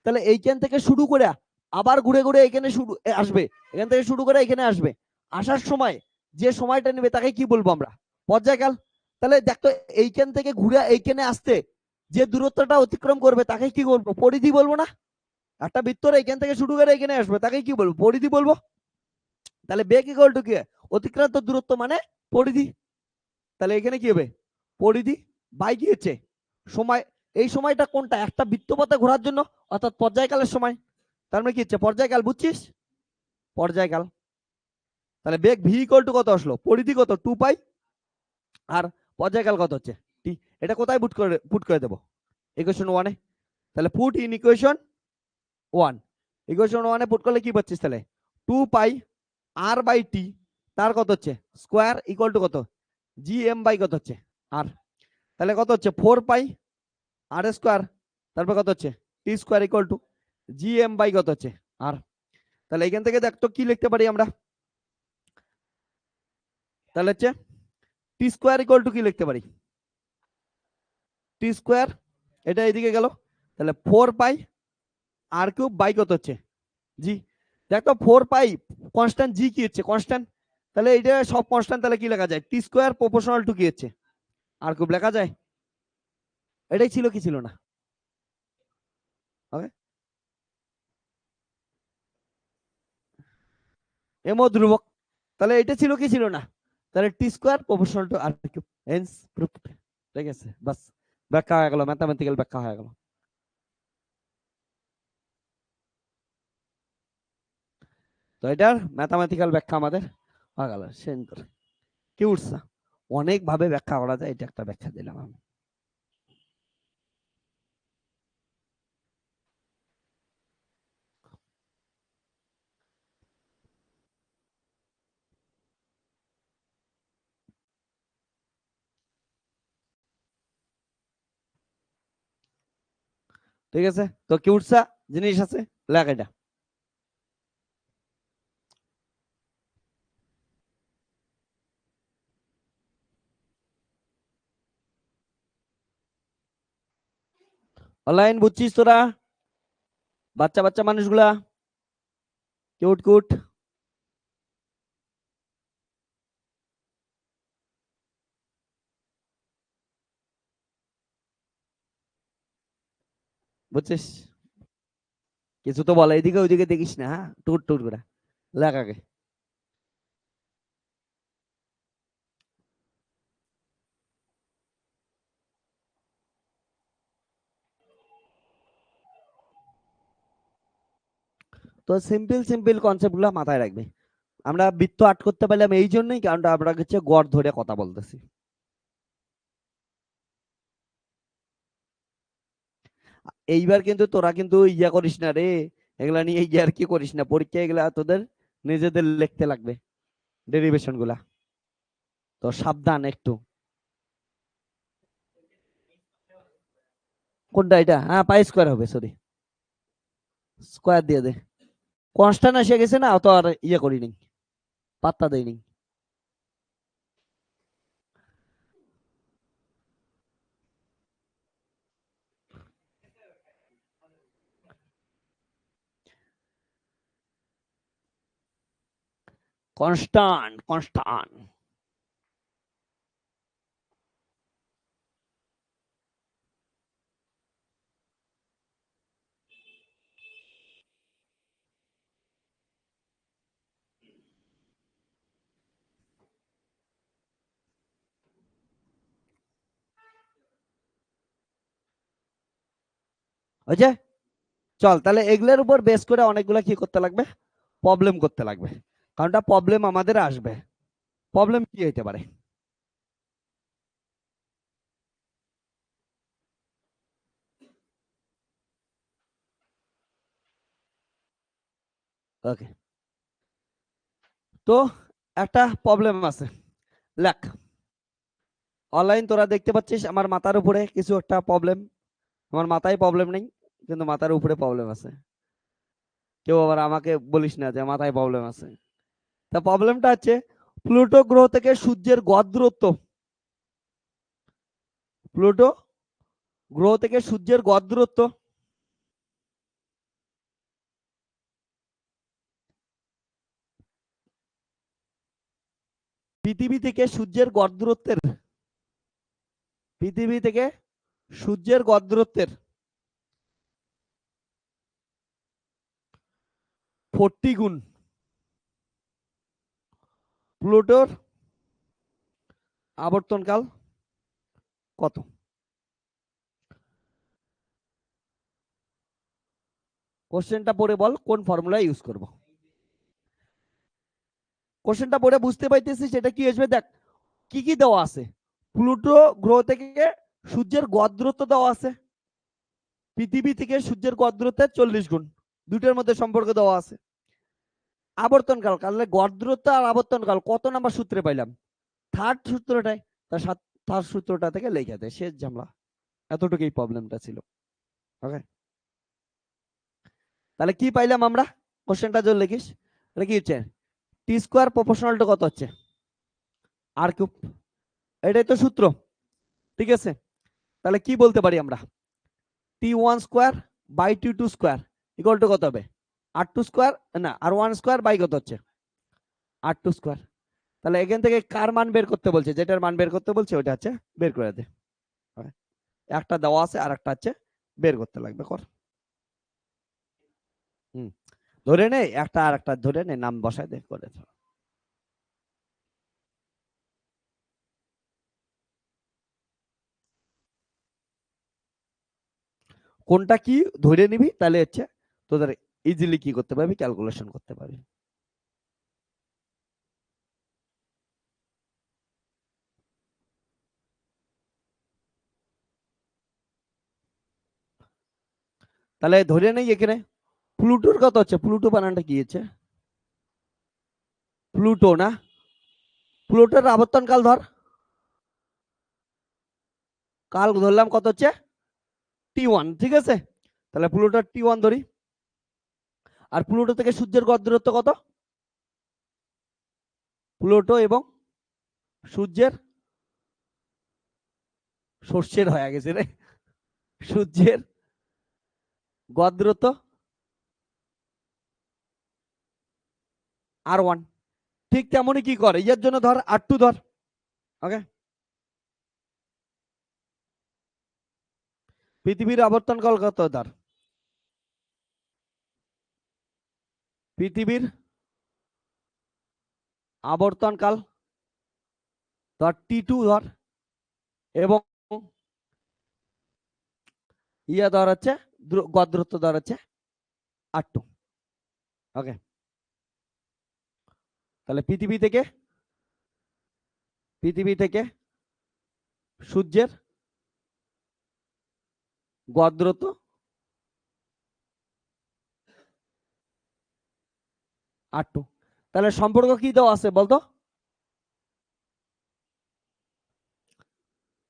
তাহলে এইখান থেকে শুরু করে আবার ঘুরে ঘুরে এখানে শুরু আসবে, এখান থেকে শুরু করে এখানে আসবে, আসার সময় যে সময়টা নেবে তাকে কি বলবো আমরা? পর্যায়কাল। তাহলে দেখতো এইখান থেকে ঘুরে এইখানে আসতে যে দূরত্বটা অতিক্রম করবে তাকে কি বলবো? পরিধি বলবো না? একটা বৃত্তর এখান থেকে শুরু করে এখানে আসবে তাকে কি বলবো? পরিধি বলবো। তাহলে বেগ ইকুয়াল টু কি? অতিক্রান্ত দূরত্ব মানে পরিধি। তাহলে এখানে কি হবে? পরিধি বাই কি হচ্ছে? সময়। এই সময়টা কোনটা? একটা বৃত্তপথে ঘোরার জন্য, অর্থাৎ পর্যায়কালের সময়। তার মানে কি হচ্ছে? পর্যায়কাল। বুঝছিস? পর্যায়কাল। তাহলে বেগ ভি ইকুয়াল টু কত আসলো? পরিধি কত? 2 পাই। আর পর্যায়কাল কত হচ্ছে? টি। এটা কোথায় পুট করে দেবো? ইকুয়েশন 1-এ। তাহলে পুট ইন ইকুয়েশন 1। ইকুয়েশন 1-এ পুট করলে কি পাচ্ছিস? তাহলে 2 পাই আর বাই টি, তার কত হচ্ছে? স্কোয়ার ইকুয়াল টু কত? জি এম বাই কত হচ্ছে? আর। তাহলে কত হচ্ছে? 4 পাই আর স্কোয়ার, তারপর কত হচ্ছে? T square equal to G M by কত হচ্ছে? আর। তাহলে এখান থেকে দেখ তো কি লিখতে পারি আমরা? তাহলে হচ্ছে টি স্কোয়ার ইকুয়াল টু কি লিখতে পারি? টি স্কোয়ার, এটা এইদিকে গেল। তাহলে 4 পাই আর কিউব বাই কত হচ্ছে? জি। দেখ তো 4 পাই কনস্ট্যান্ট, জি কি হচ্ছে? কনস্ট্যান্ট। তাহলে এইটা সব কনস্ট্যান্ট, তাহলে কি লেখা যায়? টি স্কোয়ার প্রপোর্শনাল টু কি হচ্ছে? আর কিউব লেখা যায়। এটাই ছিল কি ছিল না? ওকে। এমও ধ্রুবক। তাহলে এটা ছিল কি ছিল না? তাহলে T square proportional to R cube. Hence proved. ঠিক আছে, বাস। ব্যাখ্যা হয়ে গেল, ম্যাথামেটিক্যাল ব্যাখ্যা হয়ে গেল। তো এটার ম্যাথামেটিক্যাল ব্যাখ্যা আমাদের হয়ে গেল। সুন্দর। কি উঠছে? অনেক ভাবে ব্যাখ্যা করা যায়, এটা একটা ব্যাখ্যা দিলাম আমি। ঠিক আছে, তো কি উঠছে জিনিস আছে, লেখ এটা। অনলাইন বুঝছিস তোরা? বাচ্চা বাচ্চা মানুষগুলা, কিউট কিউট। বুঝছিস? কিছু তো বলে, এদিকে ওইদিকে দেখিস না, হ্যাঁ টুর টুর করে লেখ আগে। তো সিম্পল সিম্পল কনসেপ্ট গুলো মাথায় রাখবে। আমরা বৃত্ত আট করতে পারলাম এই জন্যই, কারণ আমরা হচ্ছে গড় ধরে কথা বলতেছি। এইবার কিন্তু তোরা কিন্তু ইয়া করিস না রে, এগুলা নিয়ে ইয়ার কি করিস না, পরীক্ষা এগুলা তোদের নিজেদের লিখতে লাগবে, ডেরিভেশন গুলা। তো সাবধান একটু। কোনটা এটা? হ্যাঁ পাই স্কোয়ার হবে, সরি স্কোয়ার দিয়ে দে। কনস্ট্যান্ট এসে গেছে না, অত আর ইয়ে করিনি, পাত্তা দেয়নি। Constant constant. বুঝছে? চল তাহলে এগুলোর উপর বেস করে অনেকগুলা কি করতে লাগবে, প্রবলেম করতে লাগবে, কারণটা প্রবলেম আমাদের আসবে। প্রবলেম কি হইতে পারে? ওকে, তো একটা প্রবলেম আছে, লেখ। অনলাইন তোরা দেখতে পাচ্ছিস আমার মাথার উপরে কিছু একটা প্রবলেম, আমার মাথায় প্রবলেম নেই, কিন্তু মাথার উপরে প্রবলেম আছে। কেউ আবার আমাকে বলিস না যে মাথায় প্রবলেম আছে। তা প্রবলেমটা হচ্ছে প্লুটো গ্রহ থেকে সূর্যের গড় দূরত্ব, প্লুটো গ্রহ থেকে সূর্যের গড় দূরত্ব পৃথিবী থেকে সূর্যের গড় দূরত্বের, পৃথিবী থেকে সূর্যের গড় দূরত্বের 40 গুণ প্লুটোর আবর্তনকাল কত? কোশ্চেনটা পড়ে বল কোন ফর্মুলা ইউজ করব। কোশ্চেনটা পড়ে বুঝতে পাইতেছিস এটা কি আসবে, দেখ কি কি দেওয়া আছে। প্লুটো গ্রহ থেকে সূর্যের গড় দূরত্ব দেওয়া আছে, পৃথিবী থেকে সূর্যের গড় দূরত্বের 40 গুণ, দুটোর মধ্যে সম্পর্ক দেওয়া আছে। আবর্তনকাল, তাহলে গড় দূরত্ব আর আবর্তনকাল কত নাম্বার সূত্রে পাইলাম? থার্ড সূত্রটাই। তার থার্ড সূত্রটা থেকে লিখে দেয়, শেষ ঝামেলা। এতটুকুই প্রবলেমটা ছিল। ওকে, তাহলে কি পাইলাম আমরা? কোশ্চেনটা যদি লিখিস, এটা কি হচ্ছে, টি স্কোয়ার প্রপোর্শনাল টু কত হচ্ছে, আর কিউব। এটাই তো সূত্র, ঠিক আছে? তাহলে কি বলতে পারি আমরা, T one square by T two square equal to কত হবে, আর টু স্কোয়ার, না আর ওয়ান স্কোয়ার বাই কত হচ্ছে, আর টু স্কোয়ার। তাহলে এখান থেকে কার মান বের করতে বলছে, যেটার মান বের করতে বলছে ওটা হচ্ছে বের করে দে। একটা দেওয়া আছে আর একটা হচ্ছে বের করতে লাগবে, কর। হুম, ধরে নে একটা আর একটা ধরে নে, নাম বসায় দে, করে ধর। কোনটা কি ধরে নিবি, তাহলে হচ্ছে তোদের ইজিলি কি করতে পারবি, ক্যালকুলেশন করতে পারবি। তাহলে ধরে নেই এখানে প্লুটোর কত হচ্ছে, প্লুটো বানানটা কি হচ্ছে, প্লুটো না, প্লুটোর আবর্তন কাল ধর, কাল ধরলাম কত হচ্ছে, টি ওয়ান, ঠিক আছে? তাহলে প্লুটোর টি ওয়ান ধরি। আর প্লুটো থেকে সূর্যের গড় দূরত্ব কত, প্লুটো এবং সূর্যের, সর্ষের হয়ে গেছে রে, সূর্যের গড় দূরত্ব আর ওয়ান। ঠিক তেমনই কি করে, এর জন্য ধর আর টু ধর। ওকে, পৃথিবীর আবর্তন কাল কত ধর, পৃথিবীর আবর্তনকাল ধর T2 ধর, এবং ইয়া ধর হচ্ছে গড় দূরত্ব ধর হচ্ছে R2। ওকে, তাহলে পৃথিবী থেকে সূর্যের গড় দূরত্ব R2। তাহলে সম্পর্ক কি দেওয়া আছে বলতো?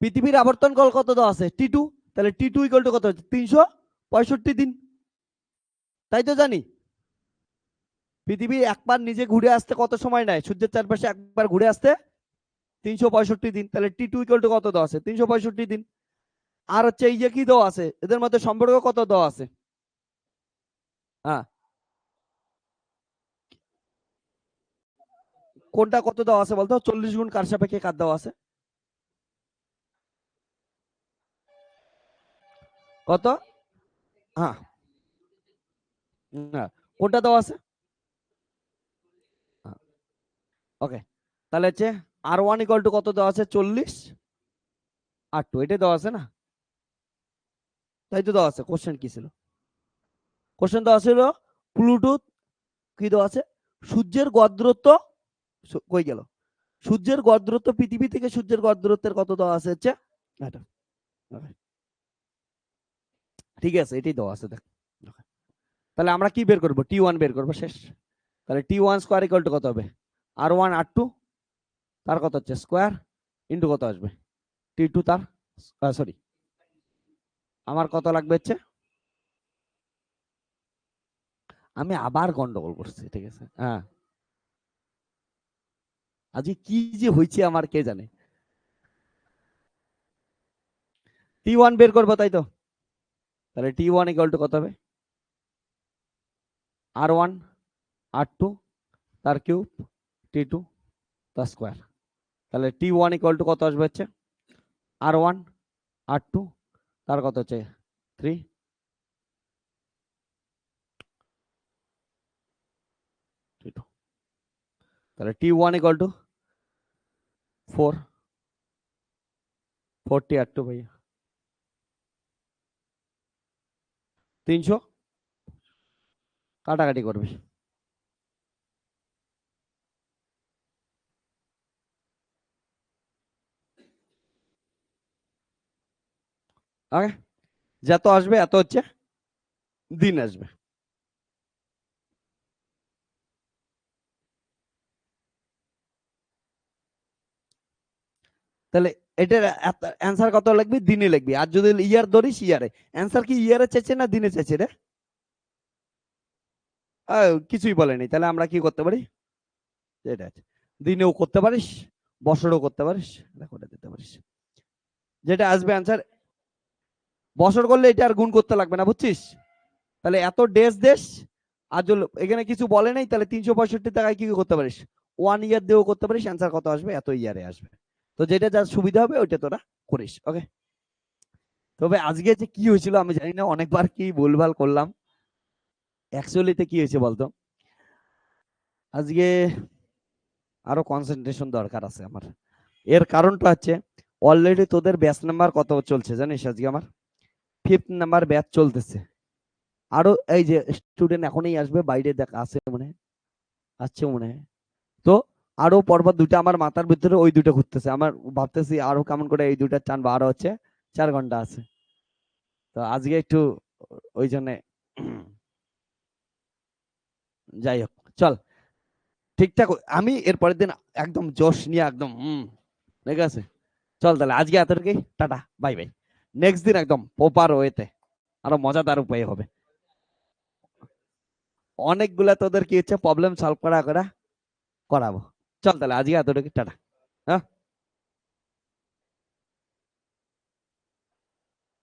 পৃথিবীর আবর্তনকাল কত দেওয়া আছে? T2। তাহলে T2 ইকুয়াল টু কত হচ্ছে? 365 দিন, তাই তো জানি। পৃথিবী একবার নিজে ঘুরে আসতে কত সময় নেয়? সূর্যের চারপাশে একবার ঘুরে আসতে 365 দিন। তাহলে T2 ইকুয়াল টু কত দেওয়া আছে? 365 দিন। আর হচ্ছে এই যে কি দেওয়া আছে, এদের মধ্যে সম্পর্ক কত দেওয়া আছে? হ্যাঁ, কোনটা কত দেওয়া আছে বলতো? 40 গুণ কার সাপেক্ষে কার দেওয়া আছে? কত? হ্যাঁ, কোনটা দেওয়া আছে? ওকে, তাহলে হচ্ছে R1 ইকুয়াল টু কত দেওয়া আছে? 40 R2, এটা দেওয়া আছে না? তাই তো দেওয়া আছে। কোশ্চেন কি ছিল? কোশ্চেন দেওয়া ছিল প্লুটো কি দেওয়া আছে? সূর্যের গড় দূরত্ব কই গেল? সূর্যের গড় দূরত্ব পৃথিবী থেকে সূর্যের গড় দূরত্বের কত দেওয়া আছে হচ্ছে এটা। ঠিক আছে, এটাই দেওয়া আছে দেখ। তাহলে আমরা কি বের করব? T1 বের করব, শেষ। তাহলে T1 স্কয়ার ইকুয়াল টু কত হবে? R1 R2 তার কত হচ্ছে স্কয়ার ইনটু কত আসবে? T2 তার, সরি, আমার কত লাগবে হচ্ছে, আমি আবার গন্ডগোল করছি, ঠিক আছে? হ্যাঁ, আজকে কি যে হয়েছে আমার কে জানে। T1 বের করবো, তাই তো? তাহলে T1 ইকুয়াল টু কত হবে? R1 R2 তার কিউব T2 তার স্কয়ার। তাহলে T1 ইকুয়াল টু কত আসবে হচ্ছে? R1 R2 তার কত হচ্ছে 3 T2। তাহলে T1 ইকুয়াল টু 40 R2 ভাইয়া 300, কাটাকাটি করবি। ওকে, যত আসবে এত হচ্ছে দিন আসবে। তাহলে এটার অ্যান্সার কত লিখবি? দিনে লিখবি। আর যদি ইয়ার ধরিস, ইয়ারে। অ্যান্সার কি ইয়ারে চেয়েছে না দিনে চেয়েছে রে? কিছুই বলেনি। তাহলে আমরা কি করতে পারি? এটা আছে, দিনেও করতে পারিস, বছরও করতে পারিস, করে দিতে পারিস, যেটা আসবে অ্যান্সার। বছর করলে এটা আর গুণ করতে লাগবে না, বুঝছিস? তাহলে এত ডেস দেশ, আর এখানে কিছু বলে নাই, তাহলে 365 টাকায় কি করতে পারিস? 1 ইয়ার দিয়েও করতে পারিস, অ্যান্সার কত আসবে? এত ইয়ারে আসবে। তো যেটা যার সুবিধা হবে ওইটা তোরা করিস। ওকে, তবে আজকে যে কি হয়েছিল আমি জানি না, অনেকবার কি ভুলভাল করলাম। অ্যাকচুয়ালিতে কি হয়েছে বলতো, আজকে আরো কনসেন্ট্রেশন দরকার আছে আমার। এর কারণটা হচ্ছে, অলরেডি তোদের ব্যাচ নাম্বার কত চলছে জানিস? আজকে আমার 5th নাম্বার ব্যাচ চলতেছে। আরো এই যে স্টুডেন্ট এখনই আসবে, বাইরে দেখ আছে মনে আসছে মনে হয়। তো আরো পরপর দুইটা আমার মাথার ভিতরে ওই দুটো ঘুরতেছে, আমার ভাবতেছি আরো কেমন করে এই দুইটা টানবো, আরো হচ্ছে 4 ঘন্টা আছে। তো আজকে একটু ওই জন্য, যাই হোক চল, ঠিকঠাক। আমি এর পরের দিন একদম জোশ নিয়ে একদম ঠিক আছে। চল তাহলে আজকে এতটুকুই, টাটা বাই বাই। নেক্সট দিন একদম প্রপার ওয়েতে আরো মজাদার উপায় হবে। অনেকগুলা তোদের কি হচ্ছে প্রবলেম সলভ করা করাবো। চল তাহলে আজকে এতটুকু, টাটা। হ্যাঁ।